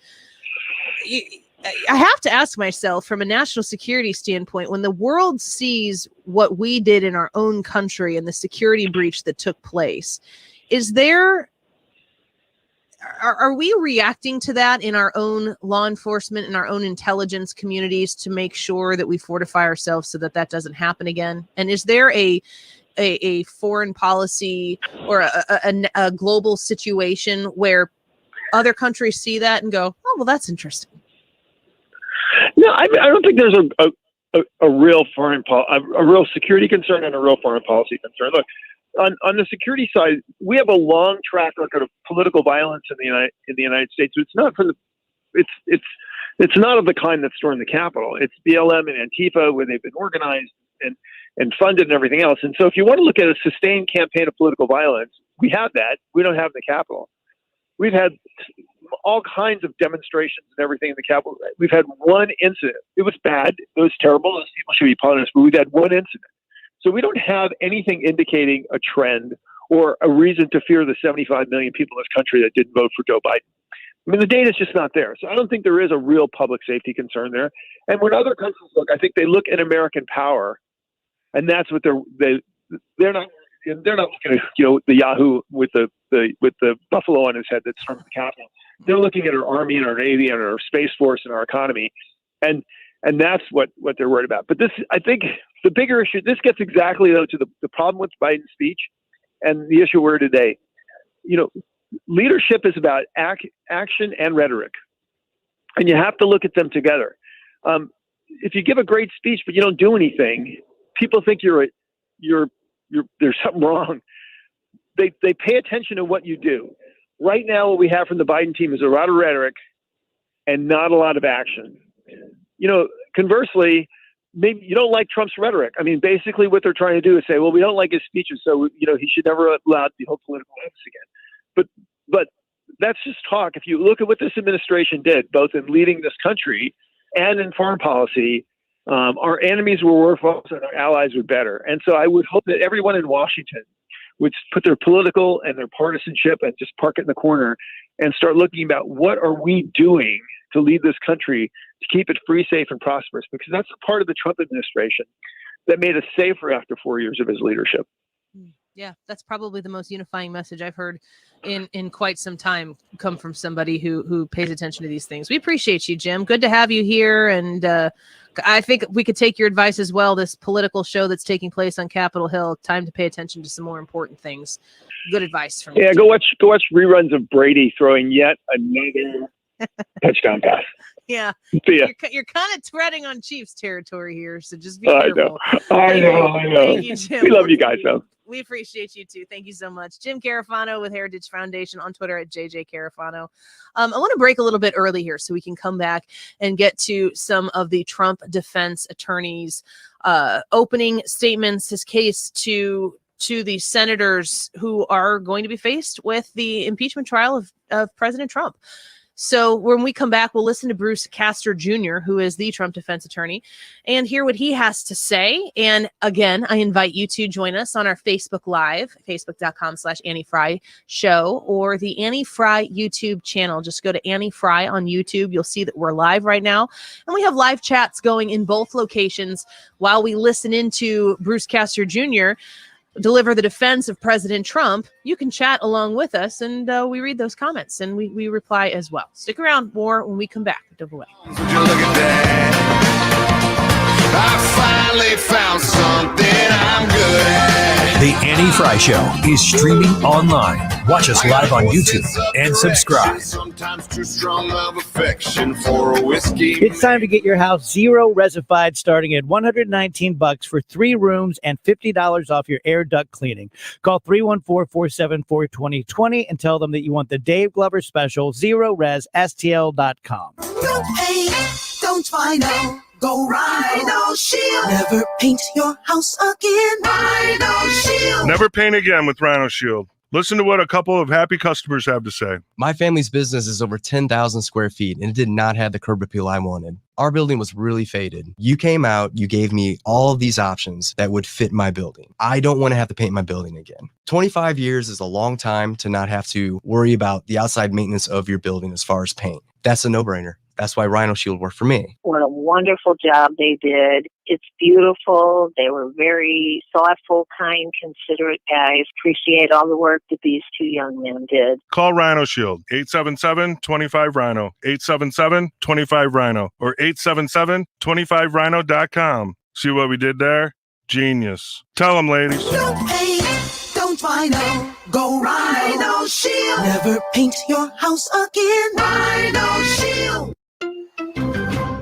I have to ask myself, from a national security standpoint, when the world sees what we did in our own country and the security breach that took place, are we reacting to that in our own law enforcement and our own intelligence communities to make sure that we fortify ourselves so that doesn't happen again? And is there a a foreign policy or a global situation where other countries see that and go, oh, well, that's interesting? No, I don't think there's a real a real security concern and a real foreign policy concern. Look, on the security side, we have a long track record of political violence in the United States. It's not it's not of the kind that's stormed the Capitol. It's BLM and Antifa, where they've been organized and funded and everything else. And so, if you want to look at a sustained campaign of political violence, we have that. We don't have the Capitol. We've had all kinds of demonstrations and everything in the Capitol. We've had one incident. It was bad. It was terrible. Those people should be punished, but we've had one incident. So we don't have anything indicating a trend or a reason to fear the 75 million people in this country that didn't vote for Joe Biden. I mean, the data is just not there. So I don't think there is a real public safety concern there. And when other countries look, I think they look at American power, and that's what they're not looking at, the Yahoo with the buffalo on his head that stormed the Capitol. They're looking at our Army and our Navy and our Space Force and our economy, and that's what they're worried about. But this, I think, the bigger issue. This gets exactly though to the problem with Biden's speech and the issue we're today. Leadership is about action and rhetoric, and you have to look at them together. If you give a great speech but you don't do anything, people think you're there's something wrong. They pay attention to what you do. Right now, what we have from the Biden team is a lot of rhetoric and not a lot of action. Conversely, maybe you don't like Trump's rhetoric. I mean, basically what they're trying to do is say, well, we don't like his speeches, so he should never allow to hold political office again. But that's just talk. If you look at what this administration did, both in leading this country and in foreign policy, our enemies were worse and our allies were better. And so I would hope that everyone in Washington would put their political and their partisanship and just park it in the corner and start looking about what are we doing to lead this country to keep it free, safe, and prosperous, because that's a part of the Trump administration that made us safer after 4 years of his leadership. Yeah, that's probably the most unifying message I've heard in quite some time come from somebody who pays attention to these things. We appreciate you, Jim. Good to have you here. And I think we could take your advice as well. This political show that's taking place on Capitol Hill, time to pay attention to some more important things. Good advice from you. Yeah, go watch reruns of Brady throwing yet another touchdown pass. Yeah, See ya. you're kind of treading on Chiefs territory here, so just be careful. I know. Thank you, Jim. We love you guys, though. We appreciate you too. Thank you so much. Jim Carafano with Heritage Foundation, on Twitter at JJ Carafano. I want to break a little bit early here so we can come back and get to some of the Trump defense attorneys' opening statements, his case to the senators who are going to be faced with the impeachment trial of President Trump. So when we come back, we'll listen to Bruce Castor Jr., who is the Trump defense attorney, and hear what he has to say. And again, I invite you to join us on our Facebook Live, facebook.com/Annie Fry Show, or the Annie Fry YouTube channel. Just go to Annie Fry on YouTube. You'll see that we're live right now. And we have live chats going in both locations while we listen into Bruce Castor Jr. deliver the defense of President Trump. You can chat along with us, and we read those comments, and we reply as well. Stick around, more when we come back. Don't go away. I finally found something I'm good at. The Annie Fry Show is streaming online. Watch us live on YouTube and subscribe. Sometimes too strong of affection for a whiskey. It's time to get your house zero resified, starting at $119 for 3 rooms and $50 off your air duct cleaning. Call 314-474-2020 and tell them that you want the Dave Glover special, ZeroResSTL.com. Don't paint, don't vinyl. Go Rhino Shield. Never paint your house again. Rhino Shield. Never paint again with Rhino Shield. Listen to what a couple of happy customers have to say. My family's business is over 10,000 square feet, and it did not have the curb appeal I wanted. Our building was really faded. You came out, you gave me all of these options that would fit my building. I don't want to have to paint my building again. 25 years is a long time to not have to worry about the outside maintenance of your building as far as paint. That's a no-brainer. That's why Rhino Shield worked for me. What a wonderful job they did. It's beautiful. They were very thoughtful, kind, considerate guys. Appreciate all the work that these 2 young men did. Call Rhino Shield, 877-25-RHINO, 877-25-RHINO, or 877-25rhino.com. See what we did there? Genius. Tell them, ladies. Don't paint, don't vinyl, go Rhino Shield. Never paint your house again. Rhino Shield.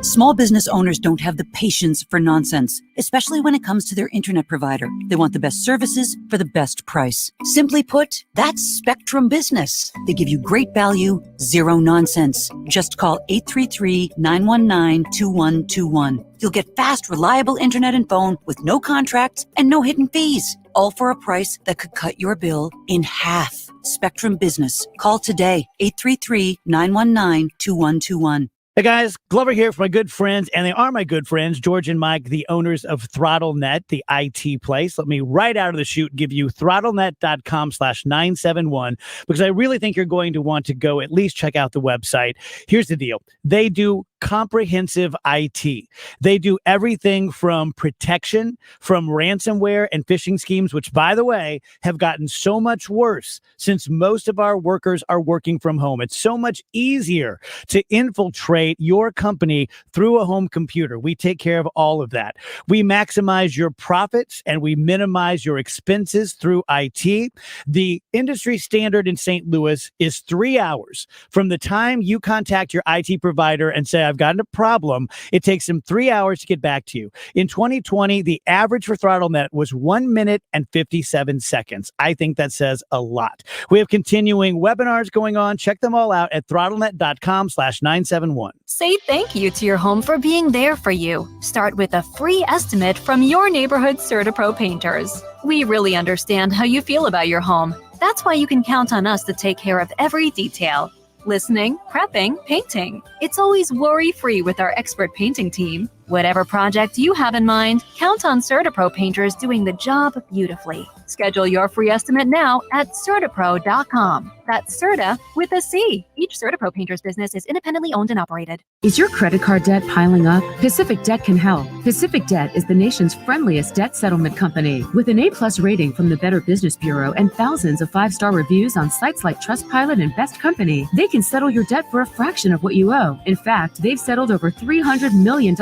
Small business owners don't have the patience for nonsense, especially when it comes to their internet provider. They want the best services for the best price. Simply put, that's Spectrum Business. They give you great value, zero nonsense. Just call 833-919-2121. You'll get fast, reliable internet and phone with no contracts and no hidden fees. All for a price that could cut your bill in half. Spectrum Business. Call today, 833-919-2121. Hey guys, Glover here for my good friends, and they are my good friends, George and Mike, the owners of ThrottleNet, the IT place. Let me right out of the chute give you throttlenet.com/971 because I really think you're going to want to go at least check out the website. Here's the deal. They do comprehensive IT. They do everything from protection, from ransomware and phishing schemes, which, by the way, have gotten so much worse since most of our workers are working from home. It's so much easier to infiltrate your company through a home computer. We take care of all of that. We maximize your profits and we minimize your expenses through IT. The industry standard in St. Louis is 3 hours from the time you contact your IT provider and say, I've got a problem. It takes them 3 hours to get back to you. In 2020, the average for ThrottleNet was 1 minute and 57 seconds. I think that says a lot. We have continuing webinars going on. Check them all out at throttlenet.com/971. Say thank you to your home for being there for you. Start with a free estimate from your neighborhood CertaPro painters. We really understand how you feel about your home. That's why you can count on us to take care of every detail. Listening, prepping, painting. It's always worry-free with our expert painting team. Whatever project you have in mind, count on CertaPro painters doing the job beautifully. Schedule your free estimate now at CertaPro.com. That's Certa with a C. Each CertaPro painter's business is independently owned and operated. Is your credit card debt piling up? Pacific Debt can help. Pacific Debt is the nation's friendliest debt settlement company. With an A+ rating from the Better Business Bureau and thousands of 5-star reviews on sites like Trustpilot and Best Company, they can settle your debt for a fraction of what you owe. In fact, they've settled over $300 million,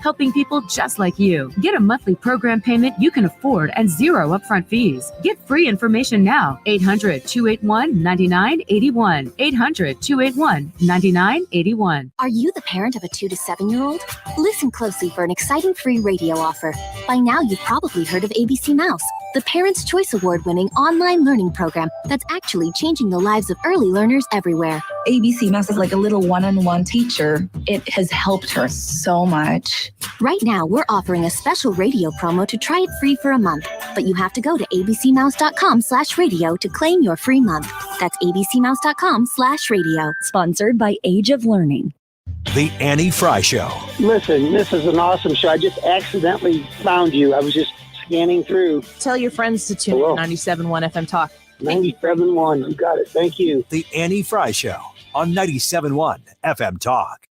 helping people just like you. Get a monthly program payment you can afford and zero upfront fees. Get free information now. 800-281-9981. 800-281-9981. Are you the parent of a 2 to 7-year-old? Listen closely for an exciting free radio offer. By now, you've probably heard of ABC Mouse, the Parents' Choice Award-winning online learning program that's actually changing the lives of early learners everywhere. ABC Mouse is like a little one-on-one teacher. It has helped her so much. Right now, we're offering a special radio promo to try it free for a month, but you have to go to abcmouse.com/radio to claim your free month. That's abcmouse.com/radio. Sponsored by Age of Learning. The Annie Fry Show. Listen, this is an awesome show. I just accidentally found you. I was just scanning through. Tell your friends to tune in 97.1 FM Talk. 97.1. You got it. Thank you. The Annie Fry Show on 97.1 FM Talk.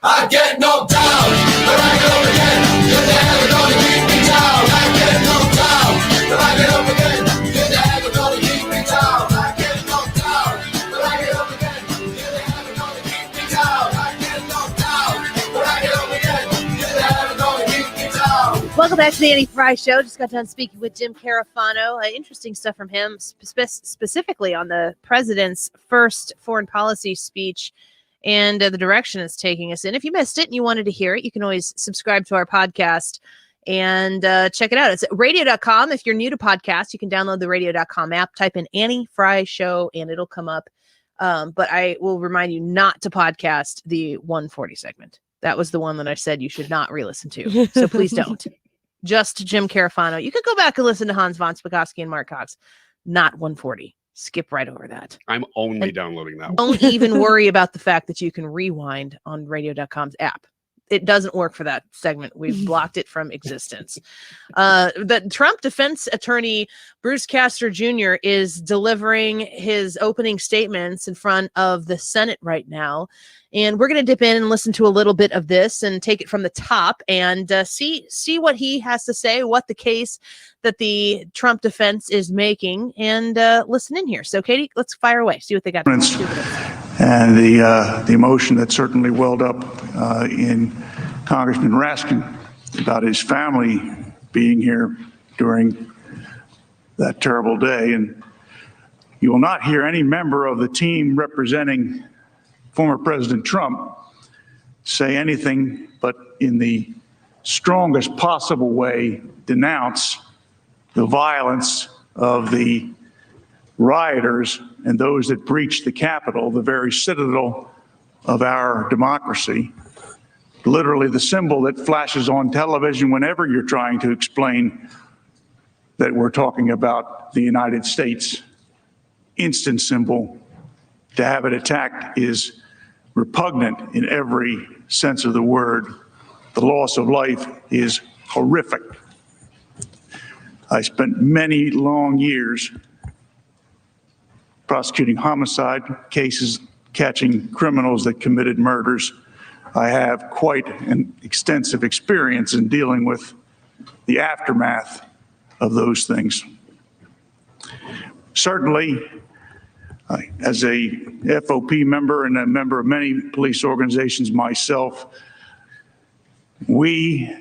I get knocked down, but I get up again. You're never gonna keep me down. I get knocked down, but I get up again. You're never gonna keep me down. I get knocked down, but I get up again. You're never gonna keep me down. I get knocked down, but I get up again. You're never gonna keep me down. Welcome back to the Annie Fry Show. Just got done speaking with Jim Carafano. Interesting stuff from him, specifically on the president's first foreign policy speech and the direction it's taking us in. If you missed it and you wanted to hear it, you can always subscribe to our podcast and check it out. It's at radio.com. If you're new to podcasts, you can download the radio.com app, type in Annie Fry Show, and it'll come up. But I will remind you not to podcast the 140 segment. That was the one that I said you should not re-listen to. So please don't. Just Jim Carafano. You could go back and listen to Hans von Spakovsky and Marc Cox, not 140. Skip right over that. I'm only downloading that one. Don't even worry about the fact that you can rewind on radio.com's app. it doesn't work for that segment. We've blocked it from existence. The Trump defense attorney, Bruce Castor Jr., is delivering his opening statements in front of the Senate right now. And we're going to dip in and listen to a little bit of this and take it from the top and see what he has to say, what the case that the Trump defense is making, and listen in here. So, Katie, let's fire away. See what they got to say. And the emotion that certainly welled up in Congressman Raskin about his family being here during that terrible day. And you will not hear any member of the team representing former President Trump say anything but in the strongest possible way denounce the violence of the rioters and those that breached the Capitol, the very citadel of our democracy, literally the symbol that flashes on television whenever you're trying to explain that we're talking about the United States. Instant symbol. To have it attacked is repugnant in every sense of the word. The loss of life is horrific. I spent many long years prosecuting homicide cases, catching criminals that committed murders. I have quite an extensive experience in dealing with the aftermath of those things. Certainly, as a FOP member and a member of many police organizations myself, we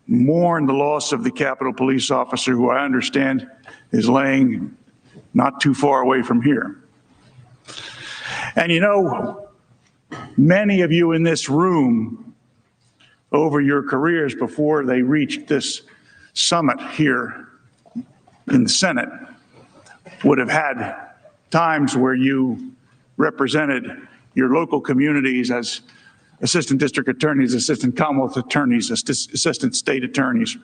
mourn the loss of the Capitol Police officer, who I understand is laying not too far away from here. And you know, many of you in this room over your careers before they reached this summit here in the Senate would have had times where you represented your local communities as assistant district attorneys, assistant Commonwealth attorneys, assistant state attorneys.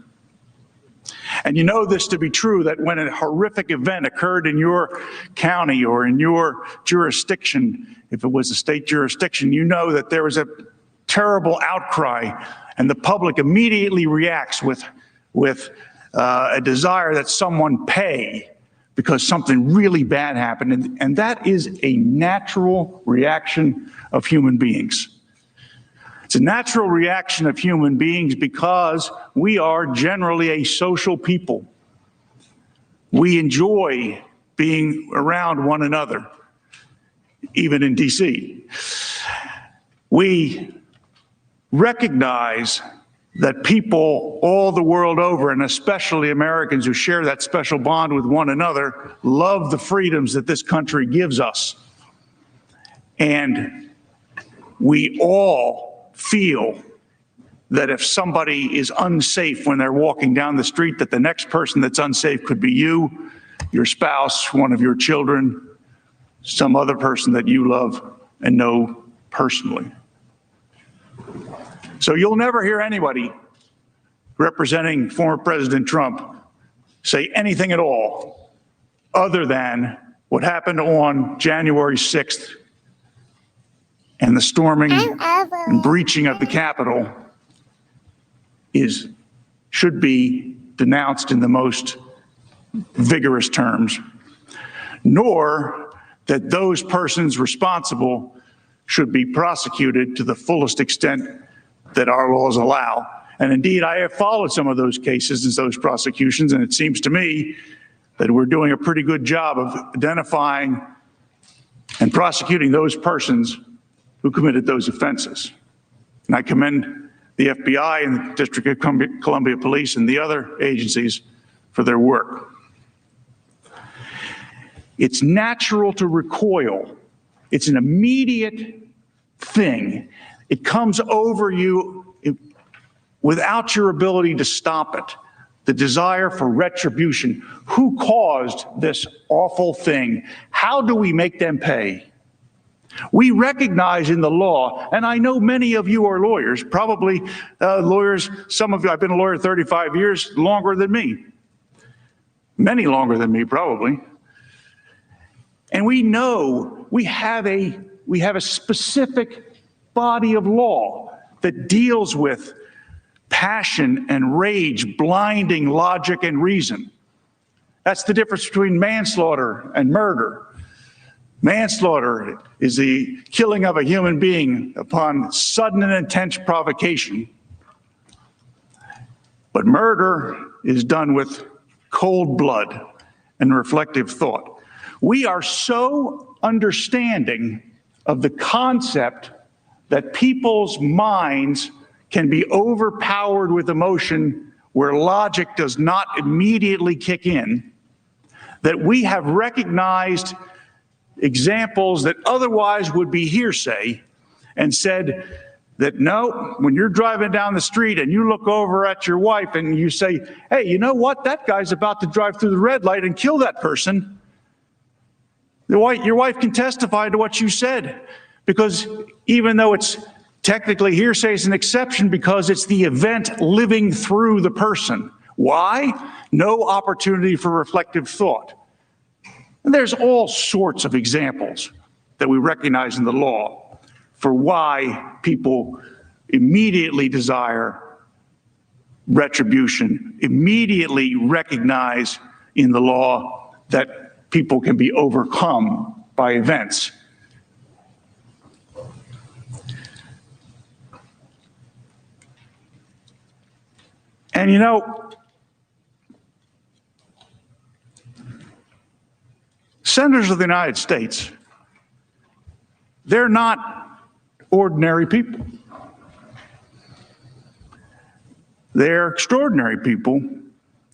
And you know this to be true, that when a horrific event occurred in your county or in your jurisdiction, if it was a state jurisdiction, you know that there was a terrible outcry and the public immediately reacts with a desire that someone pay because something really bad happened. And that is a natural reaction of human beings. It's a natural reaction of human beings because we are generally a social people. We enjoy being around one another, even in DC. We recognize that people all the world over, and especially Americans who share that special bond with one another, love the freedoms that this country gives us. And we all feel that if somebody is unsafe when they're walking down the street, that the next person that's unsafe could be you, your spouse, one of your children, some other person that you love and know personally. So you'll never hear anybody representing former President Trump say anything at all other than what happened on January 6th and the storming and breaching of the Capitol should be denounced in the most vigorous terms, nor that those persons responsible should be prosecuted to the fullest extent that our laws allow. And indeed, I have followed some of those cases and those prosecutions, and it seems to me that we're doing a pretty good job of identifying and prosecuting those persons who committed those offenses. And I commend the FBI and the District of Columbia Police and the other agencies for their work. It's natural to recoil. It's an immediate thing. It comes over you without your ability to stop it. The desire for retribution. Who caused this awful thing? How do we make them pay? We recognize in the law, and I know many of you are lawyers, probably lawyers, some of you, I've been a lawyer 35 years, longer than me. Many longer than me, probably. And we know we have a specific body of law that deals with passion and rage, blinding logic and reason. That's the difference between manslaughter and murder. Manslaughter is the killing of a human being upon sudden and intense provocation. But murder is done with cold blood and reflective thought. We are so understanding of the concept that people's minds can be overpowered with emotion where logic does not immediately kick in, that we have recognized examples that otherwise would be hearsay and said that no, when you're driving down the street and you look over at your wife and you say, hey, you know what? That guy's about to drive through the red light and kill that person. Your wife can testify to what you said, because even though it's technically hearsay, is an exception because it's the event living through the person. Why? No opportunity for reflective thought. And there's all sorts of examples that we recognize in the law for why people immediately desire retribution, immediately recognize in the law that people can be overcome by events. And you know, senators of the United States, they're not ordinary people. They're extraordinary people,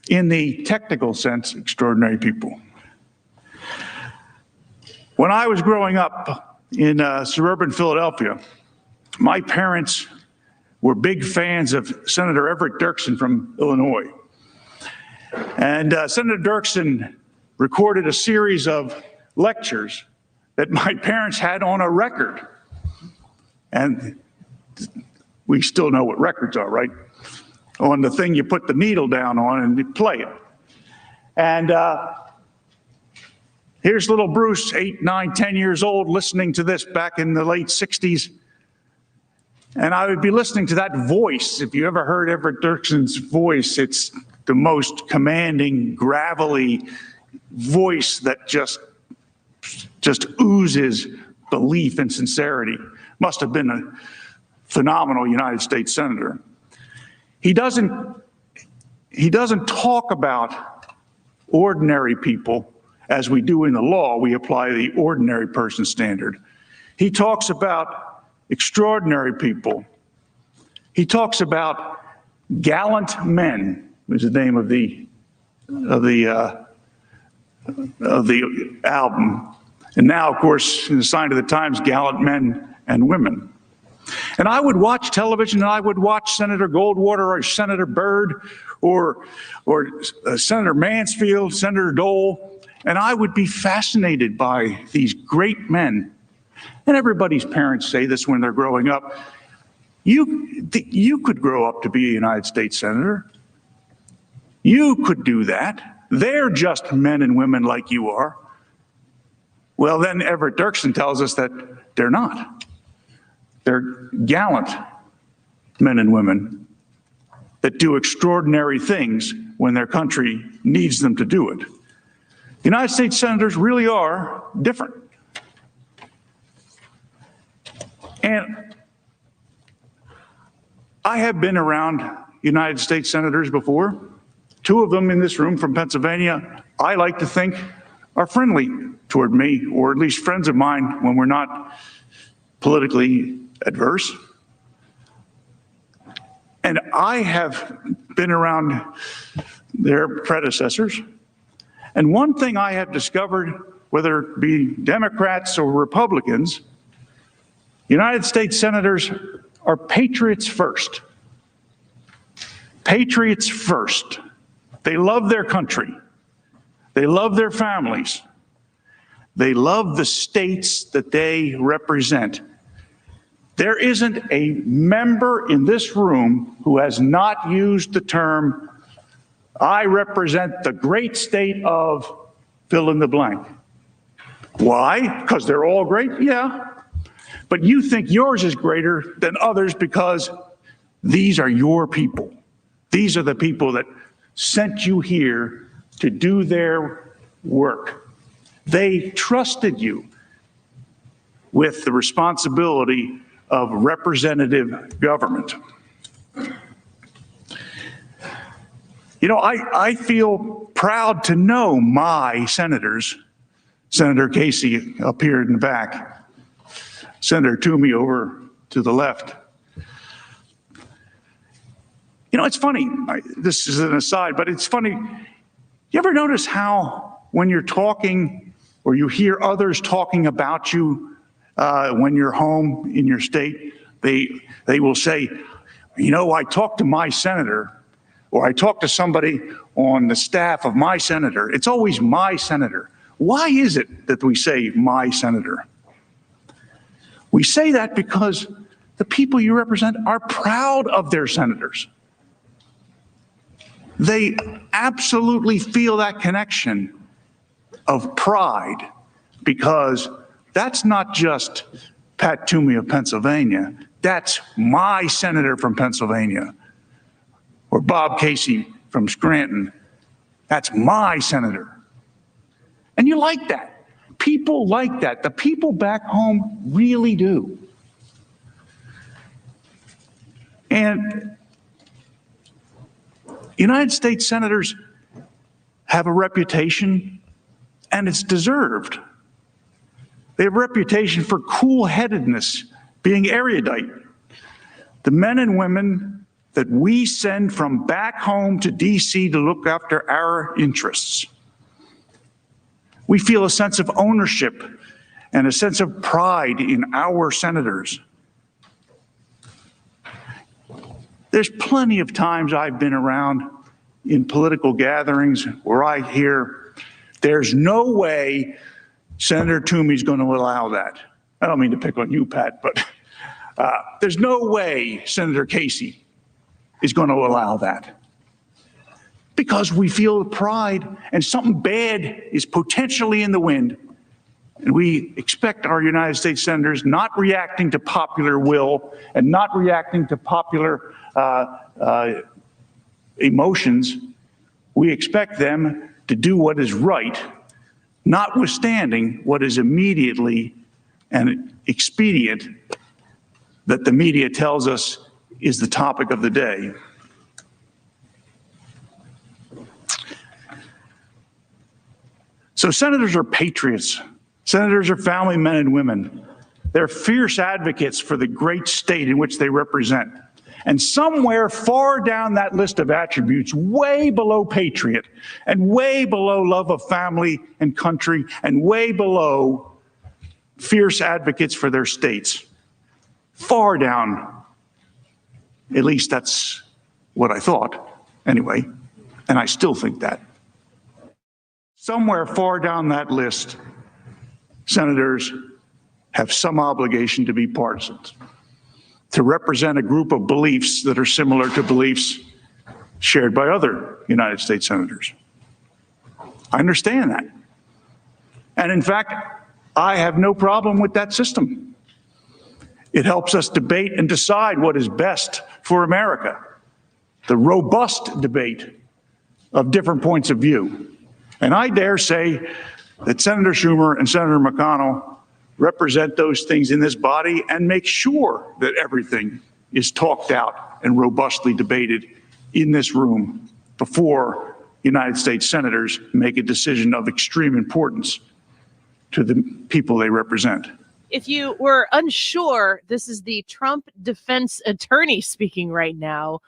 in the technical sense, extraordinary people. When I was growing up in suburban Philadelphia, my parents were big fans of Senator Everett Dirksen from Illinois. And Senator Dirksen recorded a series of lectures that my parents had on a record. And we still know what records are, right? On the thing you put the needle down on and you play it. And here's little Bruce, 8, 9, 10 years old, listening to this back in the late 60s. And I would be listening to that voice. If you ever heard Everett Dirksen's voice, it's the most commanding, gravelly voice that just oozes belief and sincerity. Must have been a phenomenal United States senator. He doesn't talk about ordinary people as we do in the law. We apply the ordinary person standard. He talks about extraordinary people. He talks about gallant men, was the name of the album. And now, of course, in the sign of the times, gallant men and women. And I would watch television, and I would watch Senator Goldwater or Senator Byrd or Senator Mansfield, Senator Dole, and I would be fascinated by these great men. And everybody's parents say this when they're growing up. You could grow up to be a United States senator. You could do that. They're just men and women like you are. Well, then Everett Dirksen tells us that they're not. They're gallant men and women that do extraordinary things when their country needs them to do it. The United States senators really are different. And I have been around United States senators before. 2 of them in this room from Pennsylvania, I like to think, are friendly toward me, or at least friends of mine when we're not politically adverse. And I have been around their predecessors. And one thing I have discovered, whether it be Democrats or Republicans, United States senators are patriots first. Patriots first. They love their country. They love their families. They love the states that they represent. There isn't a member in this room who has not used the term, I represent the great state of fill in the blank. Why? Because they're all great? Yeah. But you think yours is greater than others because these are your people. These are the people that sent you here to do their work. They trusted you with the responsibility of representative government. You know, I feel proud to know my senators, Senator Casey up here in the back, Senator Toomey over to the left. You know, it's funny, this is an aside, but it's funny. You ever notice how when you're talking or you hear others talking about you when you're home in your state, they will say, you know, I talked to my senator, or I talked to somebody on the staff of my senator. It's always my senator. Why is it that we say my senator? We say that because the people you represent are proud of their senators. They absolutely feel that connection of pride, because that's not just Pat Toomey of Pennsylvania. That's my senator from Pennsylvania, or Bob Casey from Scranton. That's my senator. And you like that. People like that. The people back home really do. And United States senators have a reputation, and it's deserved. They have a reputation for cool-headedness, being erudite. The men and women that we send from back home to D.C. to look after our interests. We feel a sense of ownership and a sense of pride in our senators. There's plenty of times I've been around in political gatherings where I hear, there's no way Senator Toomey's going to allow that. I don't mean to pick on you, Pat, but there's no way Senator Casey is going to allow that. Because we feel the pride, and something bad is potentially in the wind. And we expect our United States senators not reacting to popular will and not reacting to popular emotions. We expect them to do what is right, notwithstanding what is immediately and expedient that the media tells us is the topic of the day. So senators are patriots. Senators are family men and women. They're fierce advocates for the great state in which they represent. And somewhere far down that list of attributes, way below patriot and way below love of family and country and way below fierce advocates for their states, far down, at least that's what I thought anyway, and I still think that. Somewhere far down that list, senators have some obligation to be partisans, to represent a group of beliefs that are similar to beliefs shared by other United States senators. I understand that. And in fact, I have no problem with that system. It helps us debate and decide what is best for America, the robust debate of different points of view. And I dare say that Senator Schumer and Senator McConnell represent those things in this body and make sure that everything is talked out and robustly debated in this room before United States senators make a decision of extreme importance to the people they represent. If you were unsure, this is the Trump defense attorney speaking right now.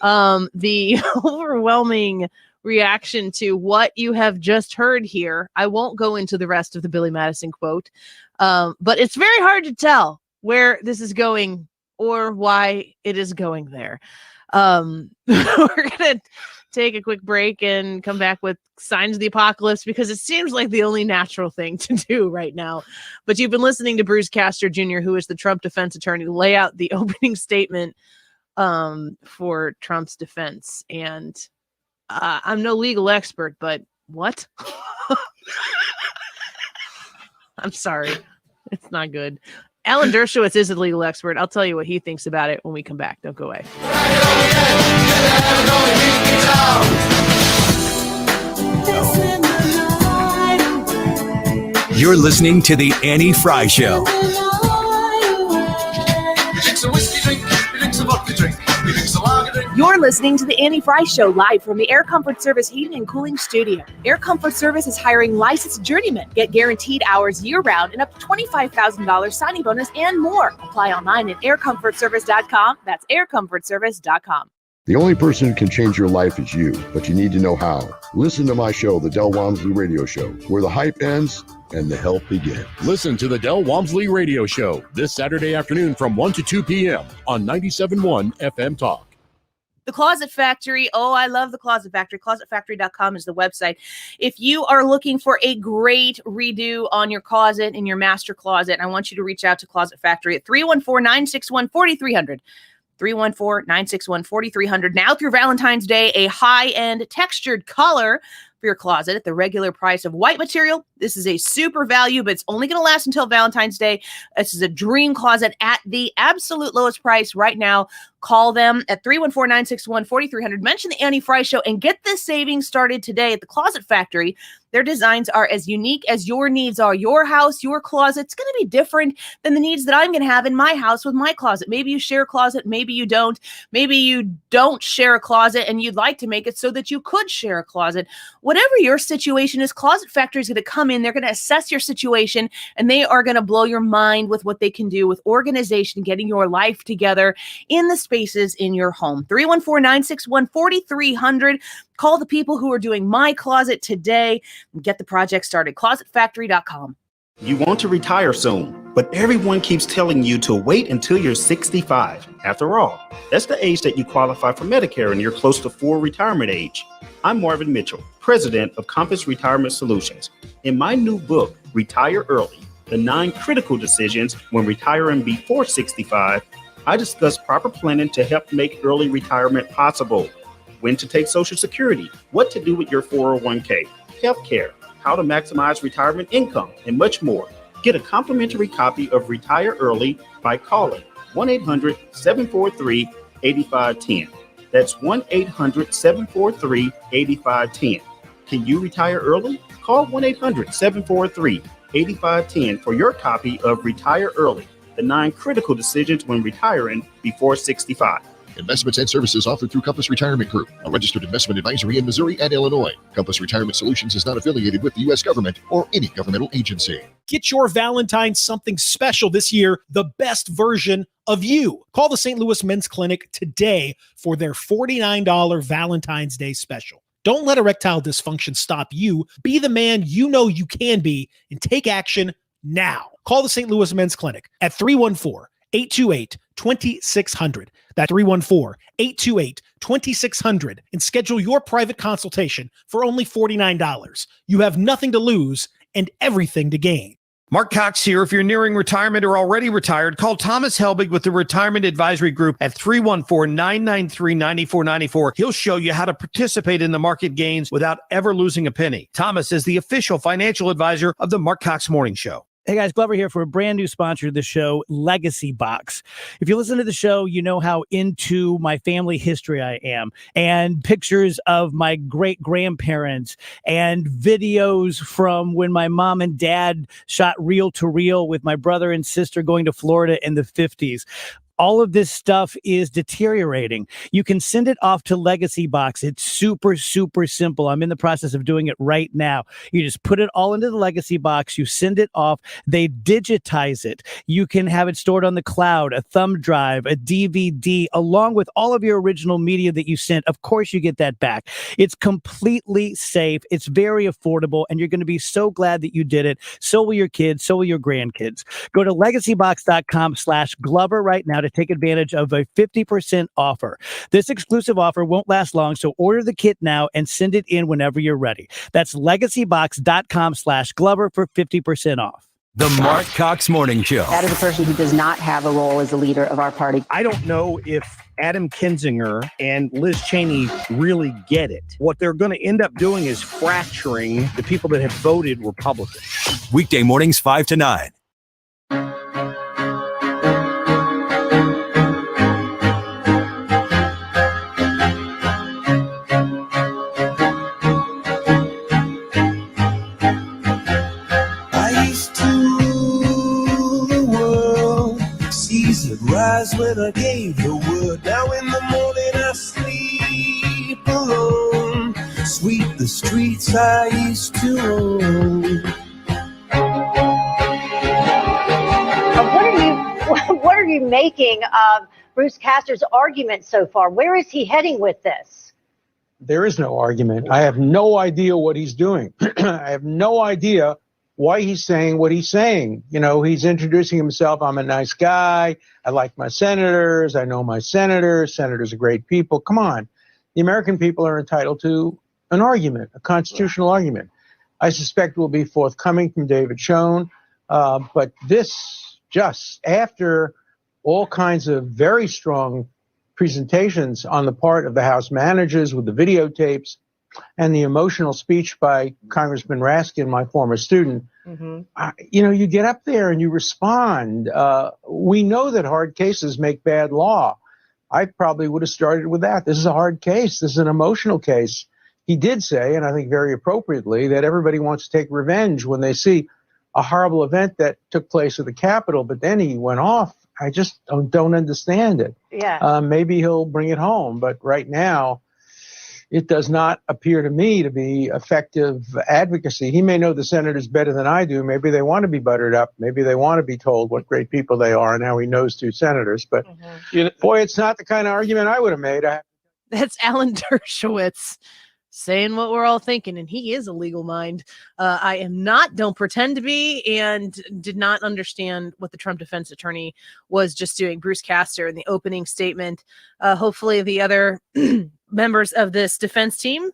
The overwhelming reaction to what you have just heard here. I won't go into the rest of the Billy Madison quote, but it's very hard to tell where this is going or why it is going there. We're going to take a quick break and come back with signs of the apocalypse, because it seems like the only natural thing to do right now. But you've been listening to Bruce Castor Jr., who is the Trump defense attorney, lay out the opening statement for Trump's defense. And I'm no legal expert, but what? I'm sorry. It's not good. Alan Dershowitz is a legal expert. I'll tell you what he thinks about it when we come back. Don't go away. You're listening to The Annie Fry Show. You're listening to the Annie Fry Show live from the Air Comfort Service Heating and Cooling Studio. Air Comfort Service is hiring licensed journeymen. Get guaranteed hours year-round and up to $25,000 signing bonus and more. Apply online at aircomfortservice.com. That's aircomfortservice.com. The only person who can change your life is you, but you need to know how. Listen to my show, The Del Walmsley Radio Show, where the hype ends and the help begins. Listen to the Del Walmsley Radio Show this Saturday afternoon from 1 to 2 p.m. on 97.1 FM Talk. The Closet Factory. Oh, I love The Closet Factory. ClosetFactory.com is the website. If you are looking for a great redo on your closet and your master closet, I want you to reach out to Closet Factory at 314-961-4300. 314-961-4300. Now through Valentine's Day, a high-end textured color for your closet at the regular price of white material. This is a super value, but it's only going to last until Valentine's Day. This is a dream closet at the absolute lowest price right now. Call them at 314-961-4300. Mention the Annie Fry Show and get this savings started today at the Closet Factory. Their designs are as unique as your needs are. Your house, your closet, it's going to be different than the needs that I'm going to have in my house with my closet. Maybe you share a closet, maybe you don't. Maybe you don't share a closet and you'd like to make it so that you could share a closet. Whatever your situation is, Closet Factory is going to come in. They're going to assess your situation and they are going to blow your mind with what they can do with organization, getting your life together in the spaces in your home. 314-961-4300. Call the people who are doing my closet today and get the project started. ClosetFactory.com. You want to retire soon, but everyone keeps telling you to wait until you're 65. After all, that's the age that you qualify for Medicare and you're close to full retirement age. I'm Marvin Mitchell, president of Compass Retirement Solutions. In my new book, Retire Early, The 9 Critical Decisions When Retiring Before 65, I discuss proper planning to help make early retirement possible. When to take Social Security, what to do with your 401k, healthcare, how to maximize retirement income, and much more. Get a complimentary copy of Retire Early by calling 1-800-743-8510. That's 1-800-743-8510. Can you retire early? Call 1-800-743-8510 for your copy of Retire Early, The 9 Critical Decisions When Retiring Before 65. Investments and services offered through Compass Retirement Group, a registered investment advisory in Missouri and Illinois. Compass Retirement Solutions is not affiliated with the U.S. government or any governmental agency. Get your Valentine's something special this year, the best version of you. Call the St. Louis Men's Clinic today for their $49 Valentine's Day special. Don't let erectile dysfunction stop you. Be the man you know you can be and take action now. Call the St. Louis Men's Clinic at 314-828-2600. That's 314-828-2600 and schedule your private consultation for only $49. You have nothing to lose and everything to gain. Marc Cox here. If you're nearing retirement or already retired, call Thomas Helbig with the Retirement Advisory Group at 314-993-9494. He'll show you how to participate in the market gains without ever losing a penny. Thomas is the official financial advisor of the Marc Cox Morning Show. Hey guys, Glover here for a brand new sponsor of the show, Legacy Box. If you listen to the show, you know how into my family history I am, and pictures of my great grandparents and videos from when my mom and dad shot reel to reel with my brother and sister going to Florida in the 50s. All of this stuff is deteriorating. You can send it off to Legacy Box. It's super, super simple. I'm in the process of doing it right now. You just put it all into the Legacy Box. You send it off. They digitize it. You can have it stored on the cloud, a thumb drive, a DVD, along with all of your original media that you sent. Of course, you get that back. It's completely safe. It's very affordable, and you're going to be so glad that you did it. So will your kids. So will your grandkids. Go to legacybox.com/Glover right now to take advantage of a 50% offer. This exclusive offer won't last long, so order the kit now and send it in whenever you're ready. That's legacybox.com/Glover for 50% off. The Marc Cox Morning Show. That is a person who does not have a role as a leader of our party. I don't know if Adam Kinzinger and Liz Cheney really get it. What they're going to end up doing is fracturing the people that have voted Republican. Weekday mornings 5 to 9. times when I gave the word. Now in the morning I sleep alone. Sweep the streets I used to own. What are you making of Bruce Castor's argument so far? Where is he heading with this? There is no argument. I have no idea what he's doing. I have no idea why he's saying what he's saying. You know, he's introducing himself. I'm a nice guy. I like my senators. I know my senators. Senators are great people. Come on. The American people are entitled to an argument, a constitutional argument. I suspect will be forthcoming from David Schoen. But this, just after all kinds of very strong presentations on the part of the House managers with the videotapes and the emotional speech by Congressman Raskin, my former student, you know, you get up there and you respond. We know that hard cases make bad law. I probably would have started with that. This is a hard case. This is an emotional case. He did say, and I think very appropriately, that everybody wants to take revenge when they see a horrible event that took place at the Capitol, but then he went off. I just don't understand it. Yeah. Maybe he'll bring it home, but right now, it does not appear to me to be effective advocacy. He may know the senators better than I do. Maybe they want to be buttered up. Maybe they want to be told what great people they are and how he knows two senators. But boy, it's not the kind of argument I would have made. That's Alan Dershowitz saying what we're all thinking, and he is a legal mind. I am not, don't pretend to be, and did not understand what the Trump defense attorney was just doing. Bruce Castor in the opening statement. Hopefully the other members of this defense team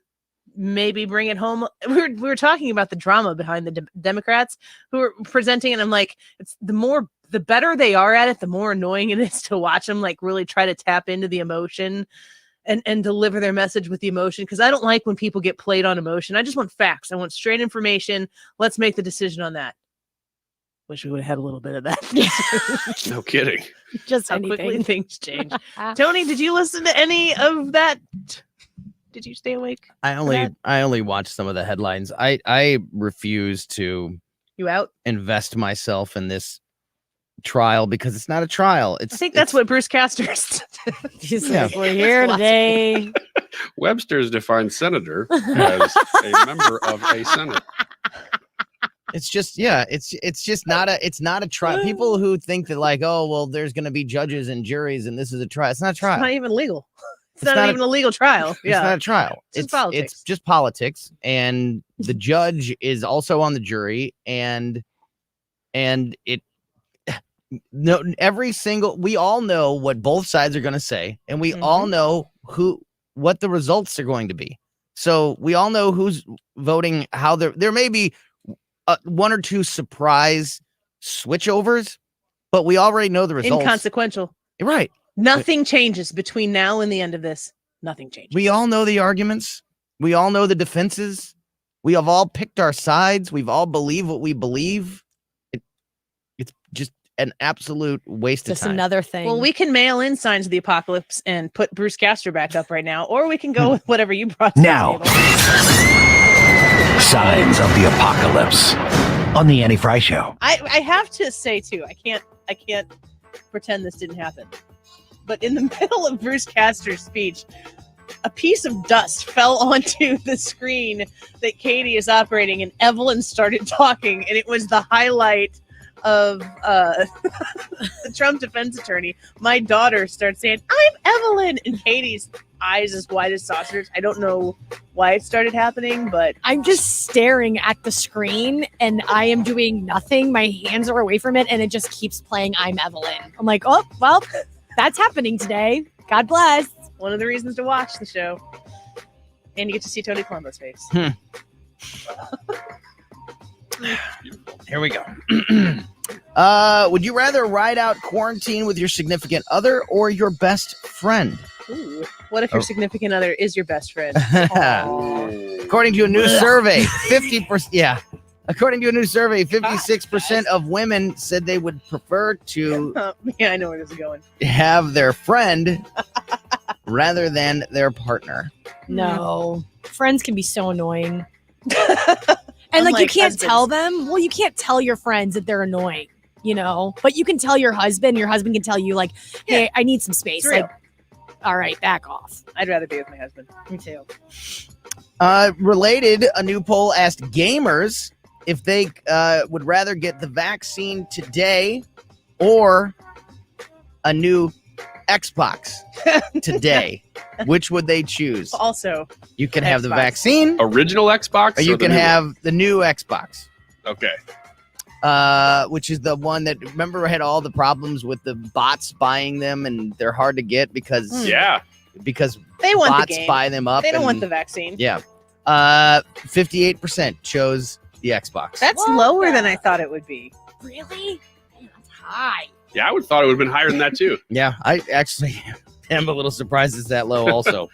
maybe bring it home. We were talking about the drama behind the Democrats who were presenting, and I'm like, it's the better they are at it, the more annoying it is to watch them like really try to tap into the emotion and deliver their message with the emotion, because I don't like when people get played on emotion. I just want facts. I want straight information. Let's make the decision on that. Wish we would have had a little bit of that. No kidding. Just how quickly things change. Tony, did you listen to any of that? Did you stay awake? I only watched some of the headlines. I refuse to invest myself in this trial because it's not a trial. I think that's what Bruce Castor's. He's like, we're here today. Webster's defines senator as a member of a Senate. It's just, it's just not a trial. People who think that like, oh, well, there's going to be judges and juries and this is a trial. It's not a trial. It's not even legal. It's not even a legal trial. It's not a trial. It's just politics. And the judge is also on the jury and it, no, we all know what both sides are going to say, and we all know what the results are going to be. So we all know who's voting, how there may be one or two surprise switchovers, but we already know the results. Inconsequential. Right. Nothing changes between now and the end of this. Nothing changes. We all know the arguments. We all know the defenses. We have all picked our sides. We've all believed what we believe. It's just an absolute waste of time. Just another thing. Well, we can mail in signs of the apocalypse and put Bruce Castor back up right now, or we can go with whatever you brought to now. the table. Signs of the apocalypse on the Annie Fry Show. I have to say too, I can't pretend this didn't happen. But in the middle of Bruce Castor's speech, a piece of dust fell onto the screen that Katie is operating, and Evelyn started talking, and it was the highlight of the Trump defense attorney. My daughter starts saying, "I'm Evelyn," and Katie's eyes as wide as saucers. I don't know why it started happening, but I'm just staring at the screen and I am doing nothing. My hands are away from it and it just keeps playing "I'm Evelyn." I'm like, oh, well, that's happening today. God bless. One of the reasons to watch the show. And you get to see Tony Colombo's face. Here we go. Would you rather ride out quarantine with your significant other or your best friend? Ooh, what if your significant other is your best friend? According to a new survey, 50%. Yeah. According to a new survey, 56% of women said they would prefer to yeah, I know where this is going. have their friend rather than their partner. No. Friends can be so annoying. And like you can't tell them. Well, you can't tell your friends that they're annoying. but you can tell your husband can tell you like, hey, I need some space. It's real. Like, all right, back off. I'd rather be with my husband. Me too. Related, a new poll asked gamers if they would rather get the vaccine today or a new Xbox today. Which would they choose? Also, you can have the Xbox. vaccine, Original Xbox, or you the can new have one? the new Xbox. Okay. Which is the one that, remember, had all the problems with the bots buying them, and they're hard to get because they want bots the game. buy them up. They don't want and- the vaccine. Yeah. 58% chose the Xbox. That's lower than I thought it would be. Really? That's high. Yeah, I would have thought it would have been higher than that too. Yeah, I actually am a little surprised it's that low also.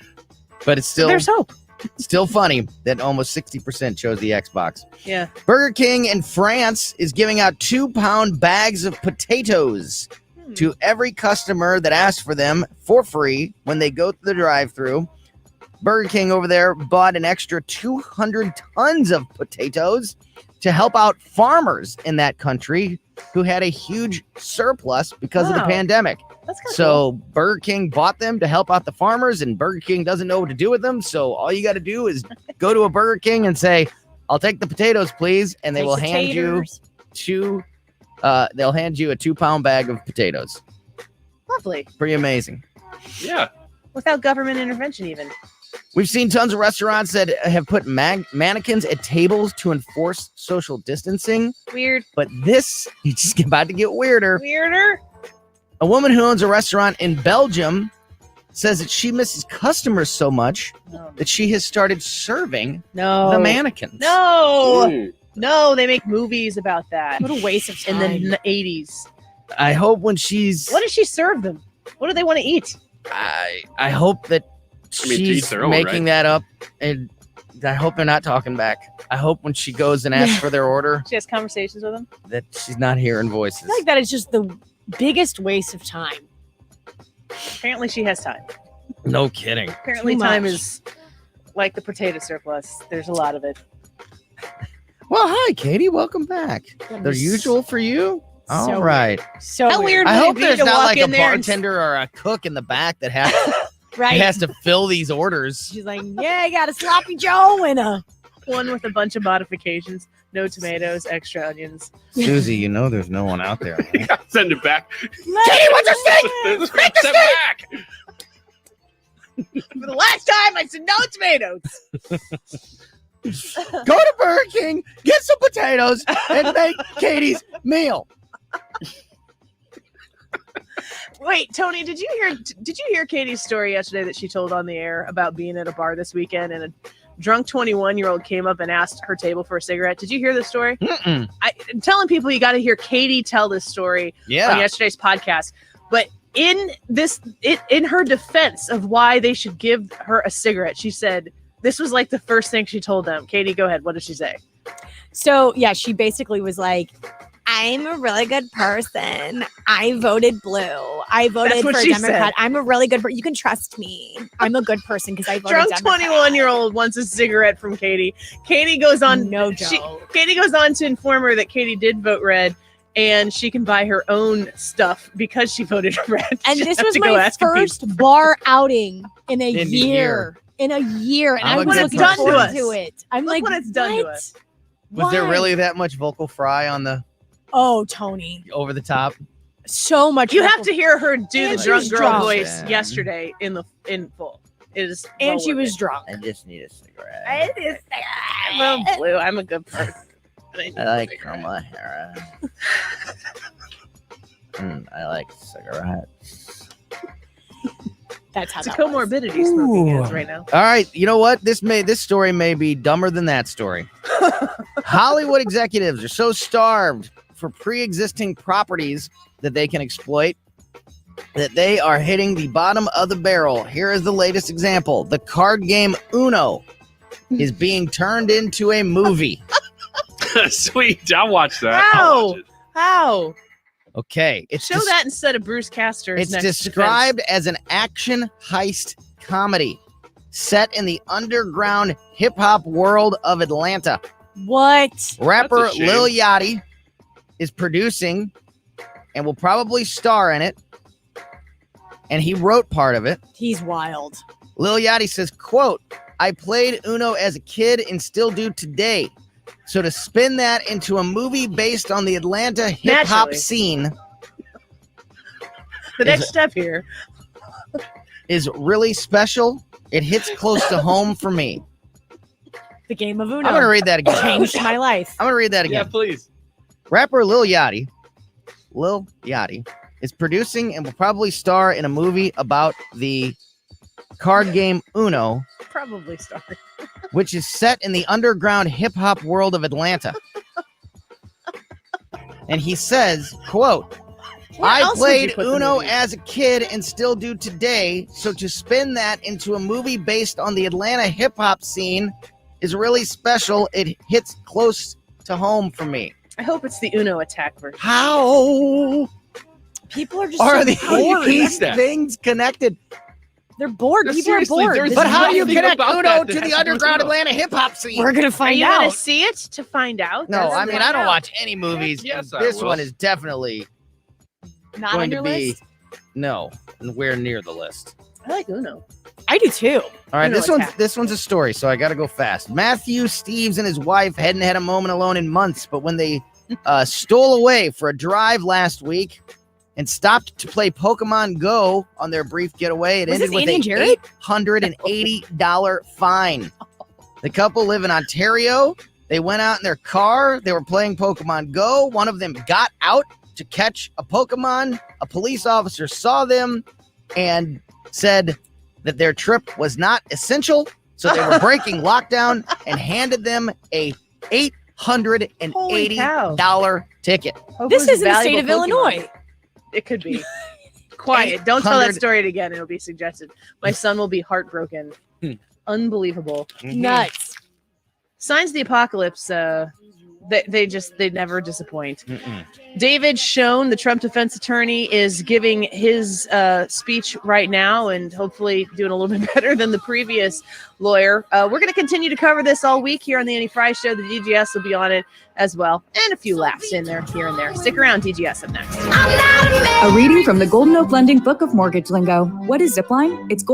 But it's still There's hope. Still funny that almost 60% chose the Xbox. Yeah. Burger King in France is giving out 2-pound bags of potatoes to every customer that asks for them for free when they go through the drive-thru. Burger King over there bought an extra 200 tons of potatoes to help out farmers in that country who had a huge surplus because of the Wow. pandemic. That's kinda So Burger King bought them to help out the farmers, and Burger King doesn't know what to do with them. So all you got to do is go to a Burger King and say, "I'll take the potatoes, please," and they will hand you they'll hand you a 2-pound bag of potatoes. Lovely. Pretty amazing. Yeah. Without government intervention, even. We've seen tons of restaurants that have put mannequins at tables to enforce social distancing. Weird. But this is just about to get weirder. Weirder. A woman who owns a restaurant in Belgium says that she misses customers so much that she has started serving the mannequins. No. No, they make movies about that. What a waste of time. In the 80s. I hope when she's... What does she serve them? What do they want to eat? I hope that I mean, to eat she's their own, making right? that up, and I hope they're not talking back. I hope when she goes and asks for their order She has conversations with them. that she's not hearing voices. I feel like that is just the biggest waste of time. Apparently she has time. No kidding. Apparently Too time much. is like the potato surplus. There's a lot of it. Well, hi, Katie. Welcome back. The usual for you? All So right. So How weird I would hope it be there's to not walk like a in there and bartender or a cook in the back that has, right. has to fill these orders. She's like, yeah, I got a sloppy Joe and a one with a bunch of modifications. No tomatoes, extra onions. Susie, you know there's no one out there. Send it back. Katie, what's your steak? Send it back. For the last time, I said no tomatoes. Go to Burger King, get some potatoes, and make Katie's meal. Wait, Tony, did you hear Katie's story yesterday that she told on the air about being at a bar this weekend and a drunk 21-year-old came up and asked her table for a cigarette? Did you hear this story? Mm-mm. I'm telling people you got to hear Katie tell this story on yesterday's podcast. But in her defense of why they should give her a cigarette, she said this was like the first thing she told them. Katie, go ahead. What did she say? So, yeah, she basically was like, I'm a really good person. I voted blue. I voted That's what for a she Democrat. said. I'm a really good person. You can trust me. I'm a good person because I voted Drunk Democrat. 21-year-old wants a cigarette from Katie. Katie goes on. No she- joke. Katie goes on to inform her that Katie did vote red, and she can buy her own stuff because she voted red. And She this doesn't was have to go my asking first people. bar outing in a In a year. year. In a year. And I'm I a was good looking person. forward Done to to us. it. I'm Look like, what it's done to what? us. Was there Why? really that much vocal fry on the Oh, Tony. over the top? So much. You have vocal- to hear her do And the she drunk was girl drunk. voice Yeah. yesterday in full. It is And well she worth was it. drunk. I just need a cigarette. I'm a blue. I'm a good person. I like O'Hara. I like cigarettes. That's how It's a that was. comorbidity smoking is right now. All right, you know what? This story may be dumber than that story. Hollywood executives are so starved for pre-existing properties that they can exploit that they are hitting the bottom of the barrel. Here is the latest example. The card game Uno is being turned into a movie. Sweet. I'll watch that. I'll How? watch it. How? Okay, it's Show that instead of Bruce Castor's It's next described as an action heist comedy set in the underground hip hop world of Atlanta. What? Rapper That's a shame. Lil Yachty is producing and will probably star in it. And he wrote part of it. He's wild. Lil Yachty says, quote, I played Uno as a kid and still do today. So to spin that into a movie based on the Atlanta hip-hop Naturally. scene The next step here. is really special. It hits close to home for me. The game of Uno. I'm going to read that again. Changed my life. I'm going to read that again. Yeah, please. Rapper Lil Yachty is producing and will probably star in a movie about the card game Uno, Probably star. which is set in the underground hip-hop world of Atlanta. And he says, quote, I else would you played put the Uno movie? as a kid and still do today, so to spin that into a movie based on the Atlanta hip-hop scene is really special. It hits close to home for me. I hope it's the Uno attack version. How People are just are so these bored. things connected? They're bored. No, People are seriously, bored. there's This But is how do you nothing connect about Uno that to that the has underground Uno. Atlanta hip-hop scene? We're gonna Are find you out. going to see it to find out? No, That's I mean, find I don't out. watch any movies. Yes, and I this will. one is definitely Not going on to your be, list. no, nowhere near the list. I like Uno. I do too. All right, Uno attack. this one's a story, so I got to go fast. Matthew Steves and his wife hadn't had a moment alone in months, but when they stole away for a drive last week and stopped to play Pokemon Go on their brief getaway, it Was ended this with Andy and Jared? $880 fine. The couple live in Ontario. They went out in their car. They were playing Pokemon Go. One of them got out to catch a Pokemon. A police officer saw them and said that their trip was not essential, so they were breaking lockdown and handed them a $880 ticket. Hope This it was is in the state of valuable Pokemon. Illinois. It could be. Quiet. Don't tell that 800 story again. It'll be suggested. My son will be heartbroken. Unbelievable. Nuts. Signs of the apocalypse. They never disappoint. David Schoen, the Trump defense attorney, is giving his speech right now and hopefully doing a little bit better than the previous lawyer. We're going to continue to cover this all week here on the Annie Fry Show. The DGS will be on it as well, and a few laughs in there, here and there. Stick around, DGS up next. A reading from the Golden Oak Lending Book of Mortgage Lingo. What is Zipline? It's gold.